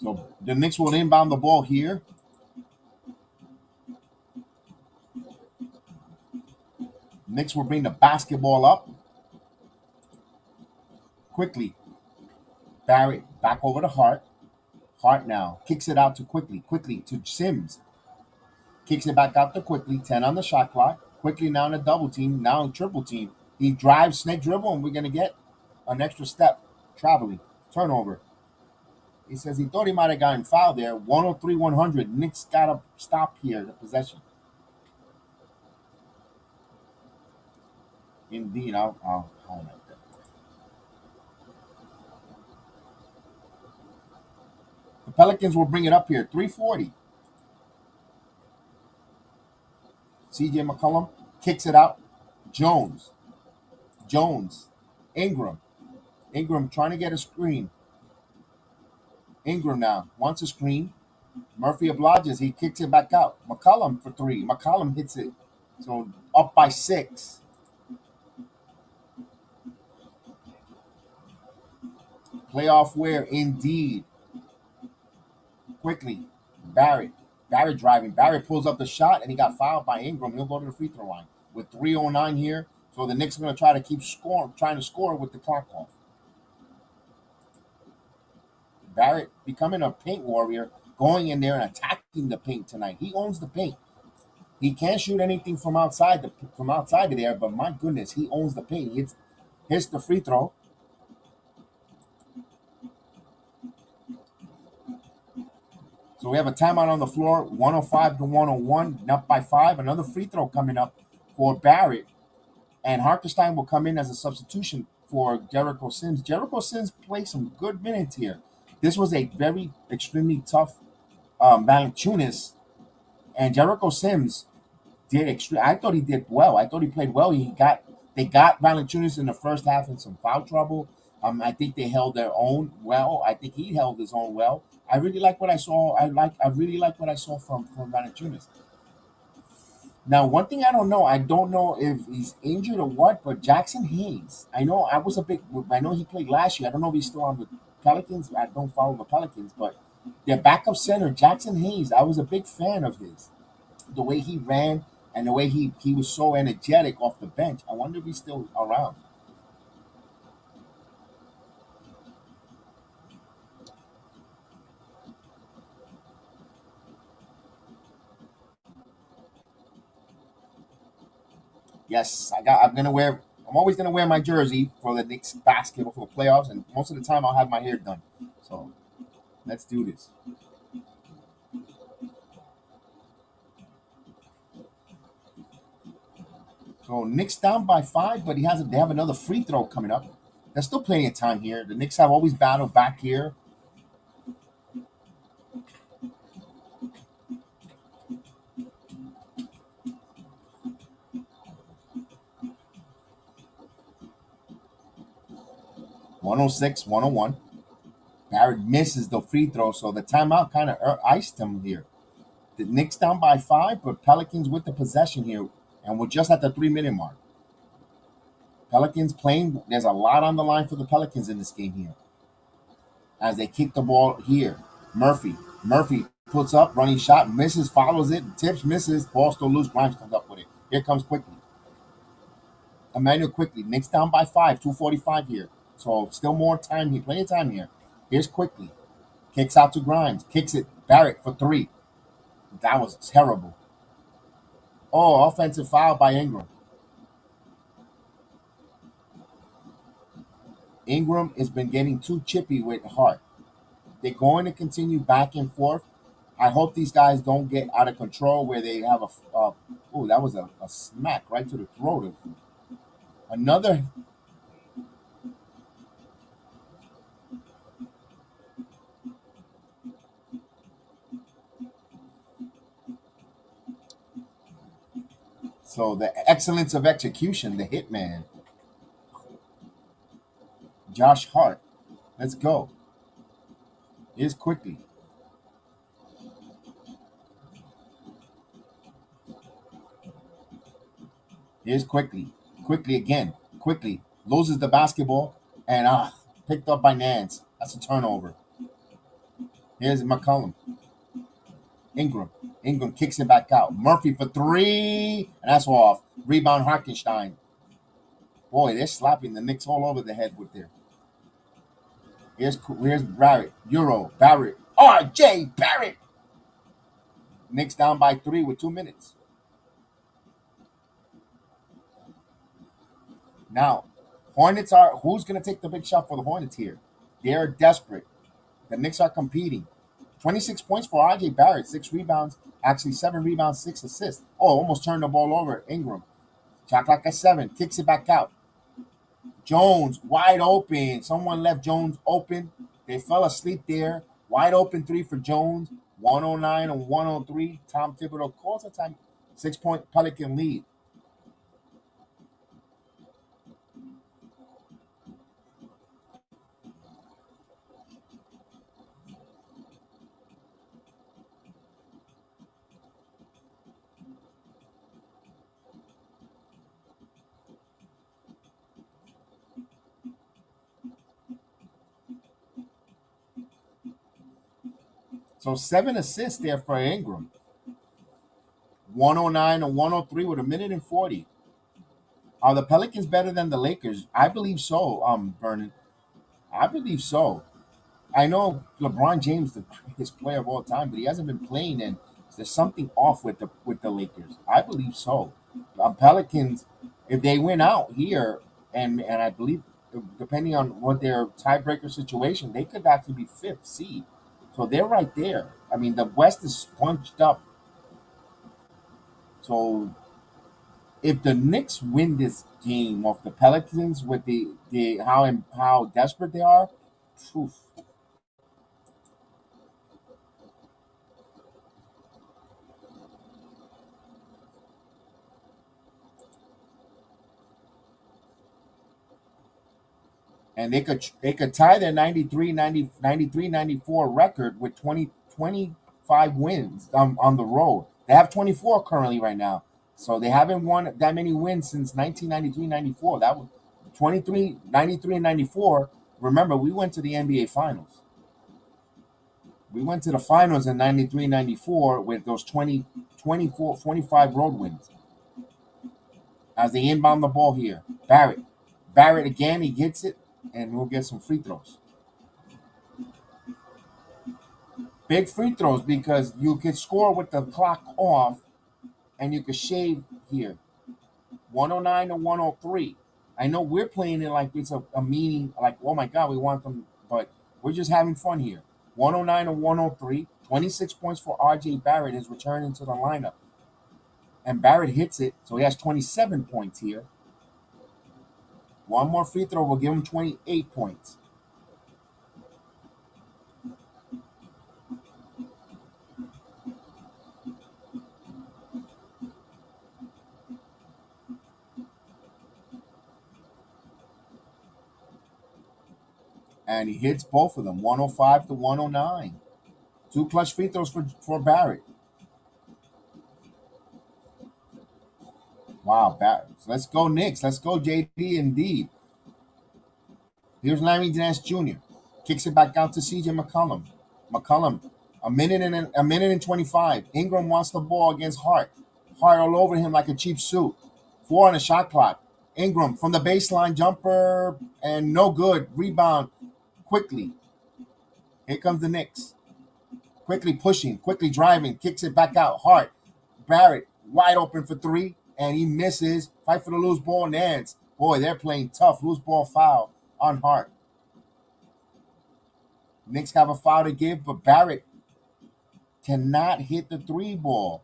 So the Knicks will inbound the ball here. Knicks will bring the basketball up quickly. Barrett back over to Hart. Hart now kicks it out to quickly to Sims. Kicks it back out to quickly. 10 on the shot clock. Quickly now in a double team. Now in triple team. He drives snake dribble, and we're gonna get an extra step. Traveling turnover. He says he thought he might have gotten fouled there. 103, 100. Knicks gotta stop here. The possession. Indeed, I'll highlight that. The Pelicans will bring it up here. 340. CJ McCollum kicks it out. Jones. Jones. Ingram. Ingram trying to get a screen. Ingram now wants a screen. Murphy obliges. He kicks it back out. McCollum for three. McCollum hits it. So up by 6. Playoff wear indeed. Quickly. Barrett. Barrett driving. Barrett pulls up the shot and he got fouled by Ingram. He'll go to the free throw line with 3:09 here. So the Knicks are going to try to keep scoring, trying to score with the clock off. Barrett becoming a paint warrior, going in there and attacking the paint tonight. He owns the paint. He can't shoot anything from outside of there, but my goodness, he owns the paint. Hits the free throw. So we have a timeout on the floor, 105 to 101, up by 5. Another free throw coming up for Barrett. And Hartenstein will come in as a substitution for Jericho Sims. Jericho Sims played some good minutes here. This was a very extremely tough Valanciunas, and Jericho Sims did extreme. I thought he did well. I thought he played well. They got Valanciunas in the first half in some foul trouble. I think they held their own well. I think he held his own well. I really like what I saw. I really like what I saw from Valanciunas. Now, one thing I don't know if he's injured or what, but Jackson Hayes, I know he played last year. I don't know if he's still on the Pelicans. I don't follow the Pelicans, but their backup center, Jackson Hayes, I was a big fan of his. The way he ran and the way he was so energetic off the bench. I wonder if he's still around. Yes, I'm always gonna wear my jersey for the Knicks basketball for the playoffs, and most of the time I'll have my hair done. So let's do this. So Knicks down by 5, but they have another free throw coming up. There's still plenty of time here. The Knicks have always battled back here. (106, 101). Barrett misses the free throw, so the timeout kind of iced him here. The Knicks down by 5, but Pelicans with the possession here, and we're just at the 3-minute mark. Pelicans playing. There's a lot on the line for the Pelicans in this game here. As they kick the ball here, Murphy puts up, running shot, misses, follows it, tips, misses, ball still loose. Grimes comes up with it. Here comes Quickly. Emmanuel Quickly. Knicks down by 5, 2:45 here. So still more time here, plenty of time here. Here's Quickly. Kicks out to Grimes. Kicks it. Barrett for 3. That was terrible. Oh, offensive foul by Ingram. Ingram has been getting too chippy with Hart. They're going to continue back and forth. I hope these guys don't get out of control where they have oh, that was a smack right to the throat. Another. So the excellence of execution, the hitman, Josh Hart. Let's go. Here's Quickly. Here's Quickly. Quickly again. Quickly loses the basketball and picked up by Nance. That's a turnover. Here's McCollum. Ingram. Ingram kicks it back out. Murphy for 3, and that's off. Rebound Hartenstein. Boy, they're slapping the Knicks all over the head with their. Here's Barrett. Barrett. R.J. Barrett. Knicks down by 3 with 2 minutes. Now, Hornets are. Who's going to take the big shot for the Hornets here? They're desperate. The Knicks are competing. 26 points for R.J. Barrett. 6 rebounds. Actually, 7 rebounds, 6 assists. Oh, almost turned the ball over. Ingram. Shot clock at 7. Kicks it back out. Jones, wide open. Someone left Jones open. They fell asleep there. Wide open 3 for Jones. 109 and 103. Tom Thibodeau calls a time. 6-point Pelican lead. So 7 assists there for Ingram. 109 and 103 with 1:40. Are the Pelicans better than the Lakers? I believe so, Vernon. I believe so. I know LeBron James, the greatest player of all time, but he hasn't been playing, and there's something off with the Lakers. I believe so. Pelicans, if they win out here, and I believe depending on what their tiebreaker situation, they could actually be 5th seed. So they're right there. I mean, the West is punched up. So if the Knicks win this game off the Pelicans with the how desperate they are, oof. And they could tie their 93-94 record with 25 wins on the road. They have 24 currently right now. So they haven't won that many wins since 1993-94. That was 93 and 94. Remember, we went to the NBA Finals. We went to the finals in 93-94 with those 25 road wins. As they inbound the ball here. Barrett again, he gets it, and we'll get some free throws. Big free throws because you could score with the clock off and you could shave here. 109 to 103. I know we're playing it like it's a meaning, like, oh my God, we want them, but we're just having fun here. 109 to 103. 26 points for R.J. Barrett is returning to the lineup. and Barrett hits it, so he has 27 points here. One more free throw will give him 28 points. And he hits both of them, 105 to 109. Two clutch free throws for Barrett. Wow, Barrett. So let's go Knicks. Let's go JD indeed. Here's Larry Nance Jr. Kicks it back out to CJ McCollum. McCollum, a minute and 25. Ingram wants the ball against Hart. Hart all over him like a cheap suit. 4 on the shot clock. Ingram from the baseline jumper and no good. Rebound quickly. Here comes the Knicks. Quickly pushing, quickly driving, kicks it back out. Hart. Barrett wide open for 3, and he misses. Fight for the loose ball, Nance. Boy, they're playing tough. Loose ball foul on Hart. Knicks have a foul to give, but Barrett cannot hit the 3 ball.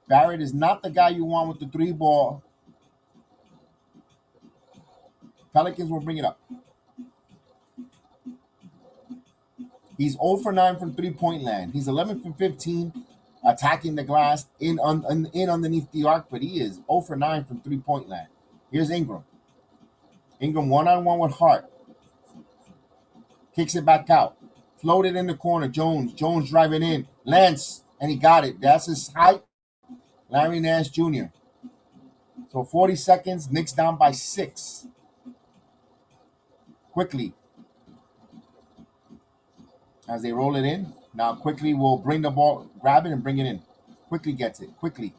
Barrett is not the guy you want with the 3 ball. Pelicans will bring it up. He's 0 for 9 from 3-point land. He's 11 from 15 attacking the glass in underneath the arc, but he is 0 for 9 from 3-point land. Here's Ingram. Ingram one-on-one with Hart. Kicks it back out. Floated in the corner. Jones driving in. Lance, and he got it. That's his height. Larry Nance Jr. So 40 seconds. Knicks down by 6. Quickly. As they roll it in. Now quickly will bring the ball, grab it and bring it in. Quickly gets it. Quickly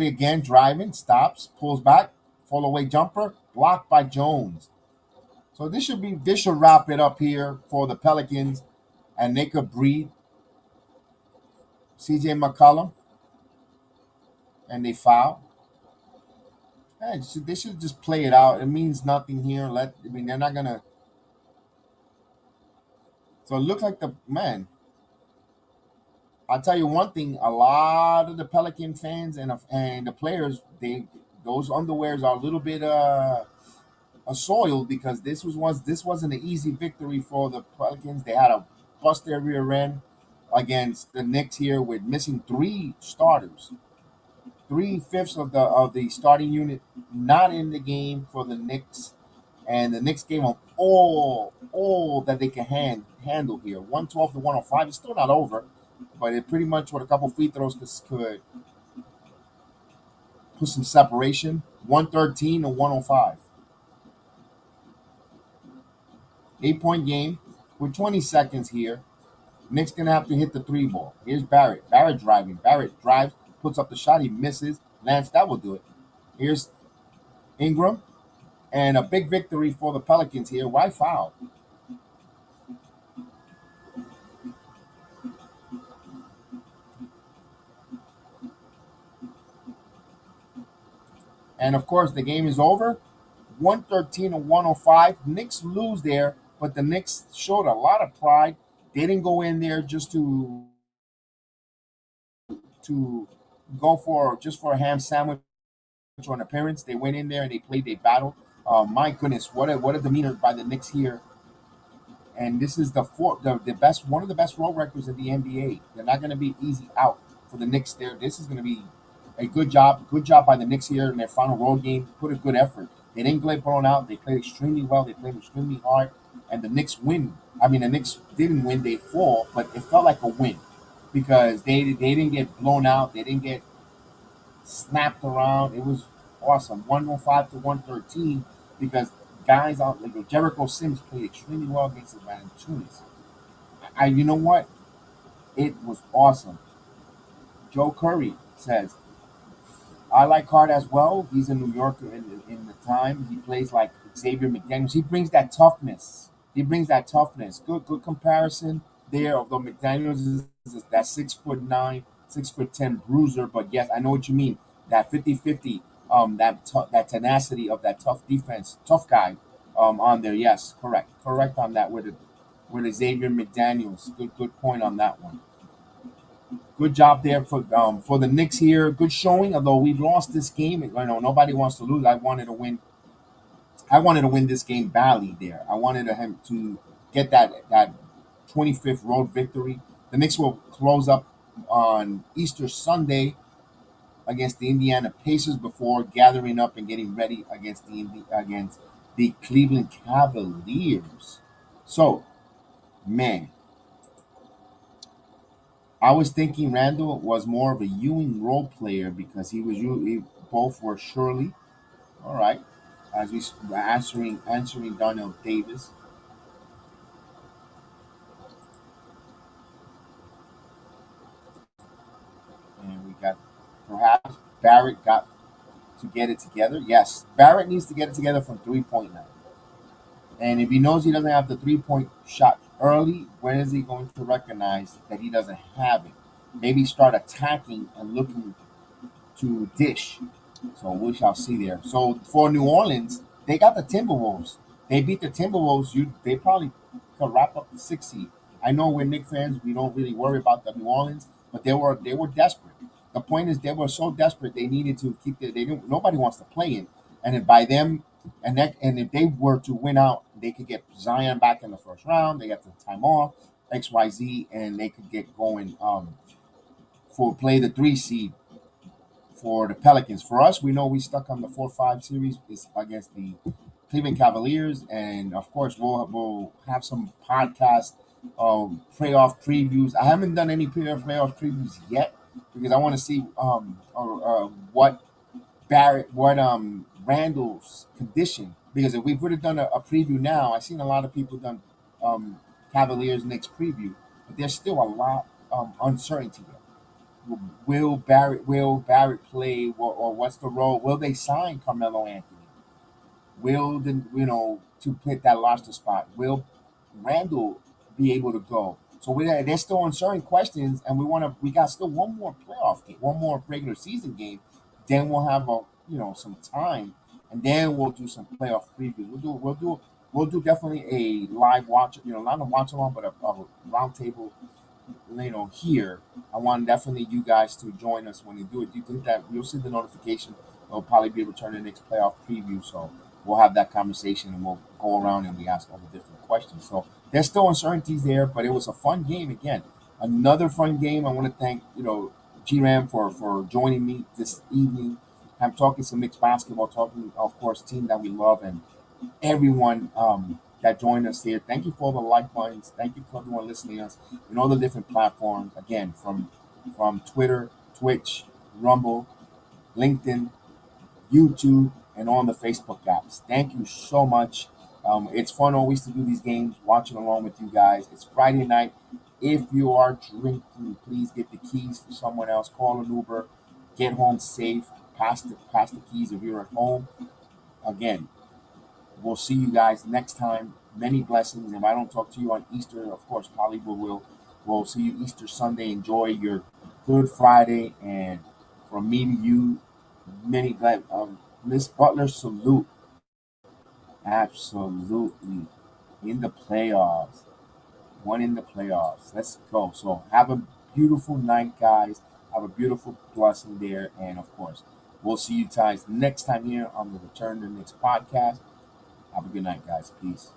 again, driving, stops, pulls back, fall away jumper, blocked by Jones. So this should wrap it up here for the Pelicans, and they could breathe. CJ McCollum, and they foul. They should just play it out. It means nothing here. They're not gonna. So it looks like I'll tell you one thing: a lot of the Pelican fans and the players, those underwears are a little bit soiled because this wasn't an easy victory for the Pelicans. They had to bust their rear end against the Knicks here with missing 3 starters. 3/5 of the starting unit not in the game for the Knicks, and the Knicks gave them all that they can handle here. 112 to 105. It's still not over, but it pretty much with a couple free throws could put some separation. 113 to 105. 8-point game with 20 seconds here. Knicks gonna have to hit the 3 ball. Here's Barrett. Barrett driving. Barrett drives, puts up the shot. He misses. Lance, that will do it. Here's Ingram. And a big victory for the Pelicans here. Why foul? And of course, the game is over. 113 to 105. Knicks lose there, but the Knicks showed a lot of pride. They didn't go in there just to go for a ham sandwich or an appearance. They went in there and they played. They battled. My goodness, what a demeanor by the Knicks here. And this is the best, one of the best road records in the NBA. They're not going to be easy out for the Knicks there. This is going to be a good job by the Knicks here in their final road game. Put a good effort. They didn't get blown out. They played extremely well. They played extremely hard. And the Knicks win. I mean, the Knicks didn't win. They fall, but it felt like a win because they didn't get blown out. They didn't get snapped around. It was awesome. 105 to 113 because guys out like Jericho Sims played extremely well against the Valanciunas. You know what? It was awesome. Joe Curry says, I like Hart as well. He's a New Yorker in the time. He plays like Xavier McDaniels. He brings that toughness. Good comparison there. Although McDaniels is that 6'9", 6'10" bruiser. But yes, I know what you mean. That 50-50, that tenacity of that tough defense, tough guy on there. Yes, correct on that with Xavier McDaniels. Good point on that one. Good job there for the Knicks here. Good showing. Although we've lost this game, nobody wants to lose. I wanted to win. I wanted to win this game badly. There, I wanted him to get that 25th road victory. The Knicks will close up on Easter Sunday against the Indiana Pacers before gathering up and getting ready against the Cleveland Cavaliers. So, man, I was thinking Randall was more of a Ewing role player because both were surely all right. As we were answering Donnell Davis, and we got perhaps Barrett got to get it together. Yes, Barrett needs to get it together from 3-point line. And if he knows he doesn't have the 3-point shot early, when is he going to recognize that he doesn't have it? Maybe start attacking and looking to dish. So we shall see there. So for New Orleans, they got the Timberwolves. They beat the Timberwolves. They probably could wrap up the 6th seed. I know we're Knicks fans. We don't really worry about the New Orleans, but they were desperate. The point is they were so desperate they needed to keep they didn't nobody wants to play in. And if by them and if they were to win out, they could get Zion back in the first round. They got the time off, XYZ, and they could get going for play the 3 seed for the Pelicans. For us, we know we stuck on the 4-5 series is against the Cleveland Cavaliers, and of course we'll have some podcast playoff previews. I haven't done any playoff previews yet because I want to see what Randall's condition. Because if we would have done a preview now, I've seen a lot of people done Cavaliers Knicks preview, but there's still a lot uncertainty there. Will Barrett play or what's the role? Will they sign Carmelo Anthony? Will to put that roster spot? Will Randall be able to go? So there's still uncertain questions, and we got still one more playoff game, one more regular season game. Then we'll have some time, and then we'll do some playoff previews. We'll do definitely a live watch, not a watch along, but a roundtable here. I want definitely you guys to join us when you do it. You think that you'll see the notification. It'll probably be returning next playoff preview. So we'll have that conversation and we'll go around and we ask all the different questions. So there's still uncertainties there, but it was a fun game again. Another fun game. I want to thank GRAM for joining me this evening. I'm talking some mixed basketball, talking of course team that we love and everyone that joined us here. Thank you for all the like buttons. Thank you for everyone listening to us in all the different platforms. Again, from Twitter, Twitch, Rumble, LinkedIn, YouTube, and on the Facebook apps. Thank you so much. It's fun always to do these games, watching along with you guys. It's Friday night. If you are drinking, please get the keys to someone else. Call an Uber. Get home safe. Pass the keys if you're at home. Again, we'll see you guys next time. Many blessings. If I don't talk to you on Easter, of course, probably will. We'll see you Easter Sunday. Enjoy your Good Friday. And from me to you, many blessings. Miss Butler, salute. Absolutely. In the playoffs. One in the playoffs. Let's go. So have a beautiful night, guys. Have a beautiful blessing there. And of course, we'll see you guys next time here on the Return to the Knicks podcast. Have a good night, guys. Peace.